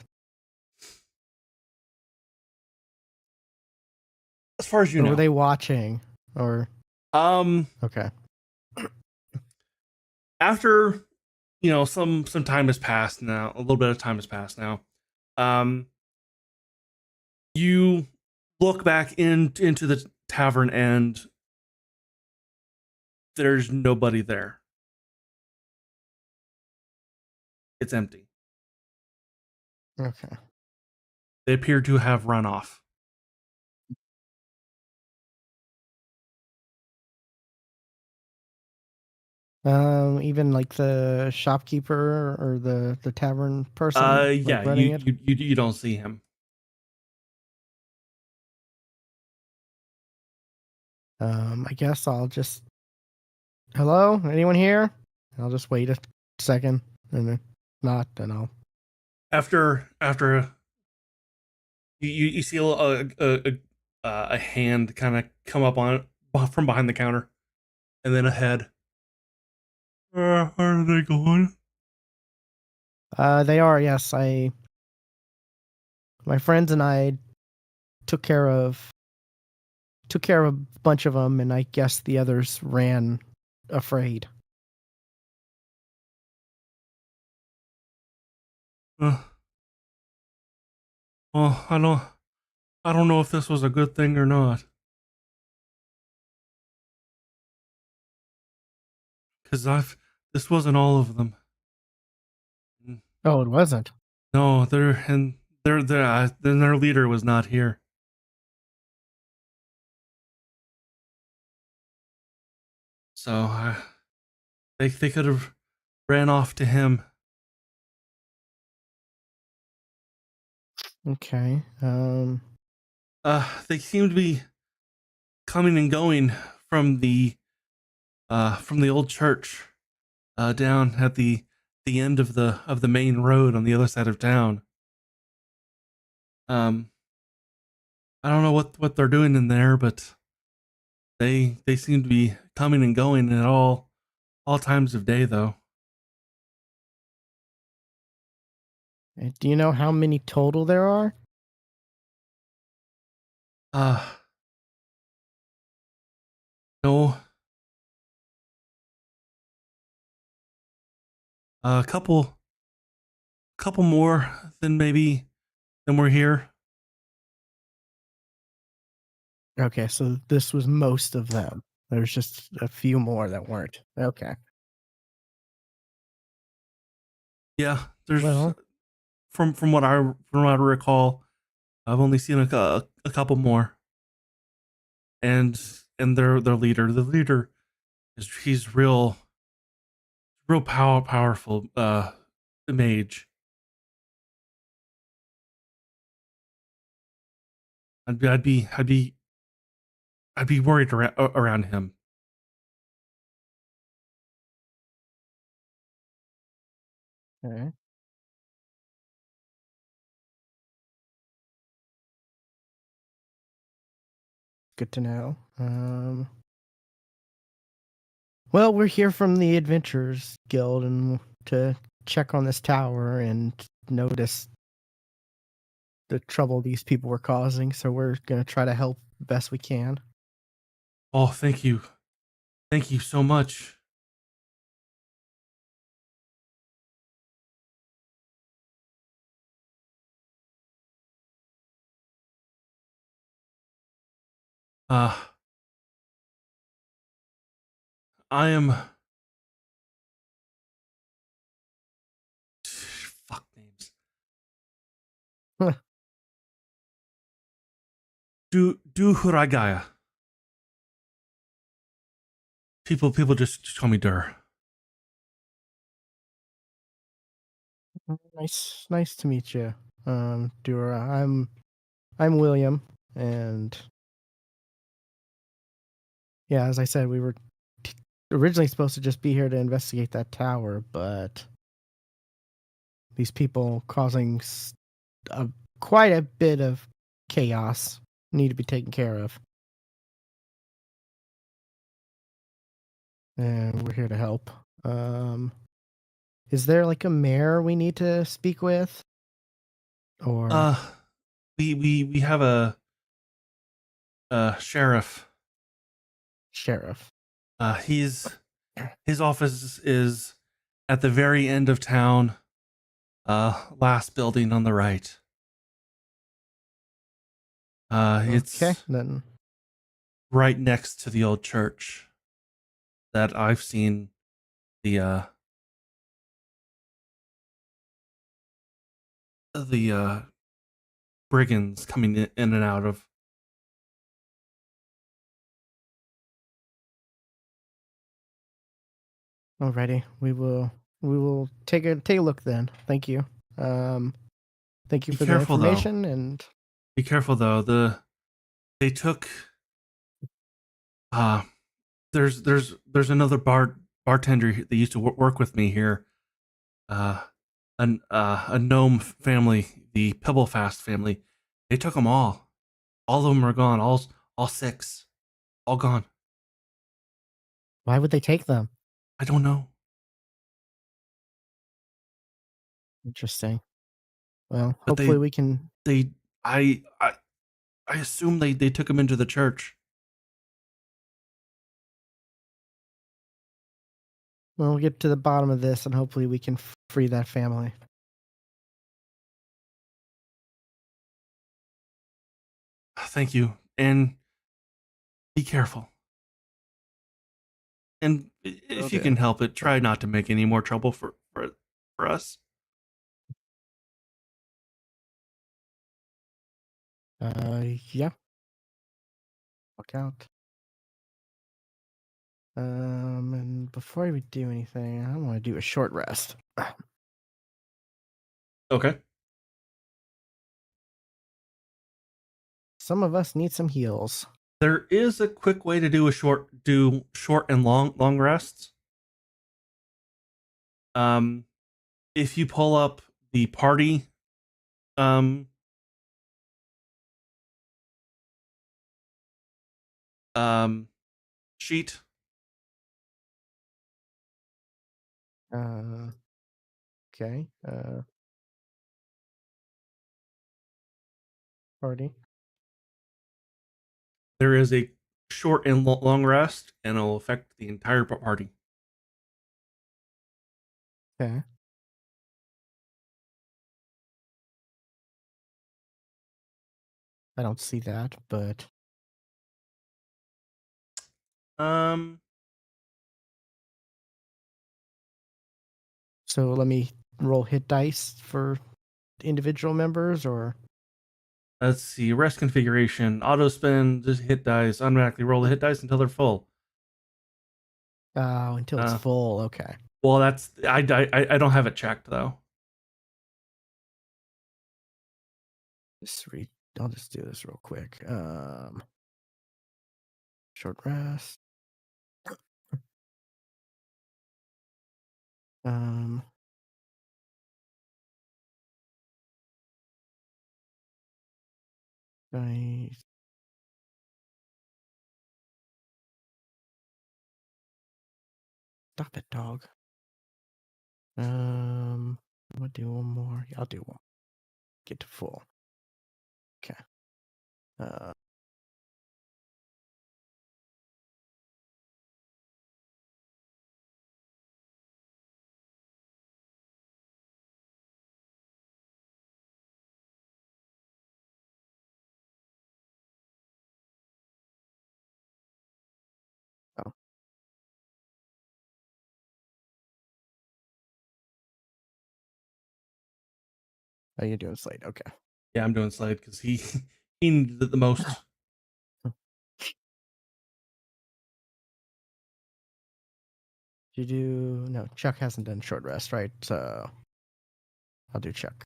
As far as you Or know. were they watching? Or okay. After some time has passed now, a little bit of time has passed now. You look back into the tavern and there's nobody there. It's empty. Okay. They appear to have run off. Even like the shopkeeper or the tavern person, Yeah, like running it. you don't see him. I guess I'll just. Hello, anyone here? I'll just wait a second, and then not, then I'll. After you see a hand kind of come up on it from behind the counter, and then a head. Where are they going? They are, yes. My friends and I took care of a bunch of them, and I guess the others ran afraid. Uh, well, I don't know if this was a good thing or not. Because this wasn't all of them. Oh, it wasn't. No, then their leader was not here. So they could have ran off to him. Okay. They seem to be coming and going from the old church down at the end of the main road on the other side of town. Um, I don't know what they're doing in there, but they seem to be coming and going at all times of day, though. Do you know how many total there are? Uh, no, a couple more than maybe than we're here. Okay, so this was most of them. There's just a few more that weren't. Okay. Yeah, there's Well, from what I recall, I've only seen a couple more, and their leader, the leader is he's real powerful mage. I'd be worried around him. okay. Good to know. Well, we're here from the Adventurers Guild and to check on this tower and notice the trouble these people were causing, so we're going to try to help best we can. Oh, thank you so much. Uh, I am fuck names. Do Huragaya. People just call me Dur. Nice to meet you, Dura. I'm William, and yeah, as I said, we were originally supposed to just be here to investigate that tower, but these people causing quite a bit of chaos need to be taken care of, and we're here to help. Um, is there like a mayor we need to speak with, or Uh, we have a sheriff. sheriff? His office is at the very end of town. Last building on the right. Okay, It's then. right next to the old church that I've seen the brigands coming in and out of. Alrighty, we will take a look then. Thank you. Um, thank you Be for the careful though. information, and Be careful though. They took uh there's another bartender that used to work with me here. Uh, a gnome family, the Pebblefast family. They took them all. All of them are gone. All six, all gone. why would they take them? I don't know. Interesting. Well, But hopefully we can. they, I assume they took him into the church. We'll get to the bottom of this, and hopefully we can free that family. Thank you, and be careful. And Will if you do. can help it, try not to make any more trouble for us. Yeah. Look out. And before we do anything, I want to do a short rest. Okay. Some of us need some heals. There is a quick way to do short and long rests. If you pull up the party um um sheet. Okay. Party. There is a short and long rest, and it'll affect the entire party. Okay. I don't see that, but Um, so let me roll hit dice for individual members, or let's see. Rest configuration, auto spin, just hit dice, automatically roll the hit dice until they're full. until it's full. Okay. Well, that's I don't have it checked though. I'll just do this real quick. Short rest. Um, Dice. Stop it, dog. I'll do one more. Yeah, I'll do one. Get to full. Okay. Uh, oh, oh, you're doing Slate. Okay. Yeah, I'm doing Slade because he he needed it the most. You do no. Chuck hasn't done short rest, right? So I'll do Chuck.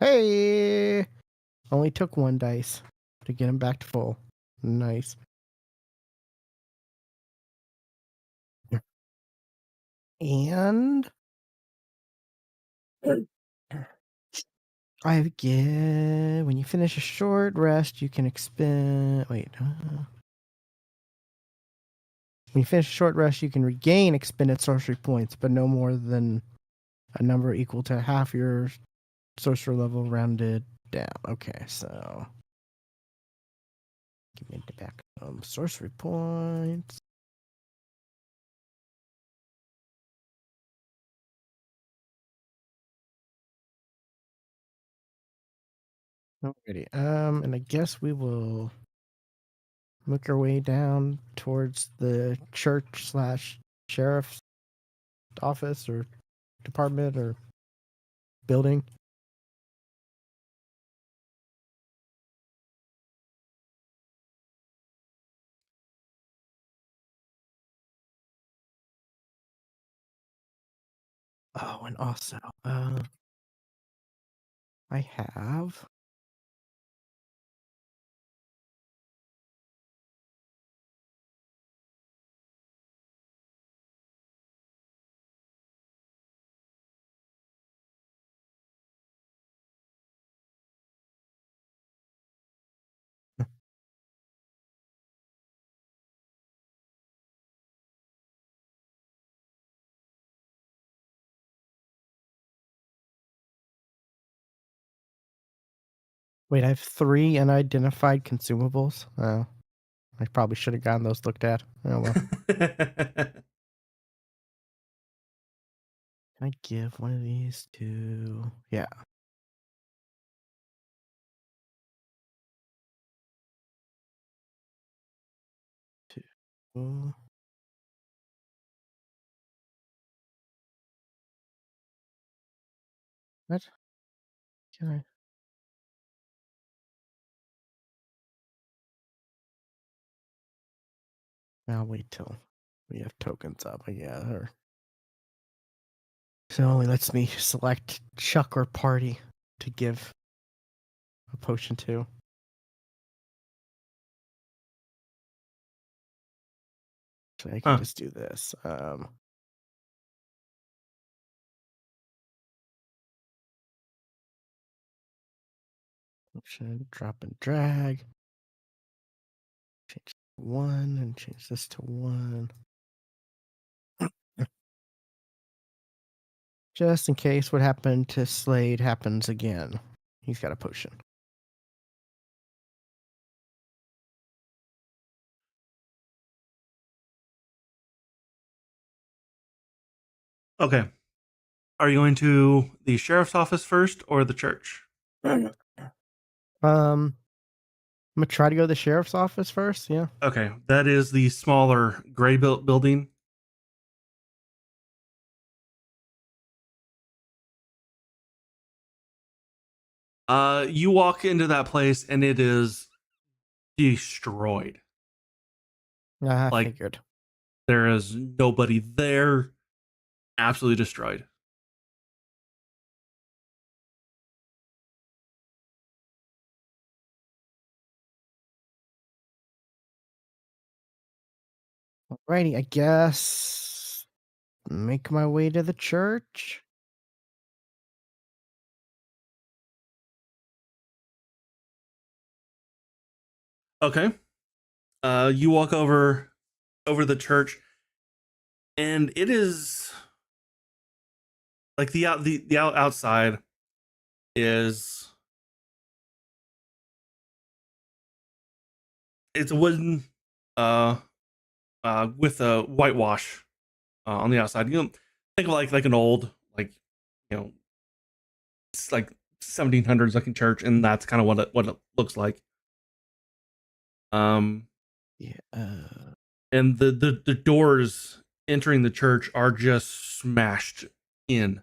Hey, only took one dice to get him back to full. Nice. And I get when you finish a short rest, you can expend. Wait. When you finish a short rest, you can regain expended sorcery points, but no more than a number equal to half your sorcerer level rounded down. Okay, so give me the back sorcery points. Alrighty. And I guess we will make our way down towards the church slash sheriff's office or department or building. Oh, and also, I have Wait, I have 3 unidentified consumables. Oh, I probably should have gotten those looked at. Oh well. Can I give one of these to? Yeah. To. What? Can I? I'll wait till we have tokens up, I guess. Or so it only lets me select Chuck or party to give a potion to. So I can Huh. just do this. Option, drop and drag. Change 1 and change this to 1. Just in case what happened to Slade happens again. He's got a potion. Okay. Are you going to the sheriff's office first or the church? I'm gonna try to go to the sheriff's office first. Yeah. Okay, that is the smaller gray built building. You walk into that place and it is destroyed. I Like figured. there is nobody there. Absolutely destroyed. Alrighty, I guess make my way to the church. Okay. You walk over the church, and it is like the outside is it's a wooden uh with a whitewash on the outside. You know, think of like an old you know it's like 1700s looking church, and that's kind of what it looks like. Um, Yeah. and the doors entering the church are just smashed in,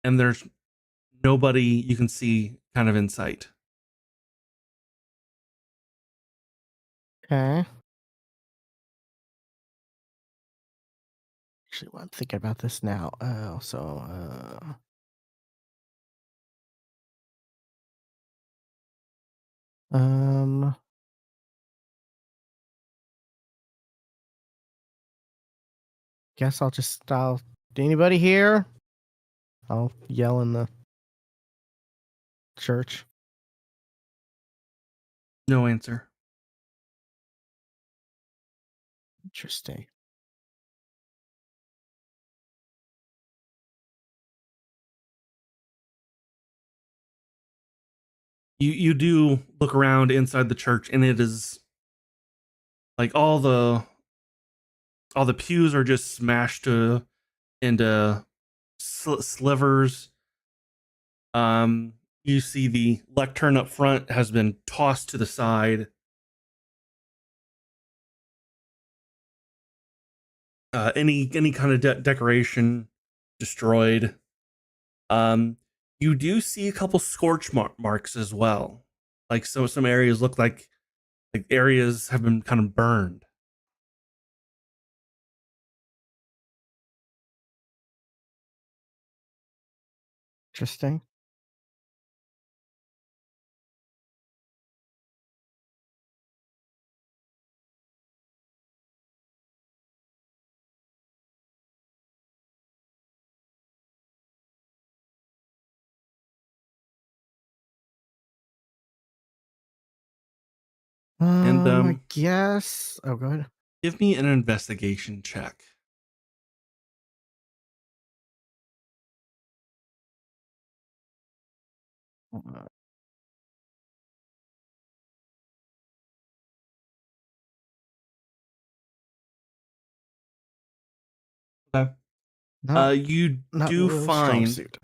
and there's nobody you can see kind of in sight. Okay. Actually, well, I'm thinking about this now. Um. Guess I'll. Anybody here? I'll yell in the church. No answer. Interesting. You do look around inside the church, and it is like all the pews are just smashed into slivers. You see the lectern up front has been tossed to the side. Any kind of decoration destroyed. Um, you do see a couple scorch marks as well. Like some areas look like areas have been kind of burned. Interesting. And I guess. Oh, go ahead. give me an investigation check. Okay. Not You not do real strong find suit.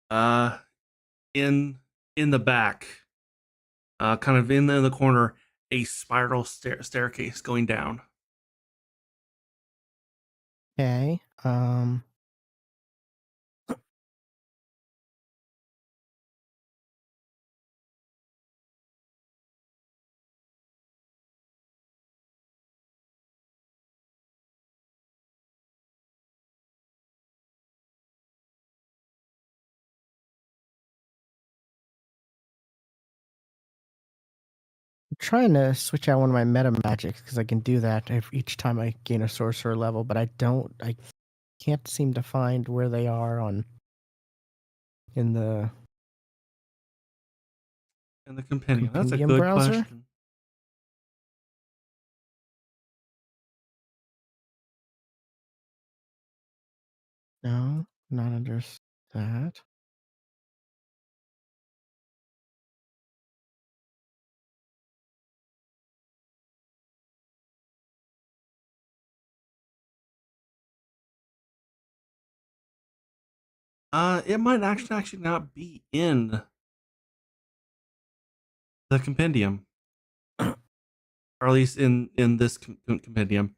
uh in the back, kind of in the corner, a spiral staircase going down. Okay. I'm trying to switch out one of my meta magics because I can do that each time I gain a sorcerer level, but I can't seem to find where they are in the In the compendium. That's a compendium good browser. question. No, not under that. It might actually not be in the compendium, or at least in this compendium.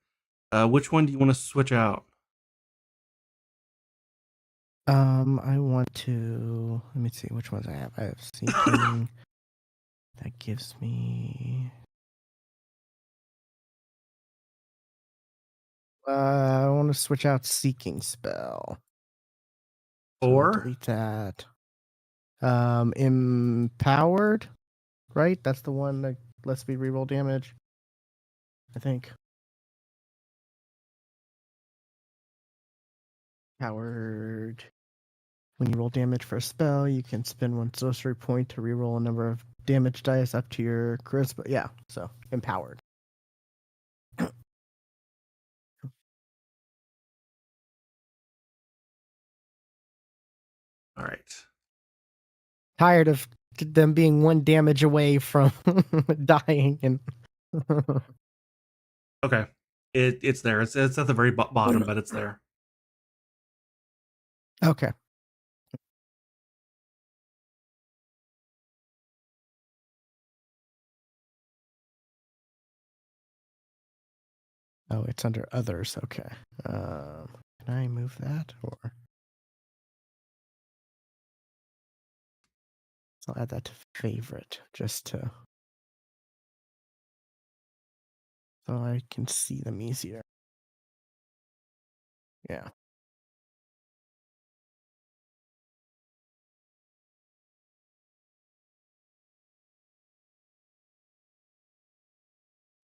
Which one do you want to switch out? I want to. Let me see which ones I have. I have seeking. That gives me. I want to switch out seeking spell. So I'll Or delete that. Empowered, right? That's the one that lets me reroll damage. I think. Powered. When you roll damage for a spell, you can spend one sorcery point to reroll a number of damage dice up to your charisma. Yeah, so empowered. all right. Tired of them being one damage away from dying and Okay. It's there. It's at the very bottom, but it's there. okay. Oh, it's under others. Okay. Can I move that or? So I'll add that to favorite just to so I can see them easier. Yeah.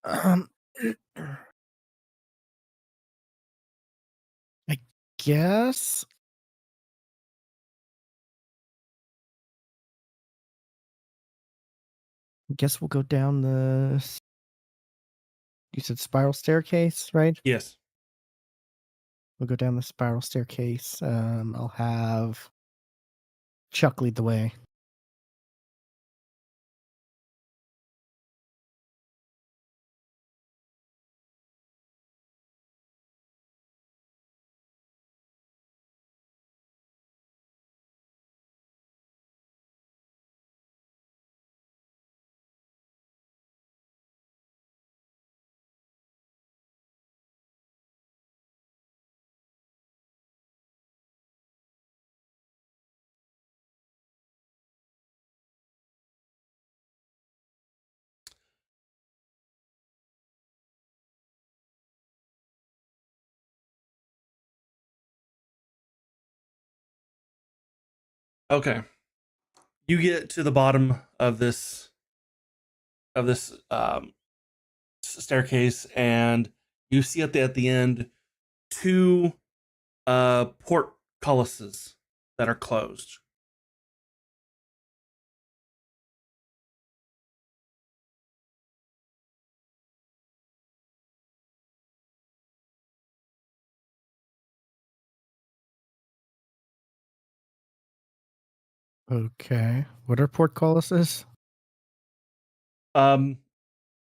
Um, I guess. I guess we'll go down the. You said spiral staircase, right? Yes. We'll go down the spiral staircase. I'll have Chuck lead the way. Okay. You get to the bottom of this staircase, and you see at the end two portcullises that are closed. Okay. What are portcullises? Um,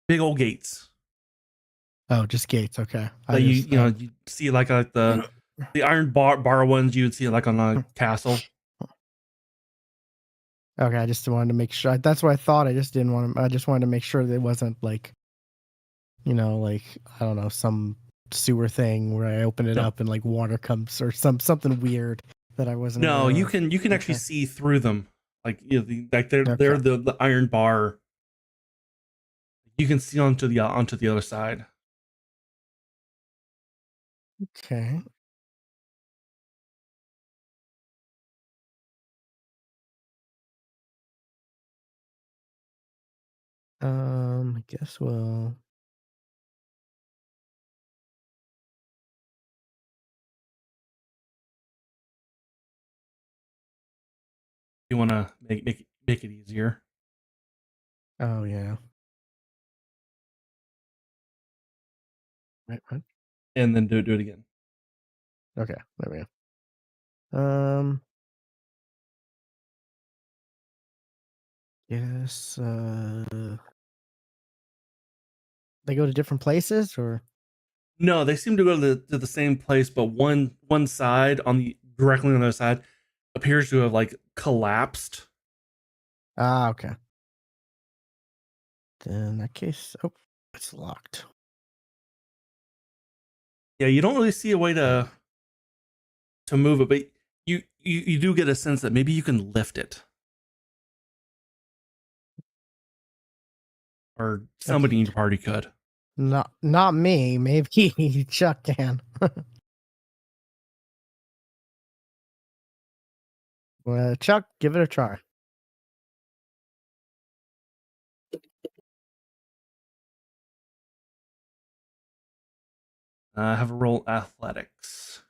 big old gates. Oh, just gates. Okay. That you see like the iron bar ones you would see like on a castle. Okay, I just wanted to make sure. That's what I thought. I just didn't want to. I just wanted to make sure that it wasn't like, like I don't know, some sewer thing where I open it No, up and like water comes or something weird that I wasn't no, aware of. you can actually Okay. see through them. Like like they're Okay. the iron bar. You can see onto the other side. Okay. I guess we'll. You want to make it easier, Oh yeah. Right. and then do it again. Okay. There we go. Yes. They go to different places, or No, they seem to go to the same place, but one side on the directly on the other side appears to have like collapsed. okay. Then in that case, it's locked. Yeah, you don't really see a way to move it, but you do get a sense that maybe you can lift it, or Okay. somebody in your party could. Not me. Maybe Chuck can. Well, Chuck, give it a try. Have a roll athletics.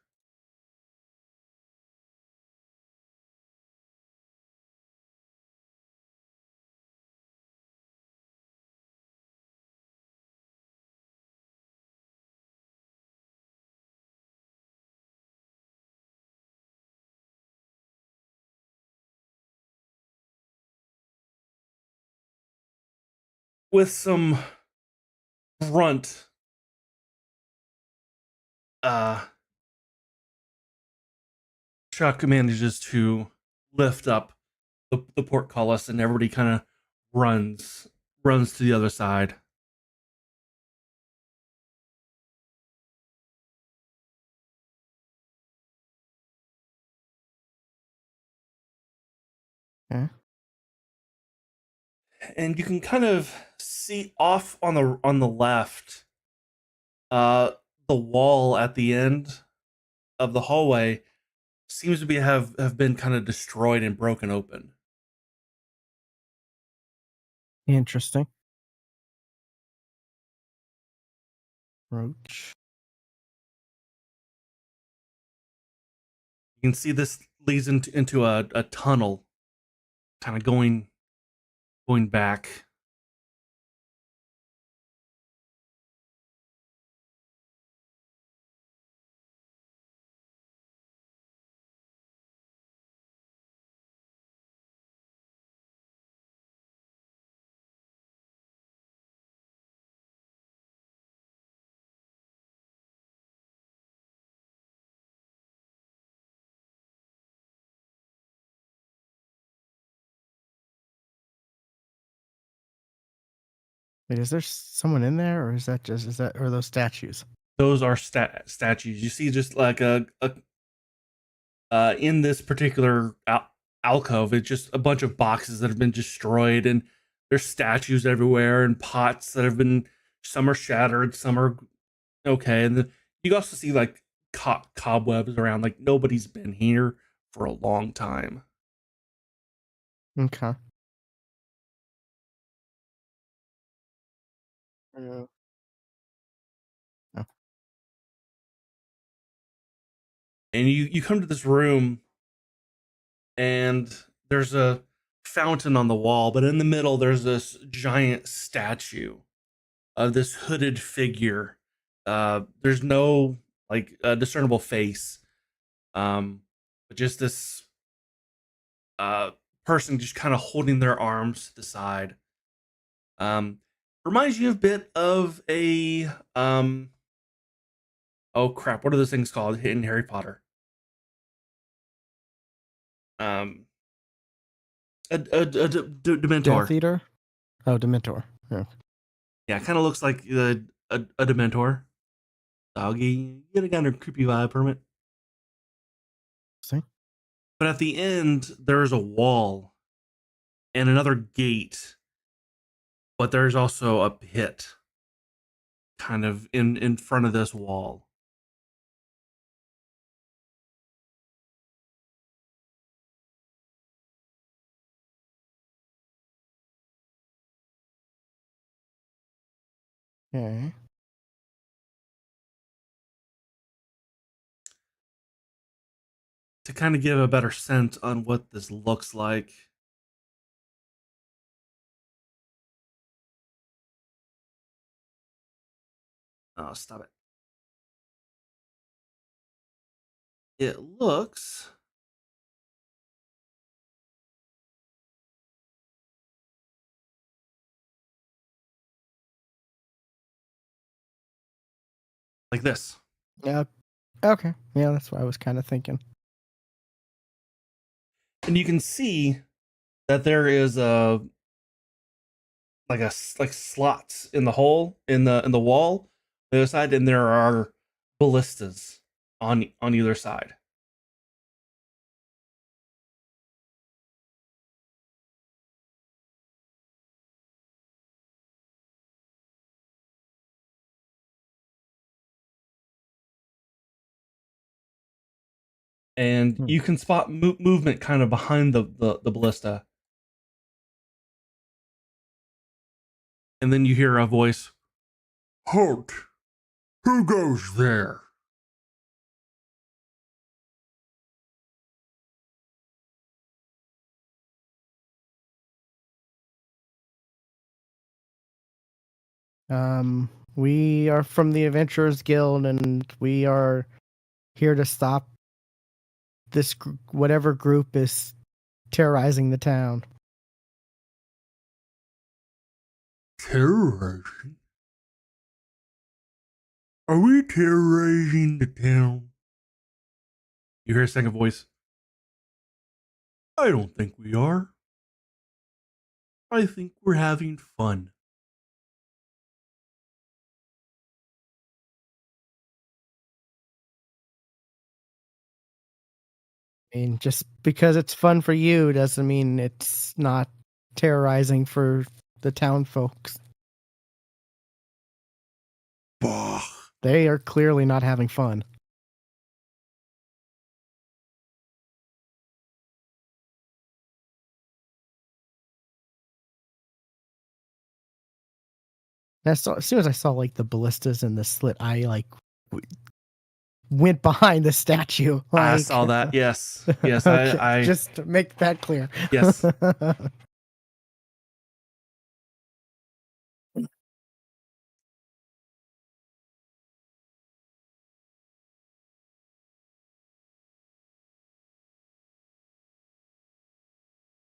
With some grunt, uh, Chuck manages to lift up the portcullis, and everybody kind of runs to the other side. Okay. And you can kind of see off on the left, the wall at the end of the hallway seems to have been kind of destroyed and broken open. Interesting. Roach. You can see this leads into a tunnel, kind of going back. Wait, is there someone in there, or is that or those statues? Those are statues. You see, just like a in this particular alcove, it's just a bunch of boxes that have been destroyed, and there's statues everywhere, and pots that have been, some are shattered, some are okay, and then you also see like cobwebs around. Like nobody's been here for a long time. Okay. Yeah. Oh, And you come to this room, and there's a fountain on the wall, but in the middle there's this giant statue of this hooded figure. There's no like discernible face, but just this uh person just kind of holding their arms to the side. Um, Reminds you a bit of a oh crap, what are those things called in Harry Potter? Um, Death Dementor. Eater? Oh, Dementor. Yeah. Yeah, it kind of looks like a Dementor. Doggy, get a kind of creepy vibe from it. See? But at the end, there's a wall and another gate, but there's also a pit kind of in front of this wall. Okay. To kind of give a better sense on what this looks like. Oh, stop it. It looks like this. Yeah. Okay. Yeah, that's what I was kind of thinking. And you can see that there is a like slots in the hole in the wall on the other side, and there are ballistas on either side. And Hmm. you can spot movement kind of behind the ballista. And then you hear a voice, "Halt! Who goes there?" We are from the Adventurers Guild, and we are here to stop this whatever group is terrorizing the town. Terrorizing? Are we terrorizing the town? You hear a second voice. I don't think we are. I think we're having fun. I mean, just because it's fun for you doesn't mean it's not terrorizing for the town folks. Bah. They are clearly not having fun. As soon as I saw like the ballistas in the slit, I like went behind the statue. I Like, saw that. Yes. Yes, okay, I just to make that clear. yes.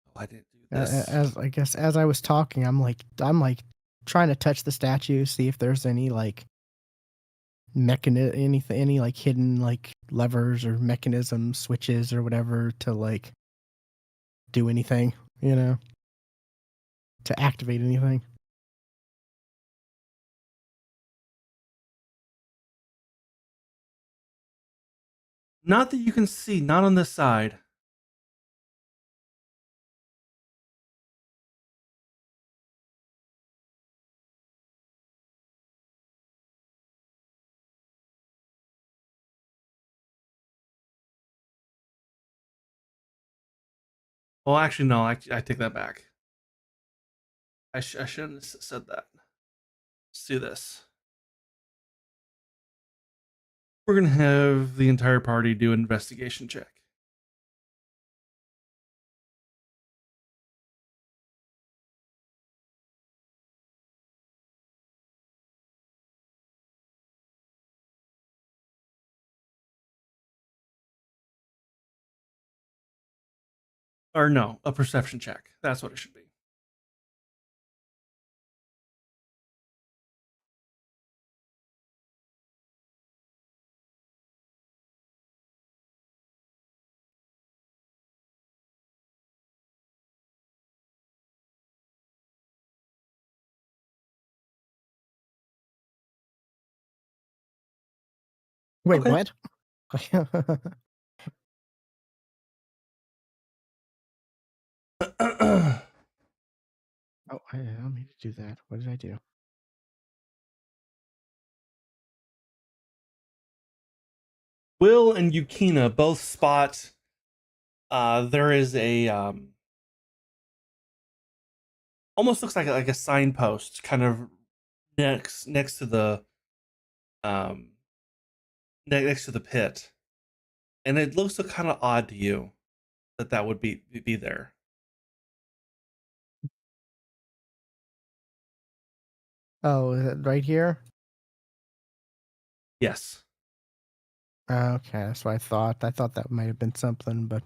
Oh, I didn't do this. As I guess as I was talking, I'm like trying to touch the statue, see if there's any like anything, any like hidden like levers or mechanisms, switches or whatever to like do anything, to activate anything. Not that you can see, not on this side. Well, actually, no. I take that back. I shouldn't have said that. Let's do this. We're gonna have the entire party do an investigation check. Or no, a perception check. That's what it should be. Wait, Okay. what? Oh, I don't mean to do that. What did I do? Will and Yukina both spot there is a almost looks like a signpost kind of next to the um next to the pit. And it looks so kind of odd to you that would be there. Oh, is it right here? Yes. Okay, that's what I thought. I thought that might have been something, but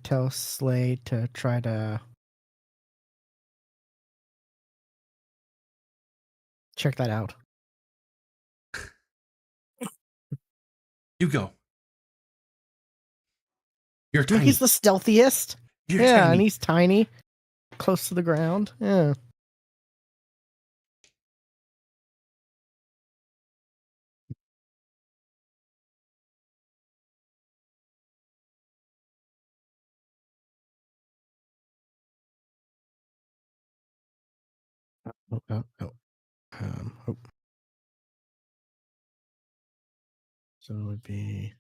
tell Slade to try to check that out. You go. You're He's tiny. the stealthiest. You're Yeah, and tiny. he's tiny, close to the ground. Yeah. Oh, oh, oh. Oh. So it would be.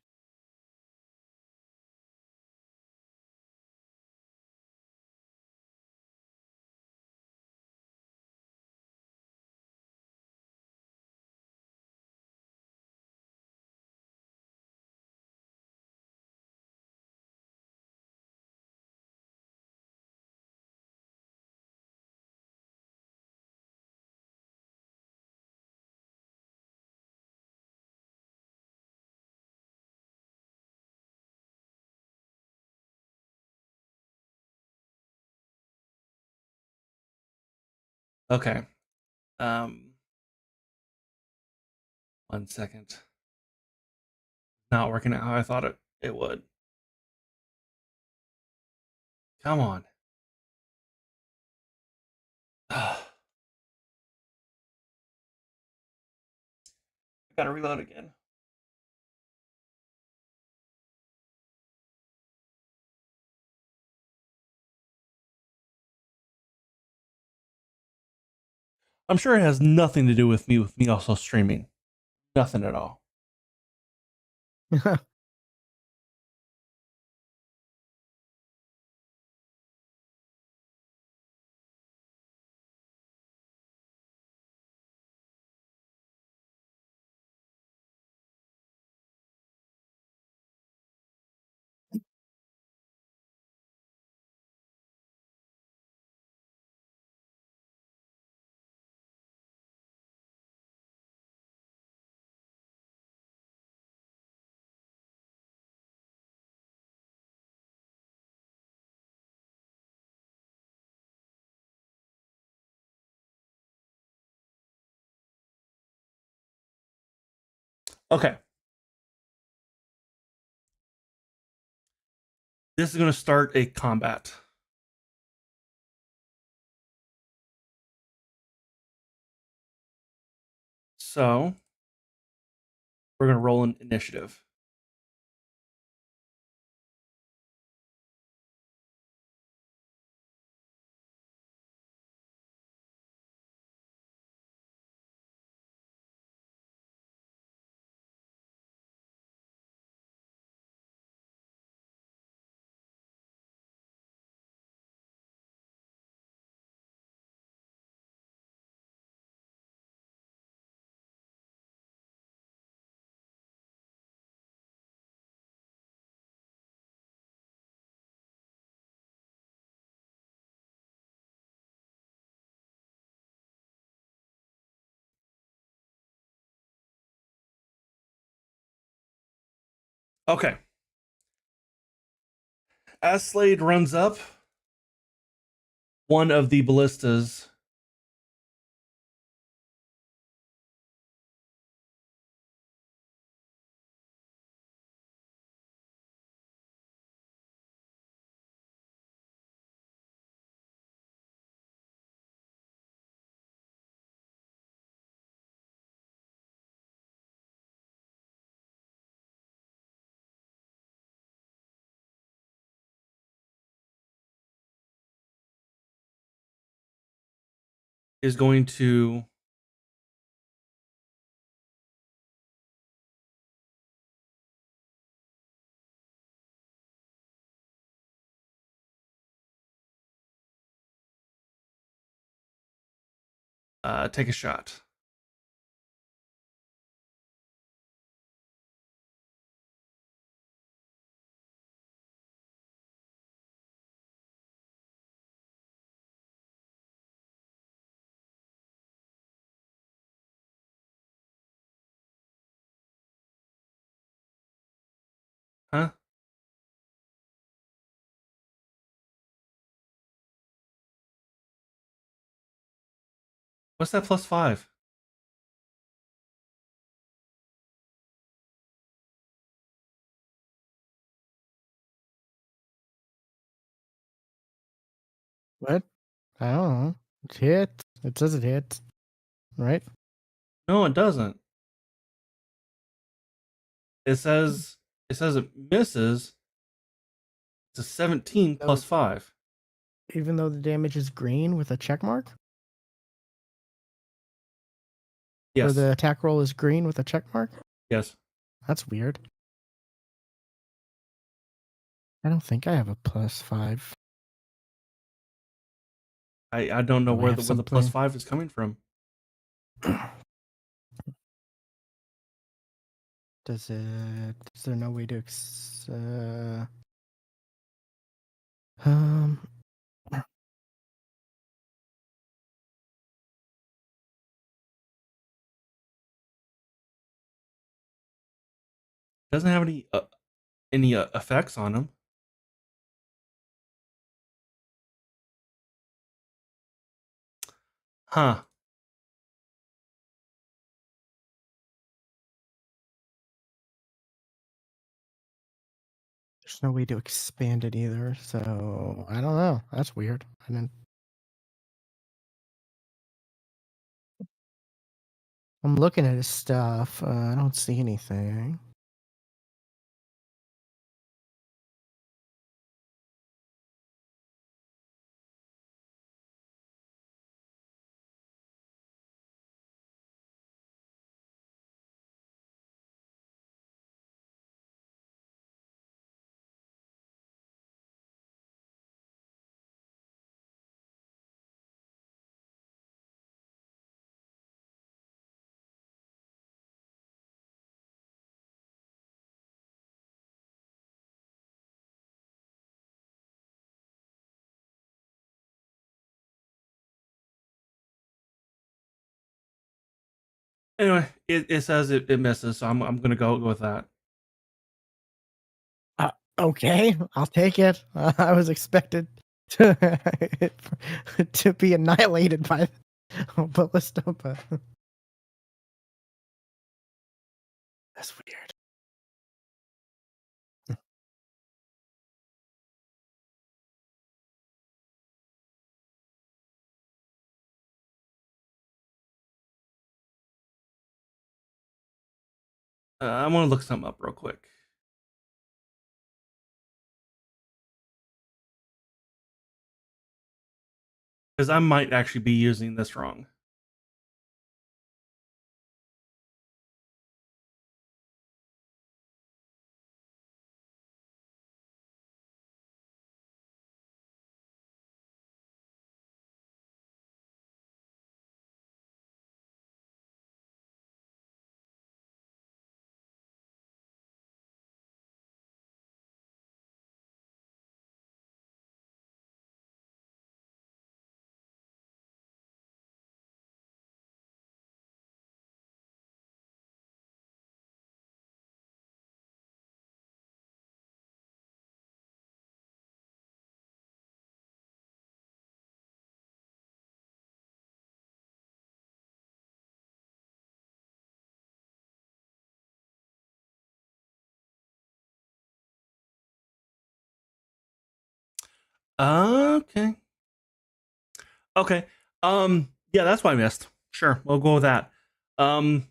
Okay. Um 1 second. Not working out how I thought it would. Come on. I gotta reload again. I'm sure it has nothing to do with me also streaming. Nothing at all. Okay. This is going to start a combat. So we're going to roll an initiative. Okay. As Slade runs up, one of the ballistas is going to take a shot. Huh? What's that +5? What? I don't know. It hit. It says it hit. Right? No, it doesn't. It says it misses. It's a 17 So +5. even though the damage is green with a check mark? Or Yes. the attack roll is green with a check mark? Yes. That's weird. I don't think I have a +5. I don't know Do I where have the something? +5 is coming from. Is there no way to um Doesn't have any effects on him. Huh. there's no way to expand it either, so I don't know. That's weird. I'm looking at his stuff. I don't see anything. Anyway, it says it misses, so I'm gonna go with that. Okay, I'll take it. I was expected to to be annihilated by ballista, but that's weird. I'm gonna look something up real quick because I might actually be using this wrong. Okay. Okay. Yeah, that's why I missed. Sure, we'll go with that. Um,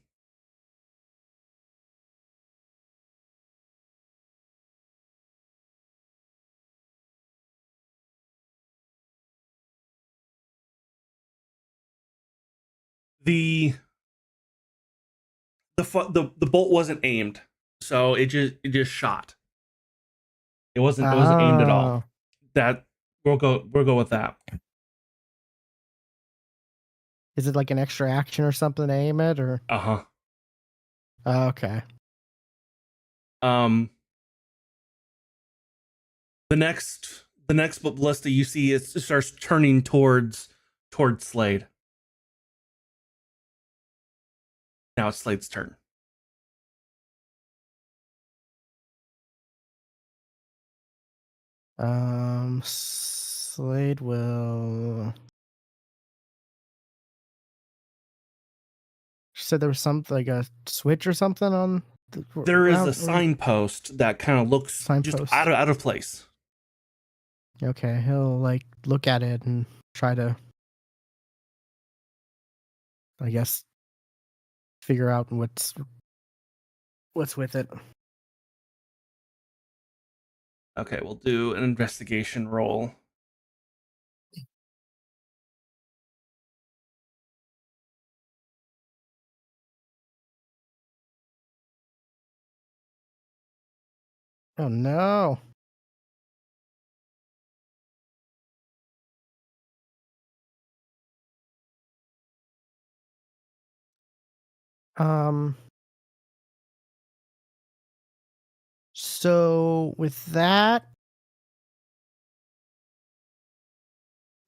the the bolt wasn't aimed, so it just shot. It wasn't aimed at all. Oh, That we'll go with that. is it like an extra action or something to aim it, or? Uh-huh. Oh, okay. Um the next ballista you see, it starts turning towards Slade. Now it's Slade's turn. Slade will. She said there was something like a switch or something on the There is a round signpost that kind of looks just signpost. out of place. Okay, he'll like look at it and try to, I guess, figure out what's with it. Okay, we'll do an investigation roll. Oh no. So with that,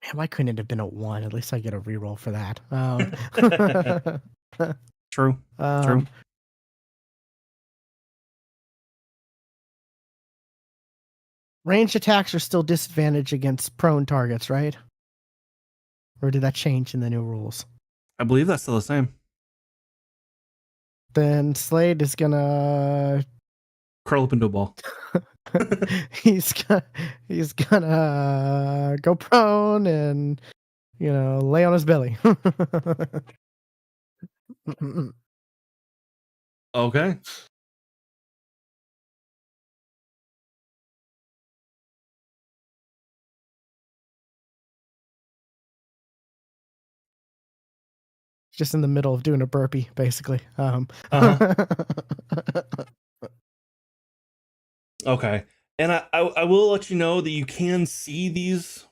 man, why couldn't it have been a 1? At least I get a reroll for that. True. True. um Ranged attacks are still disadvantaged against prone targets, right? Or did that change in the new rules? I believe that's still the same. Then Slade is gonna Curl up into a ball. he's gonna go prone and lay on his belly. Okay. Just in the middle of doing a burpee, basically. Uh-huh. Okay. And I will let you know that you can see these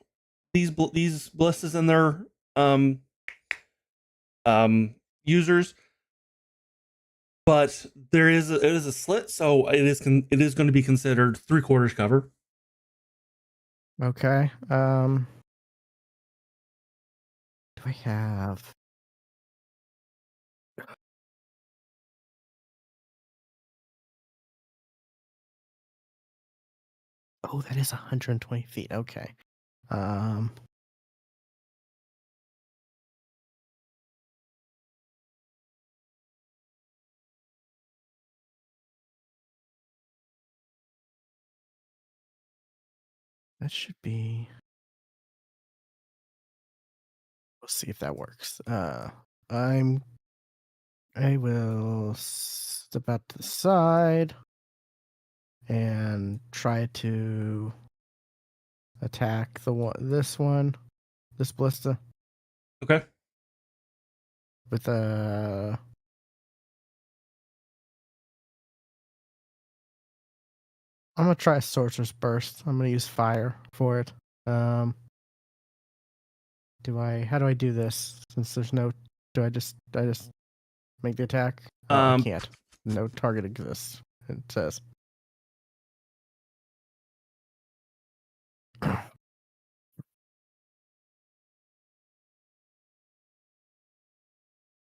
blesses and their users, but it is a slit, so it is going to be considered 3/4 cover. Okay. Do I have? Oh, that is 120 feet. Okay. Um. That should be. Let's see if that works. I will step out to the side and try to attack this ballista Okay. with a. I'm gonna try a sorcerer's burst. I'm gonna use fire for it. Um. How do I do this? Since there's no, I just make the attack? Oh, I Um, can't. No target exists. It says.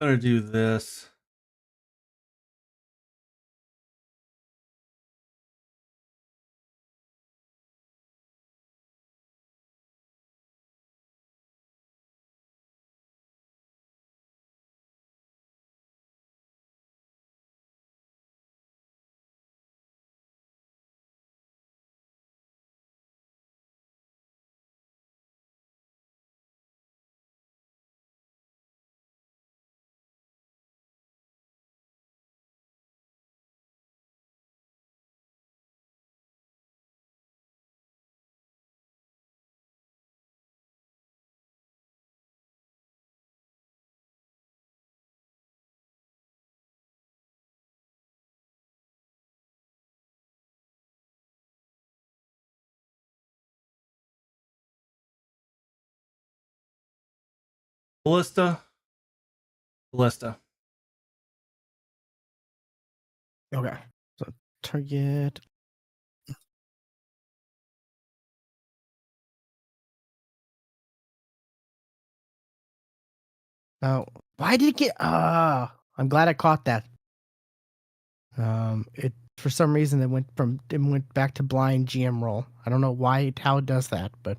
I'm gonna do this. Ballista. Ballista. Okay. So target. Oh, why did it get? I'm glad I caught that. It for some reason it went back to blind GM roll. I don't know how it does that, but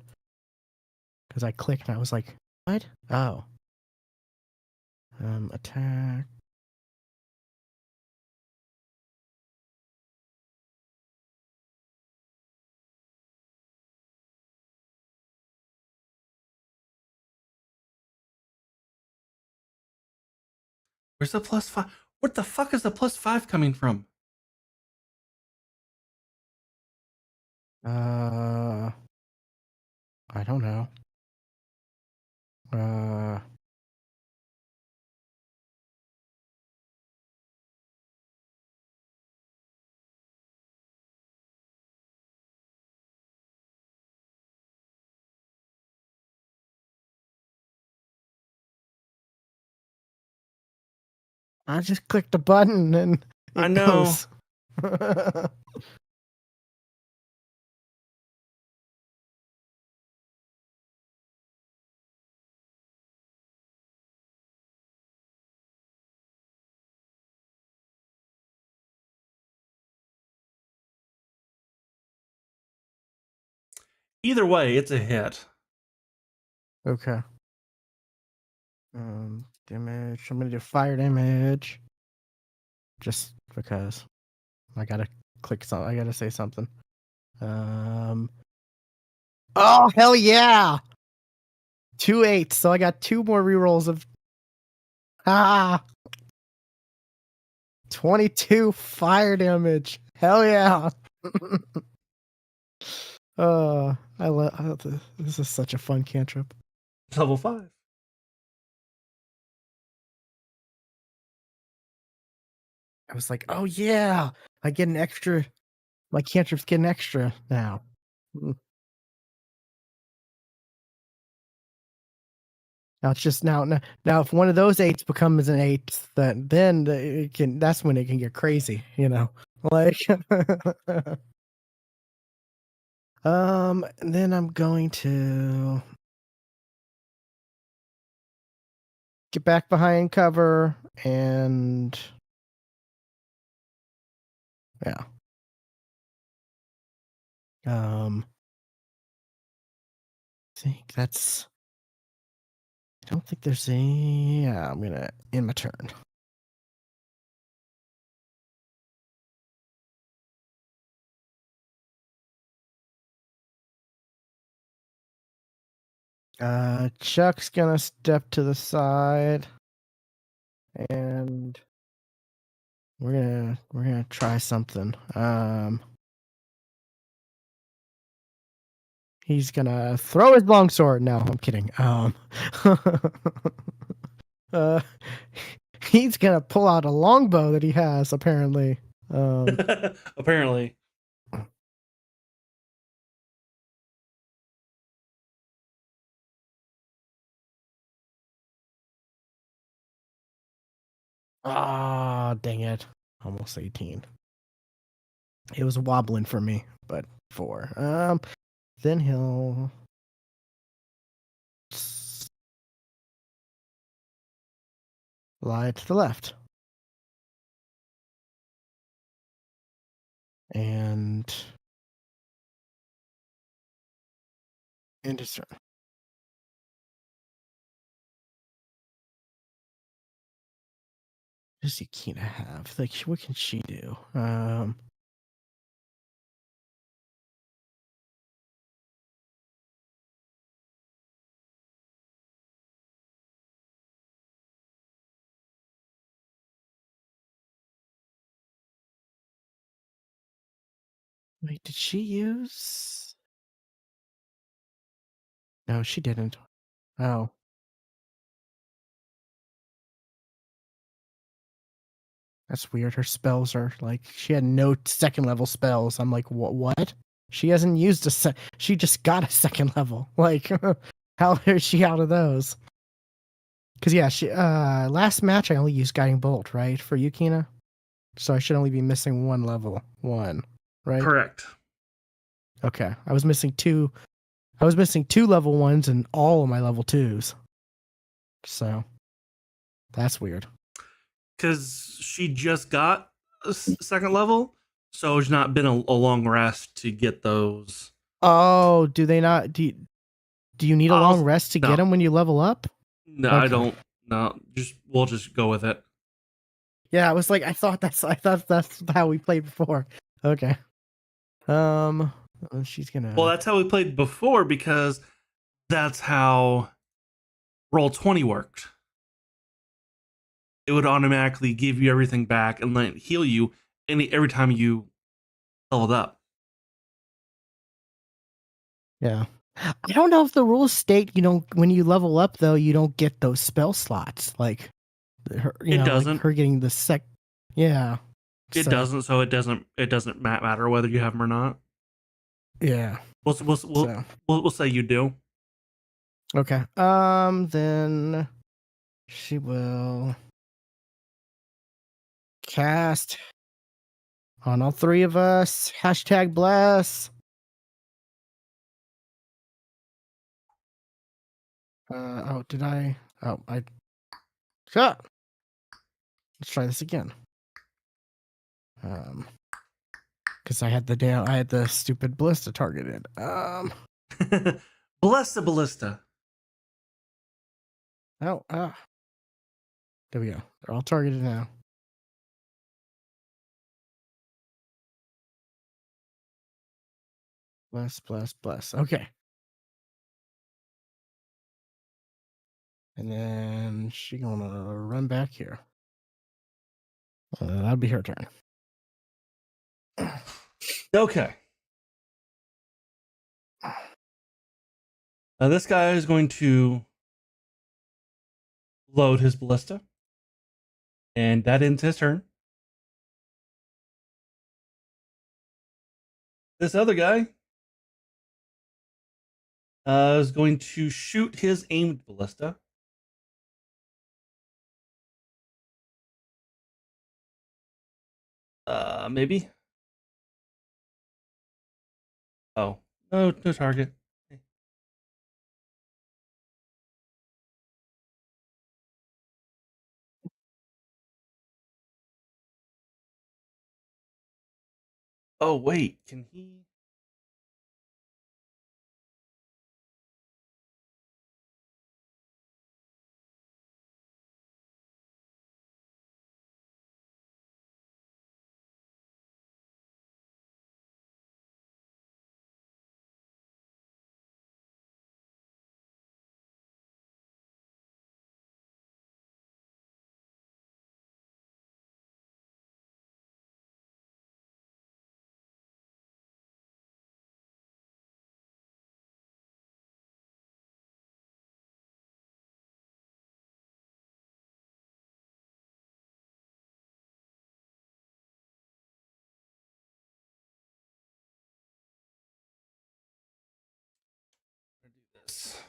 because I clicked and I was like, what? Oh. Attack. Where's the +5? What the fuck is the +5 coming from? I don't know. I just clicked a button and I it know. goes. Either way, it's a hit. Okay. Damage. I'm gonna do fire damage. Just because I gotta click something. I gotta say something. Oh hell yeah! 2 8s. So I got 2 more rerolls of 22 fire damage. Hell yeah! I love this is such a fun cantrip. Level 5. I was like, oh yeah, I get an extra. My cantrips get an extra now. Now it's just now. If one of those 8s becomes an 8, then it can. That's when it can get crazy. You know, like. And then I'm going to get back behind cover and yeah. I think that's. I don't think there's any. Yeah, I'm gonna end my turn. Chuck's gonna step to the side, and we're gonna try something. He's gonna throw his longsword. No, I'm kidding. Uh, he's gonna pull out a longbow that he has apparently. Apparently. Dang it! Almost 18. It was wobbling for me, but 4. Then he'll slide to the left. And end his turn. What does Yakina have? Like, what can she do? Wait, did she use? No, she didn't. Oh. That's weird. Her spells are like she had no second level spells. I'm like, what? She hasn't used she just got a second level. Like how is she out of those? Because yeah, last match I only used Guiding Bolt, right, for Yukina, so I should only be missing one level one, right? Correct. Okay, I was missing two. I was missing two level ones and all of my level twos. So that's weird. Because she just got a second level, so it's not been a long rest to get those. Oh, do they not? Do you need a long rest to get them when you level up? No, Okay. I don't. No, we'll just go with it. Yeah, I was like, I thought that's how we played before. Okay. She's gonna. Well, that's how we played before because that's how Roll20 worked. It would automatically give you everything back and then heal you every time you leveled up. Yeah. I don't know if the rules state, when you level up though, you don't get those spell slots. Like her, It doesn't. like her getting the sec. Yeah. It doesn't. So it doesn't matter whether you have them or not. Yeah. We'll say you do. Okay. Then she will cast on all three of us. #bless. Did I? Oh, I. Shut. Let's try this again. Because I had the stupid ballista targeted. Bless the ballista. Oh, there we go. They're all targeted now. Bless. Okay. And then she gonna run back here. That'll be her turn. Okay. Now this guy is going to load his ballista, and that ends his turn. This other guy is going to shoot his aimed ballista. Maybe. Oh, no target. Oh wait, can he? Do this.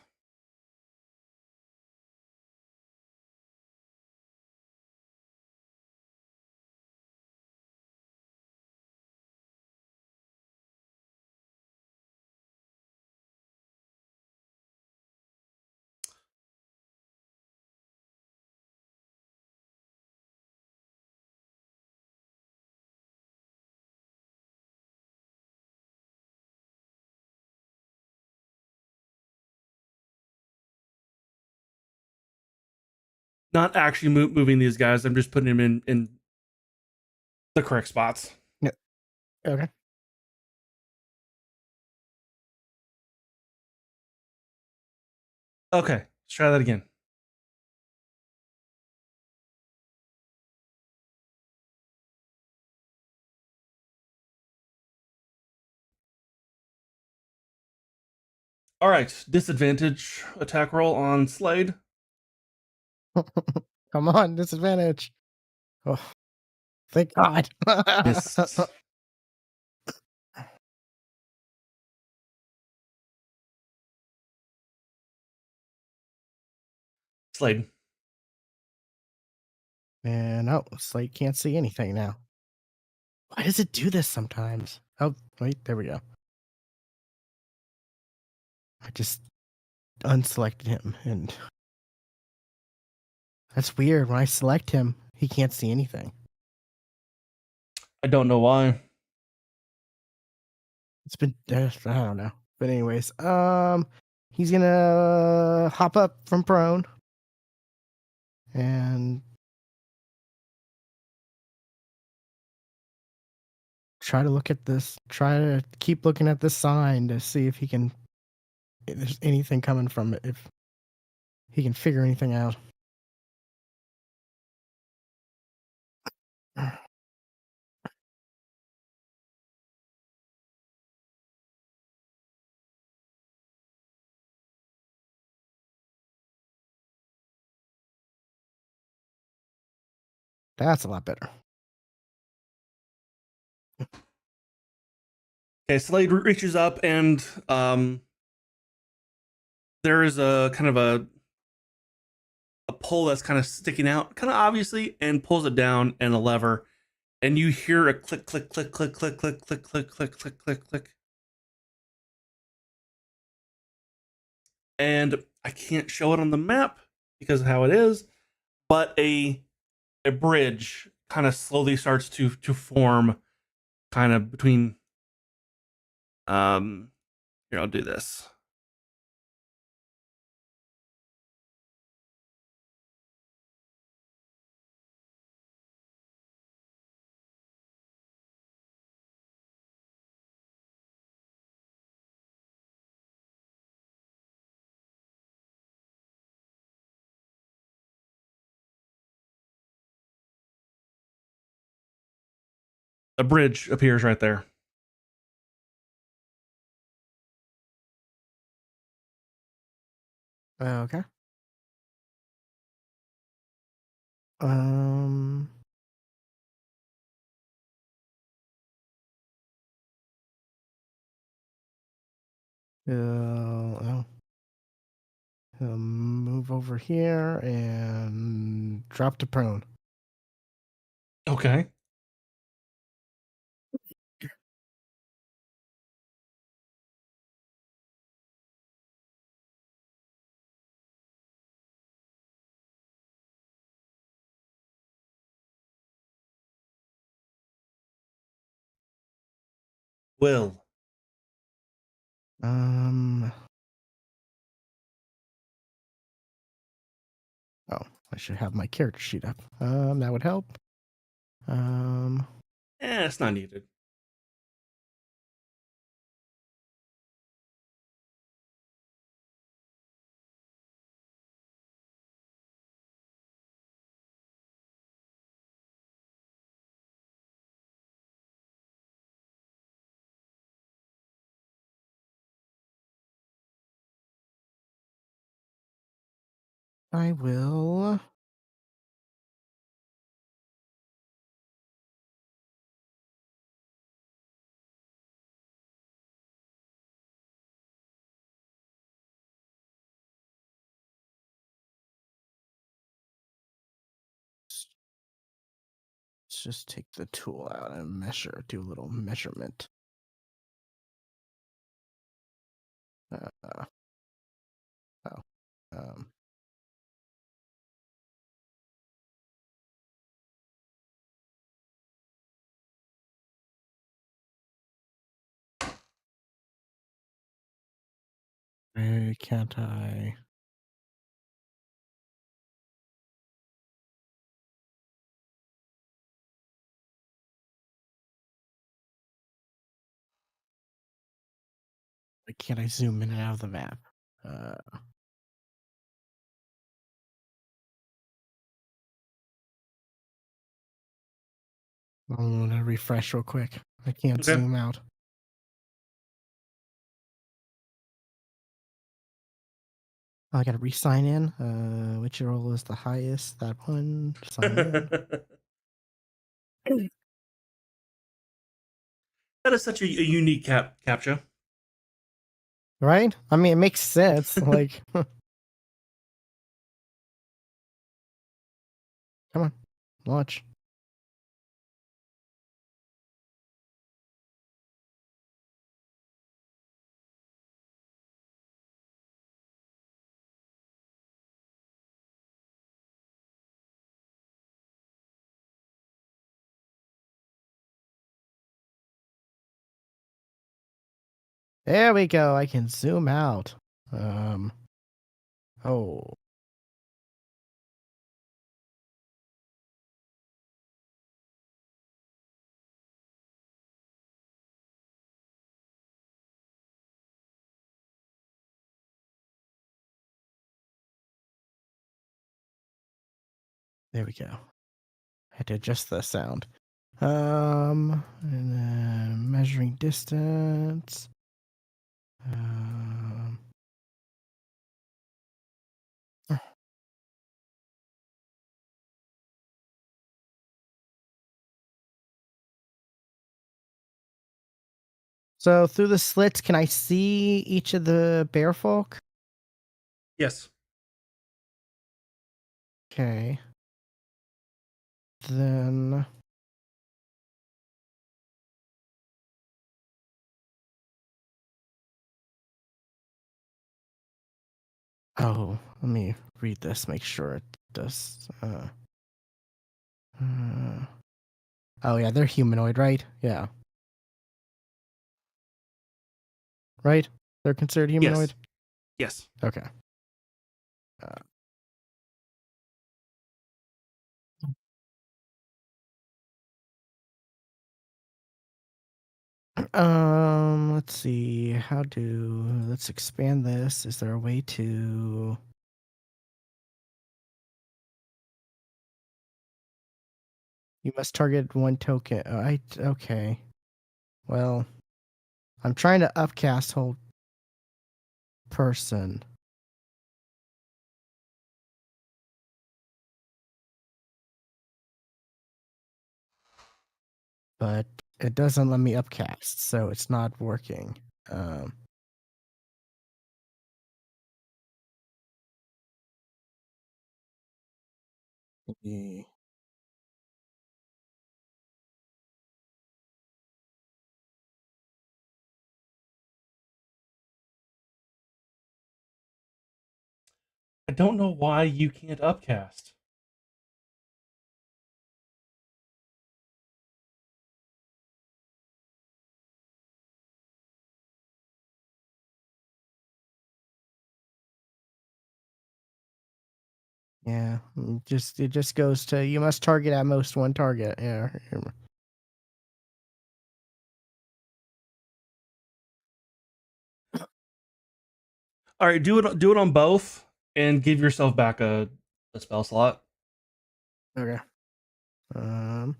Not actually moving these guys. I'm just putting them in the correct spots. Yeah. Okay. Okay, let's try that again. All right, disadvantage attack roll on Slade. Come on, disadvantage. Oh, thank God. Misses. Slade. And oh, Slate can't see anything now. Why does it do this sometimes? Oh, wait, there we go. I just unselected him, and that's weird. When I select him, he can't see anything. I don't know why. It's been I don't know. But anyways, he's gonna hop up from prone and try to keep looking at this sign to see if there's anything coming from it, if he can figure anything out. That's a lot better. Okay, Slade reaches up and there is a kind of a pole that's kind of sticking out, kind of obviously, and pulls it down and a lever, and you hear a click, click, click, click, click, click, click, click, click, click, click, click. And I can't show it on the map because of how it is, but a bridge kind of slowly starts to form, kind of between. Here, I'll do this. A bridge appears right there. Okay. Um. He'll move over here and drop to prone. Okay. Will. Oh, I should have my character sheet up. That would help. It's not needed. I will. Let's just take the tool out and do a little measurement. Oh. Um, Why can't I? Why can't I zoom in and out of the map? I'm gonna refresh real quick. I can't Okay. zoom out. I gotta re-sign in. Which role is the highest? That one. Sign in. That is such a unique captcha. Right? I mean, it makes sense. Like, come on. Watch. There we go. I can zoom out. Oh. There we go. I had to adjust the sound. And then measuring distance. So through the slits, can I see each of the bear folk? Yes. Okay. Then. Oh, let me read this, make sure it does. Oh, yeah, they're humanoid, right? Yeah. Right? They're considered humanoid? Yes. Okay. Let's see. Let's expand this. Is there a way to. You must target one token. Okay. Well, I'm trying to upcast whole person. But it doesn't let me upcast, so it's not working. Maybe- I don't know why you can't upcast. Yeah, it just goes to you must target at most one target. Yeah. All right, do it on both and give yourself back a spell slot. Okay. Whole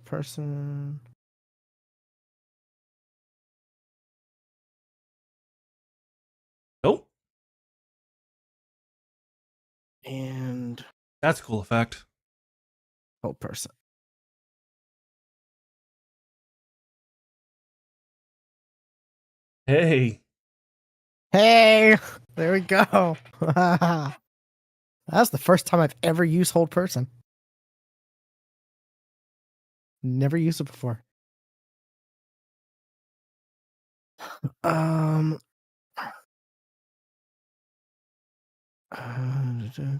person. Nope. And That's a cool effect. whole person. Hey. Hey, there we go. That's the first time I've ever used hold person. Never used it before. Um,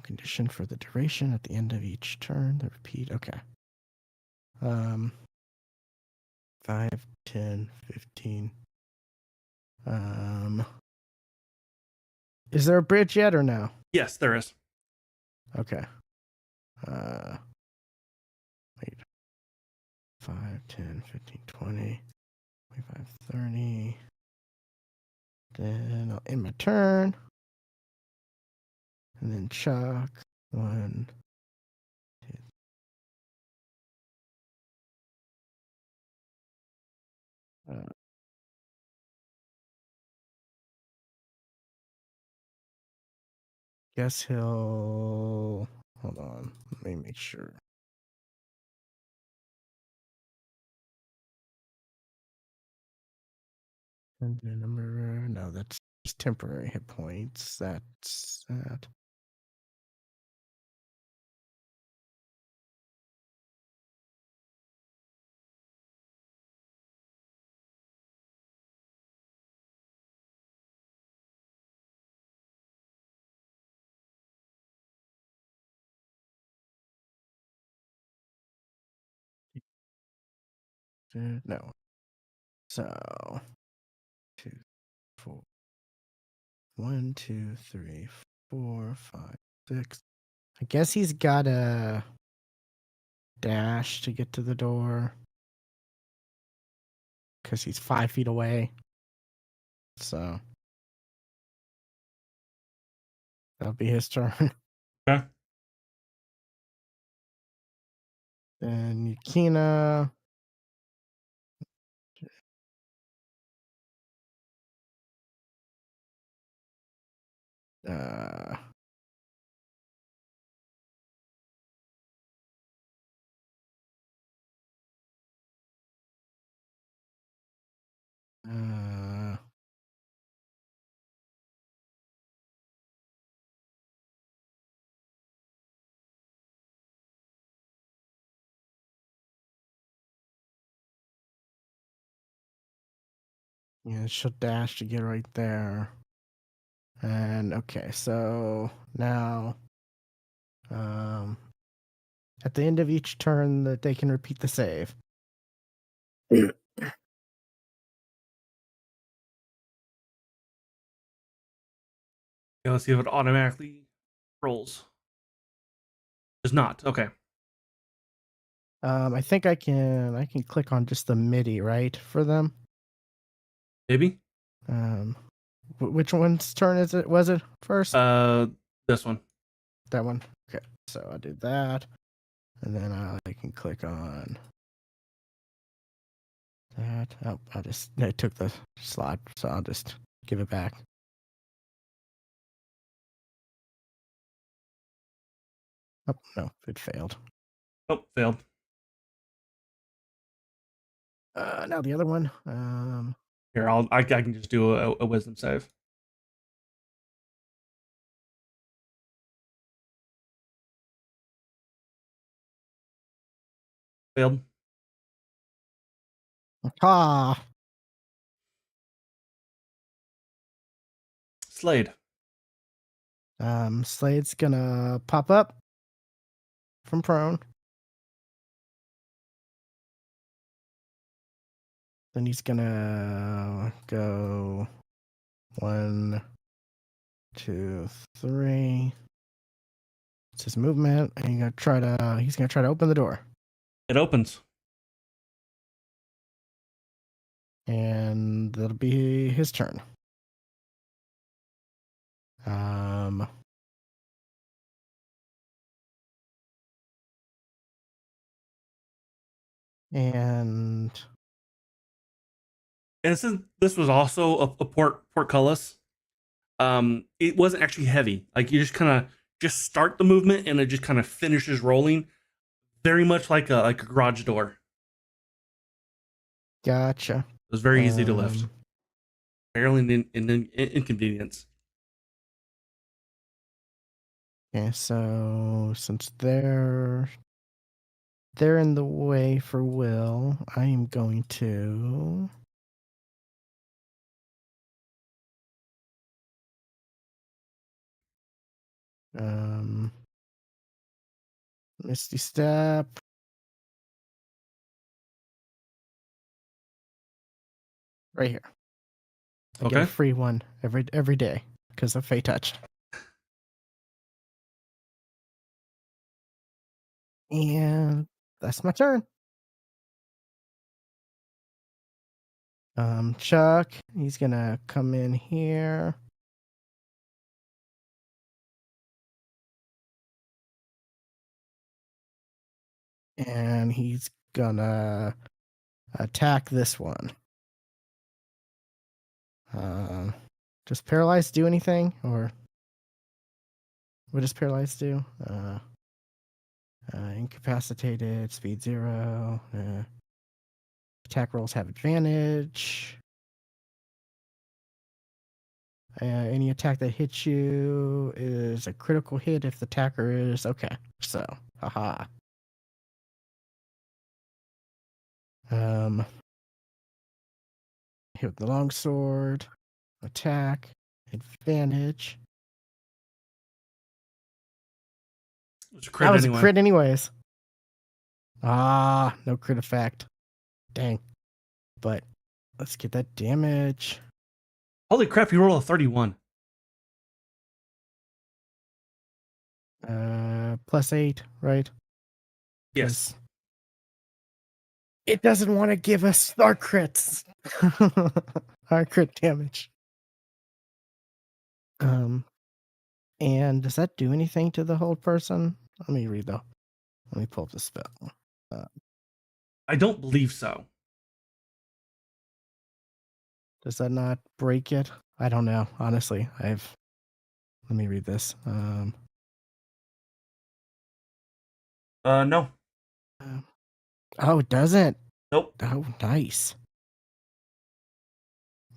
condition for the duration at the end of each turn. The repeat. Okay. 5, 10, 15. Is there a bridge yet or no? Yes, there is. Okay. Wait. 5, 10, 15, 20, 25, 30. Then I'll end my turn. And then Chuck. 1, 2. Guess he'll. Hold on. Let me make sure. And the number. No, that's just temporary hit points. That's that. No. So 2, 4. 1, 2, 3, 4, 5, 6. I guess he's got a dash to get to the door because he's 5 feet away. So that'll be his turn. Okay. Then Yukina. Uh, uh, yeah, she'll dash to get right there. And okay, so now at the end of each turn that they can repeat the save. Yeah, let's see if it automatically rolls. Does not. Okay. I think I can click on just the MIDI, right, for them. Maybe. Which one's turn is it? Was it first? This one. That one. Okay, so I did that, and then I can click on that. Oh, I took the slot, so I'll just give it back. Oh no, it failed. Oh, failed. Now the other one. Here, I can just do a wisdom save. Failed. Ah, Slade. Slade's gonna pop up from prone. Then he's gonna go 1, 2, 3. It's his movement, and he's gonna try to open the door. It opens. And that'll be his turn. And Since this was also a portcullis, it wasn't actually heavy. Like you just kind of just start the movement and it just kind of finishes rolling, very much like a garage door. gotcha. It was very easy to lift. Barely an inconvenience. Okay, so since they're in the way for Will, I am going to Misty Step. Right here. I get a free one every day because of Fey Touch. And that's my turn. Chuck, he's gonna come in here. And he's gonna attack this one. Does Paralyzed do anything? Or what does Paralyzed do? Incapacitated, speed 0. Attack rolls have advantage. Any attack that hits you is a critical hit if the attacker is... Okay, so, haha. Hit with the longsword. Attack. Advantage. It was a crit that was anyway. a crit anyways. No crit effect. Dang. But let's get that damage. Holy crap, you roll a 31. +8, right? Yes. It doesn't want to give us our crits. Our crit damage. And does that do anything to the hold person? Let me read though. Let me pull up the spell. I don't believe so. Does that not break it? I don't know. Honestly, let me read this. No. Oh, it doesn't. Nope. Oh, nice.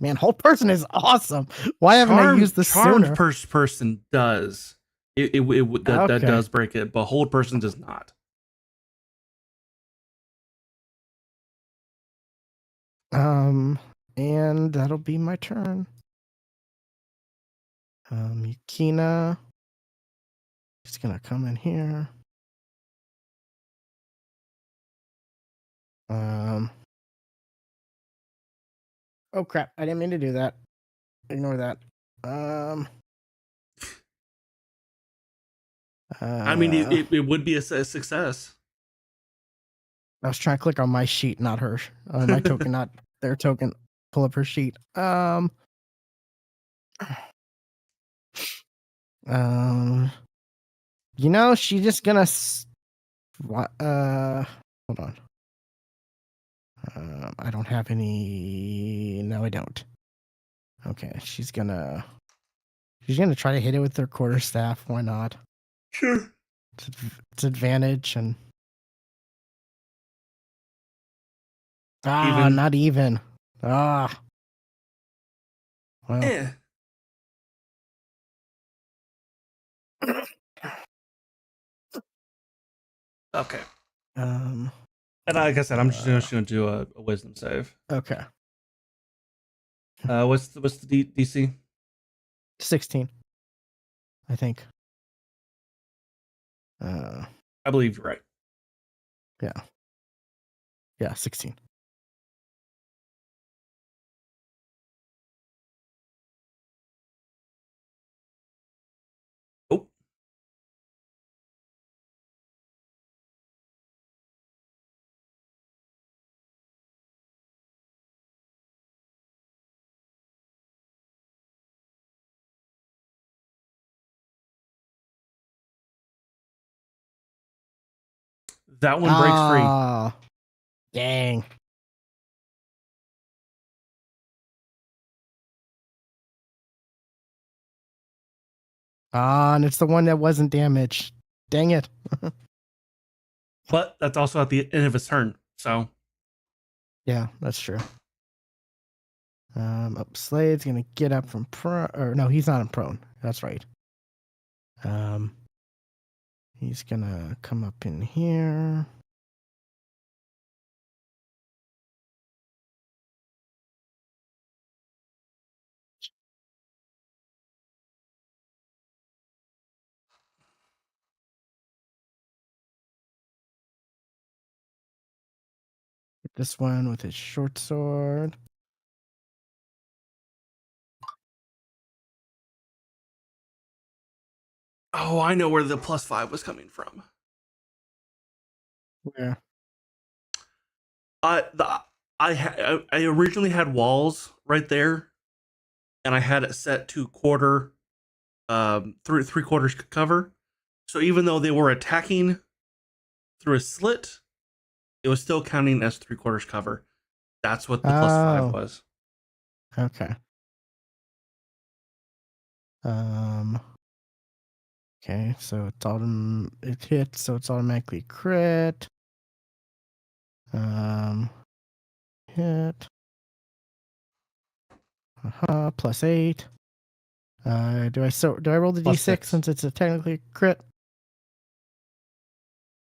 Man, whole person is awesome. Why haven't I used this Charmed sooner? person does. That Okay. does break it, but hold person does not. And that'll be my turn. Yukina. She's gonna come in here. Oh crap! I didn't mean to do that. Ignore that. I mean, it would be a success. I was trying to click on my sheet, not her. My token, not their token. Pull up her sheet. She's just gonna. Hold on. I don't have any. No, I don't. Okay, she's gonna try to hit it with her quarterstaff. Why not? Sure. It's advantage and. Even. Not even. Well. Eh. Okay. And like I said, I'm just going to do a wisdom save. Okay. What's the DC? 16. I think. I believe you're right. Yeah. Yeah, 16. Oh. That one breaks free. Dang. And it's the one that wasn't damaged. Dang it. But that's also at the end of his turn, so. Yeah, that's true. Slade's gonna get up from prone. Or no, he's not in prone. That's right. He's gonna come up in here. Hit this one with his short sword. Oh, I know where the +5 was coming from. Where? I originally had walls right there, and I had it set to quarter, 3/4 cover. So even though they were attacking through a slit, it was still counting as 3/4 cover. That's what the +5 was. Okay. Okay, so it hits, so it's automatically crit. Hit. +8. Do I roll the D6 since it's a technically crit?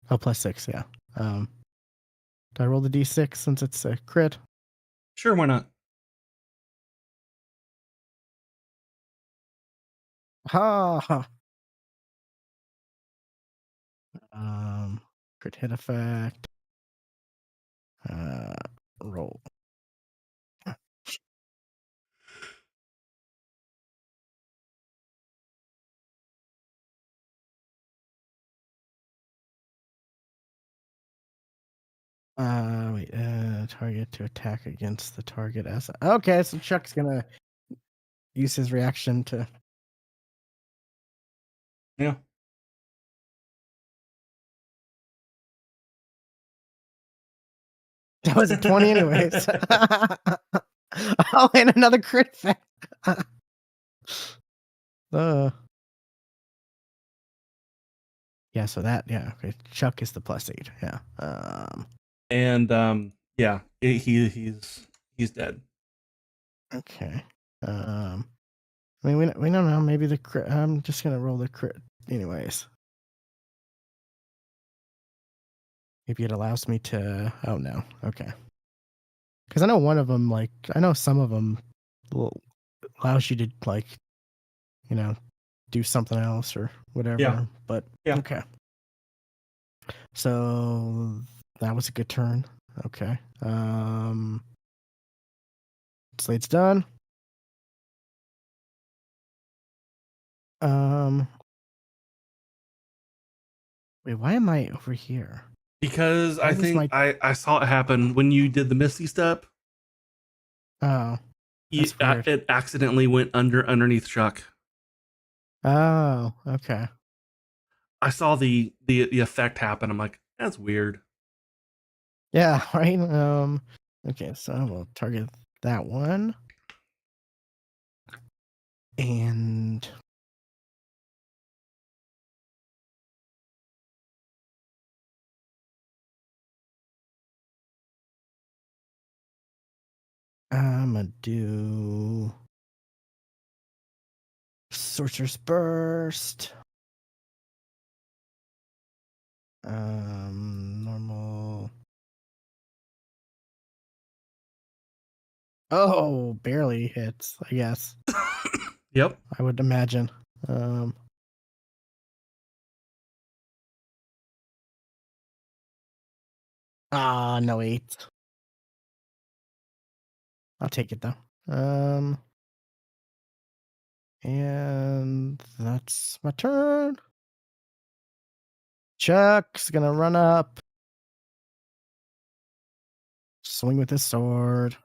Oh, +6, yeah. Do I roll the D6 since it's a crit? Sure, why not? Ha! Crit hit effect. roll. Wait, target to attack against the target as okay, so Chuck's gonna use his reaction to Yeah. that was a 20 anyways. Oh, and another crit fact. Yeah, so that okay. Chuck is the +8. Yeah. And yeah, he's dead. Okay. I mean, we don't know. Maybe the crit. I'm just gonna roll the crit anyways. Maybe it allows me to. Oh no. Okay. Because I know one of them, like I know some of them, allows you to like, do something else or whatever. Yeah. But Yeah. okay. So that was a good turn. Okay. Slate's done. Wait, why am I over here? Because Why I was think I saw it happen when you did the Misty Step. Oh, that's weird. It accidentally went underneath Chuck. Oh, okay. I saw the effect happen. I'm like, that's weird. Yeah, right. Okay, so we'll target that one. And I'm gonna do Sorcerer's Burst. Normal. Oh, barely hits, I guess. Yep. I would imagine. No 8. I'll take it though. And that's my turn. Chuck's gonna run up. Swing with his sword.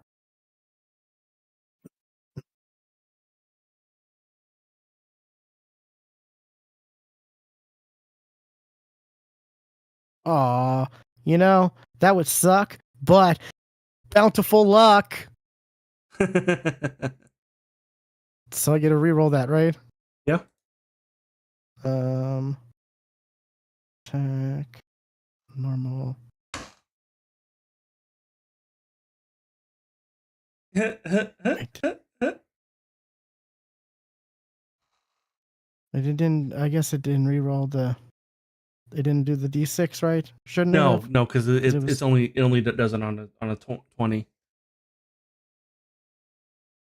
Aw, that would suck, but bountiful luck. So I get to reroll that, right? Yeah. Attack, normal. Wait, I guess it didn't reroll it didn't do the D6, right? Shouldn't it have? No, because it was, it only does it on a 20.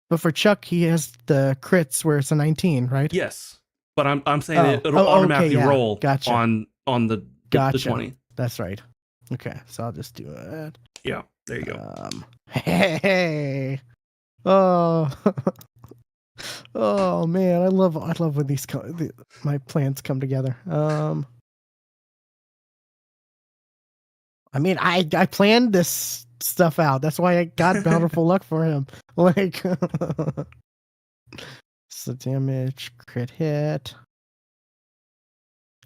but for Chuck, he has the crits where it's a 19, right? Yes, but I'm saying it'll okay, automatically yeah. roll Gotcha. on the Gotcha. 20. That's right. Okay, so I'll just do it. Yeah, there you go. Hey. Oh. Oh man, I love when my plans come together. I mean, I planned this stuff out. That's why I got bountiful luck for him. Like, so damage, crit hit.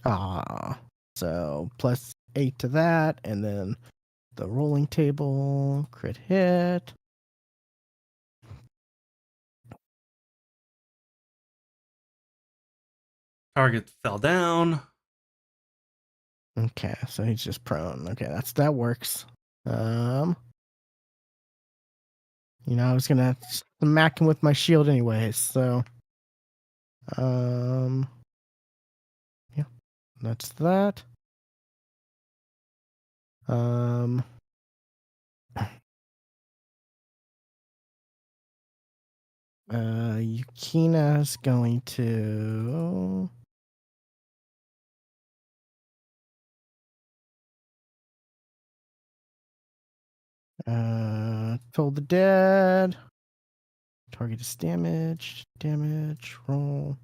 So +8 to that, and then the rolling table, crit hit. Target fell down. Okay, so he's just prone. Okay, that works. I was gonna smack him with my shield anyways, so yeah, that's that. Yukina's going to Toll the dead. Target is damaged. Damage. Roll.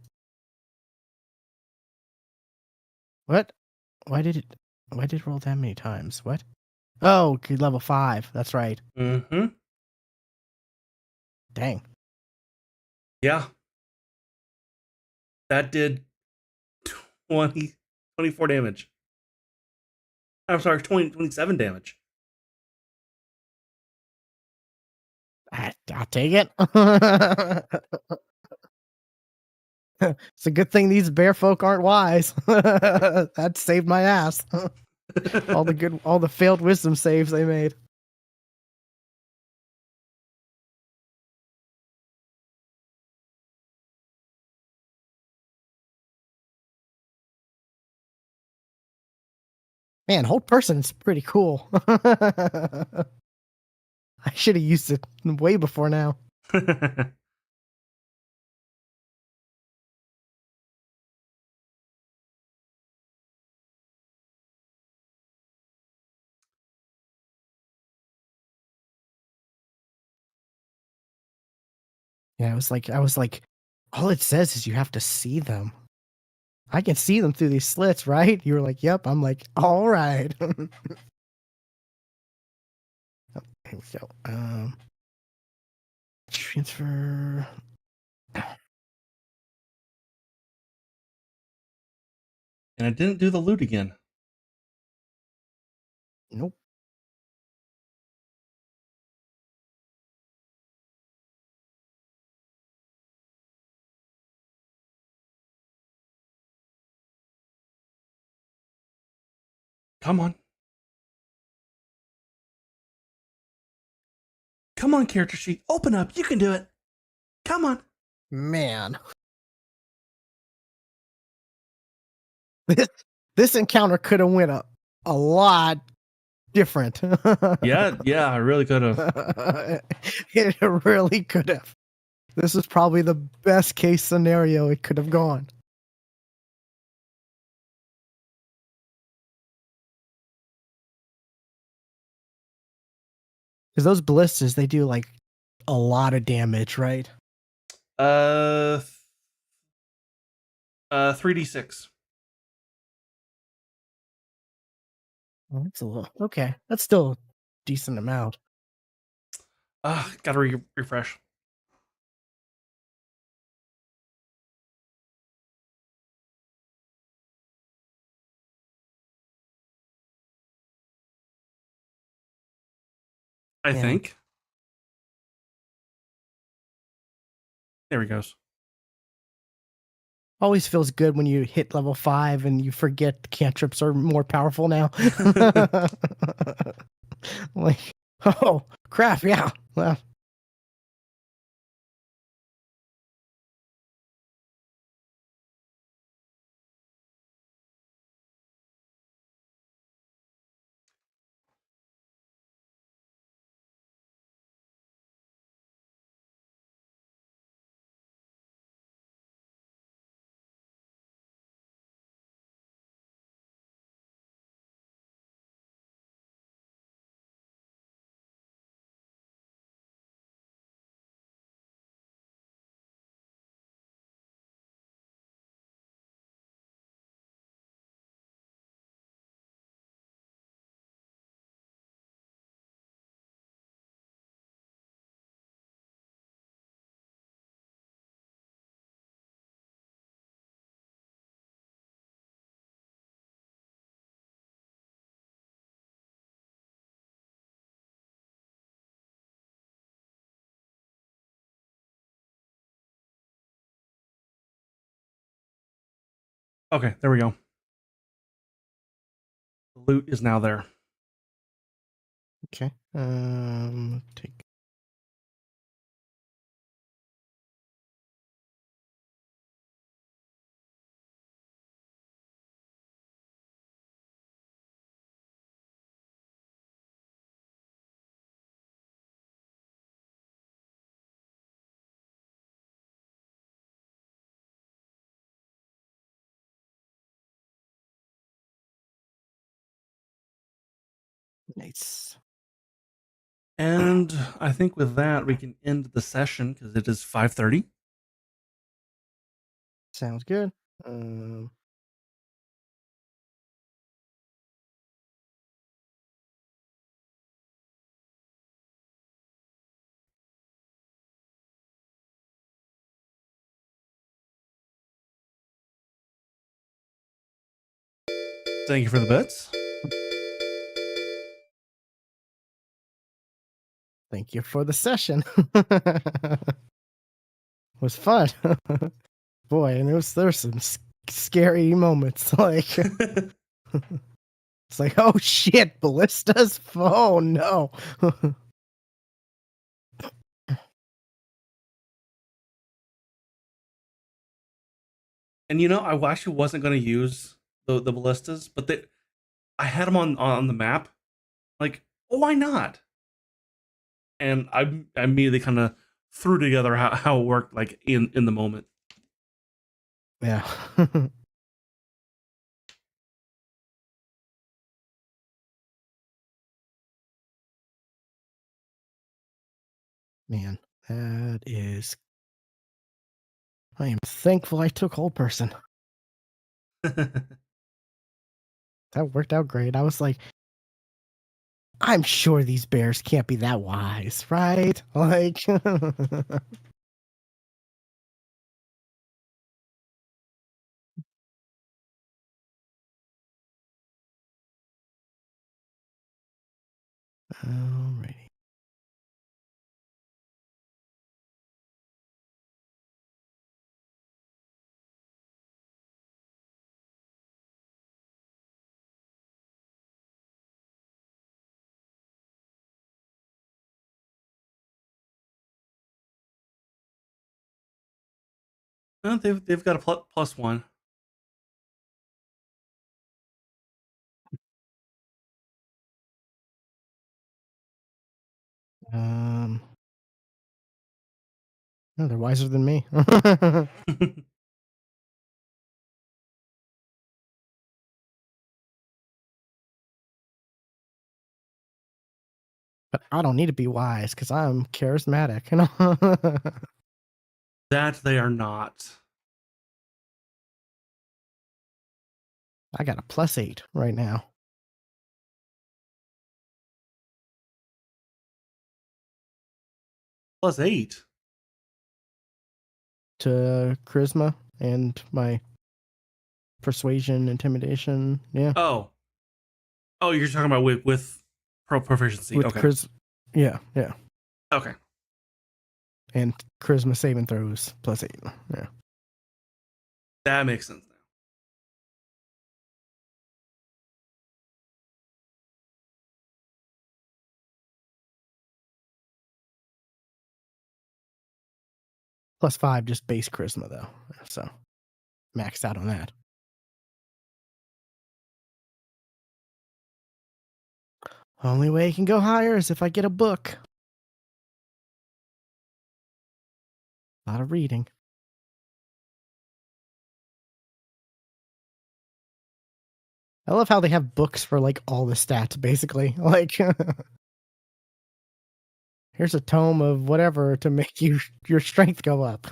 What? Why did it roll that many times? What? Oh, good, level 5. That's right. Mm-hmm. Dang. Yeah. That did 24 damage. I'm sorry, 27 damage. I'll take it. It's a good thing these bear folk aren't wise. That saved my ass. all the failed wisdom saves they made. Man, hold person's pretty cool. I should have used it way before now. Yeah, I was like, all it says is you have to see them. I can see them through these slits, right? You were like, yep. I'm like, all right. Here we go. Transfer. And I didn't do the loot again. Nope. Come on. Come on, character sheet. Open up. You can do it. Come on. Man. This encounter could have went a lot different. Yeah, I really could have. It really could have. This is probably the best case scenario it could have gone. Because those ballistas, they do like a lot of damage, right? 3d6. Well, that's a little okay. That's still a decent amount. Gotta refresh. I Yeah. think. There he goes. Always feels good when you hit level 5 and you forget cantrips are more powerful now. Like, oh crap, yeah. Well, Okay, there we go. The loot is now there. okay. Take nice. And I think with that we can end the session because it is 5:30. Sounds good. Thank you for the bits. Thank you for the session. It was fun. Boy, and there's some scary moments. Like it's like, oh shit, ballistas. Oh no. And I actually wasn't going to use the ballistas, but I had them on the map. Like, oh, why not? And I immediately kind of threw together how it worked, like in the moment. Yeah. Man, that is. I am thankful I took Old Person. That worked out great. I was like, I'm sure these bears can't be that wise, right? Like, alrighty. No, they've got a +1. Um, no, they're wiser than me. But I don't need to be wise because I'm charismatic. That they are not. I got a +8 right now +8. to charisma and my persuasion, intimidation. Yeah, Oh, you're talking about with proficiency. with Okay. Yeah. Okay. And charisma saving throws +8. Yeah. That makes sense now. +5 just base charisma though. So maxed out on that. Only way I can go higher is if I get a book. A lot of reading. I love how they have books for like all the stats basically. Like here's a tome of whatever to make your strength go up.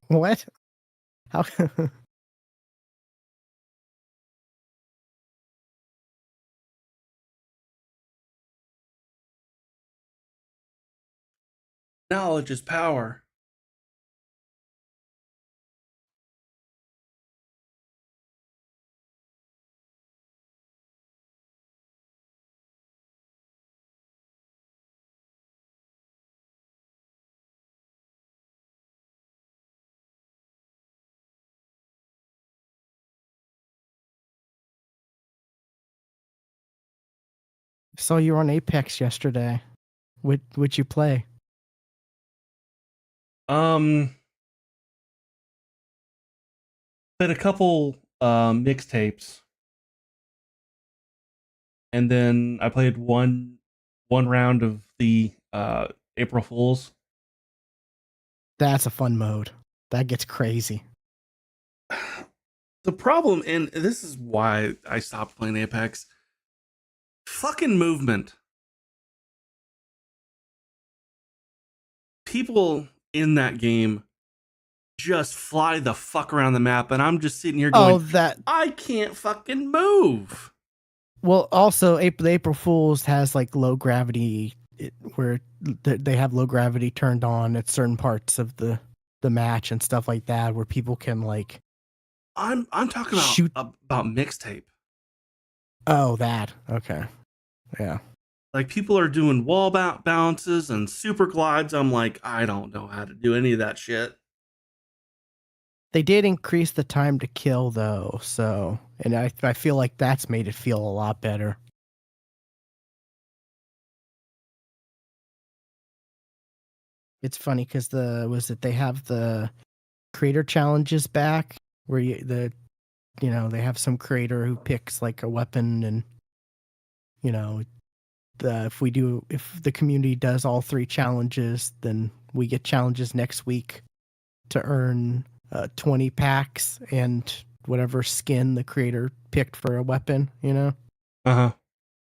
What? How Knowledge is power. saw you were on Apex yesterday. Would you play? Um, Played a couple mixtapes, and then I played one round of the April Fools. That's a fun mode. That gets crazy. The problem, and this is why I stopped playing Apex, fucking movement. people in that game just fly the fuck around the map, and I'm just sitting here Oh, going, that. I can't fucking move. Well, also, the April Fools has like low gravity, where they have low gravity turned on at certain parts of the match and stuff like that, where people can like. I'm talking shoot. about mixtape. Oh, that. Okay. Yeah. Like, people are doing wall bounces and super glides. I'm like, I don't know how to do any of that shit. They did increase the time to kill, though, so, and I feel like that's made it feel a lot better. It's funny because they have the creator challenges back, where they have some creator who picks like a weapon, and if the community does all 3 challenges, then we get challenges next week to earn 20 packs and whatever skin the creator picked for a weapon. Uh-huh.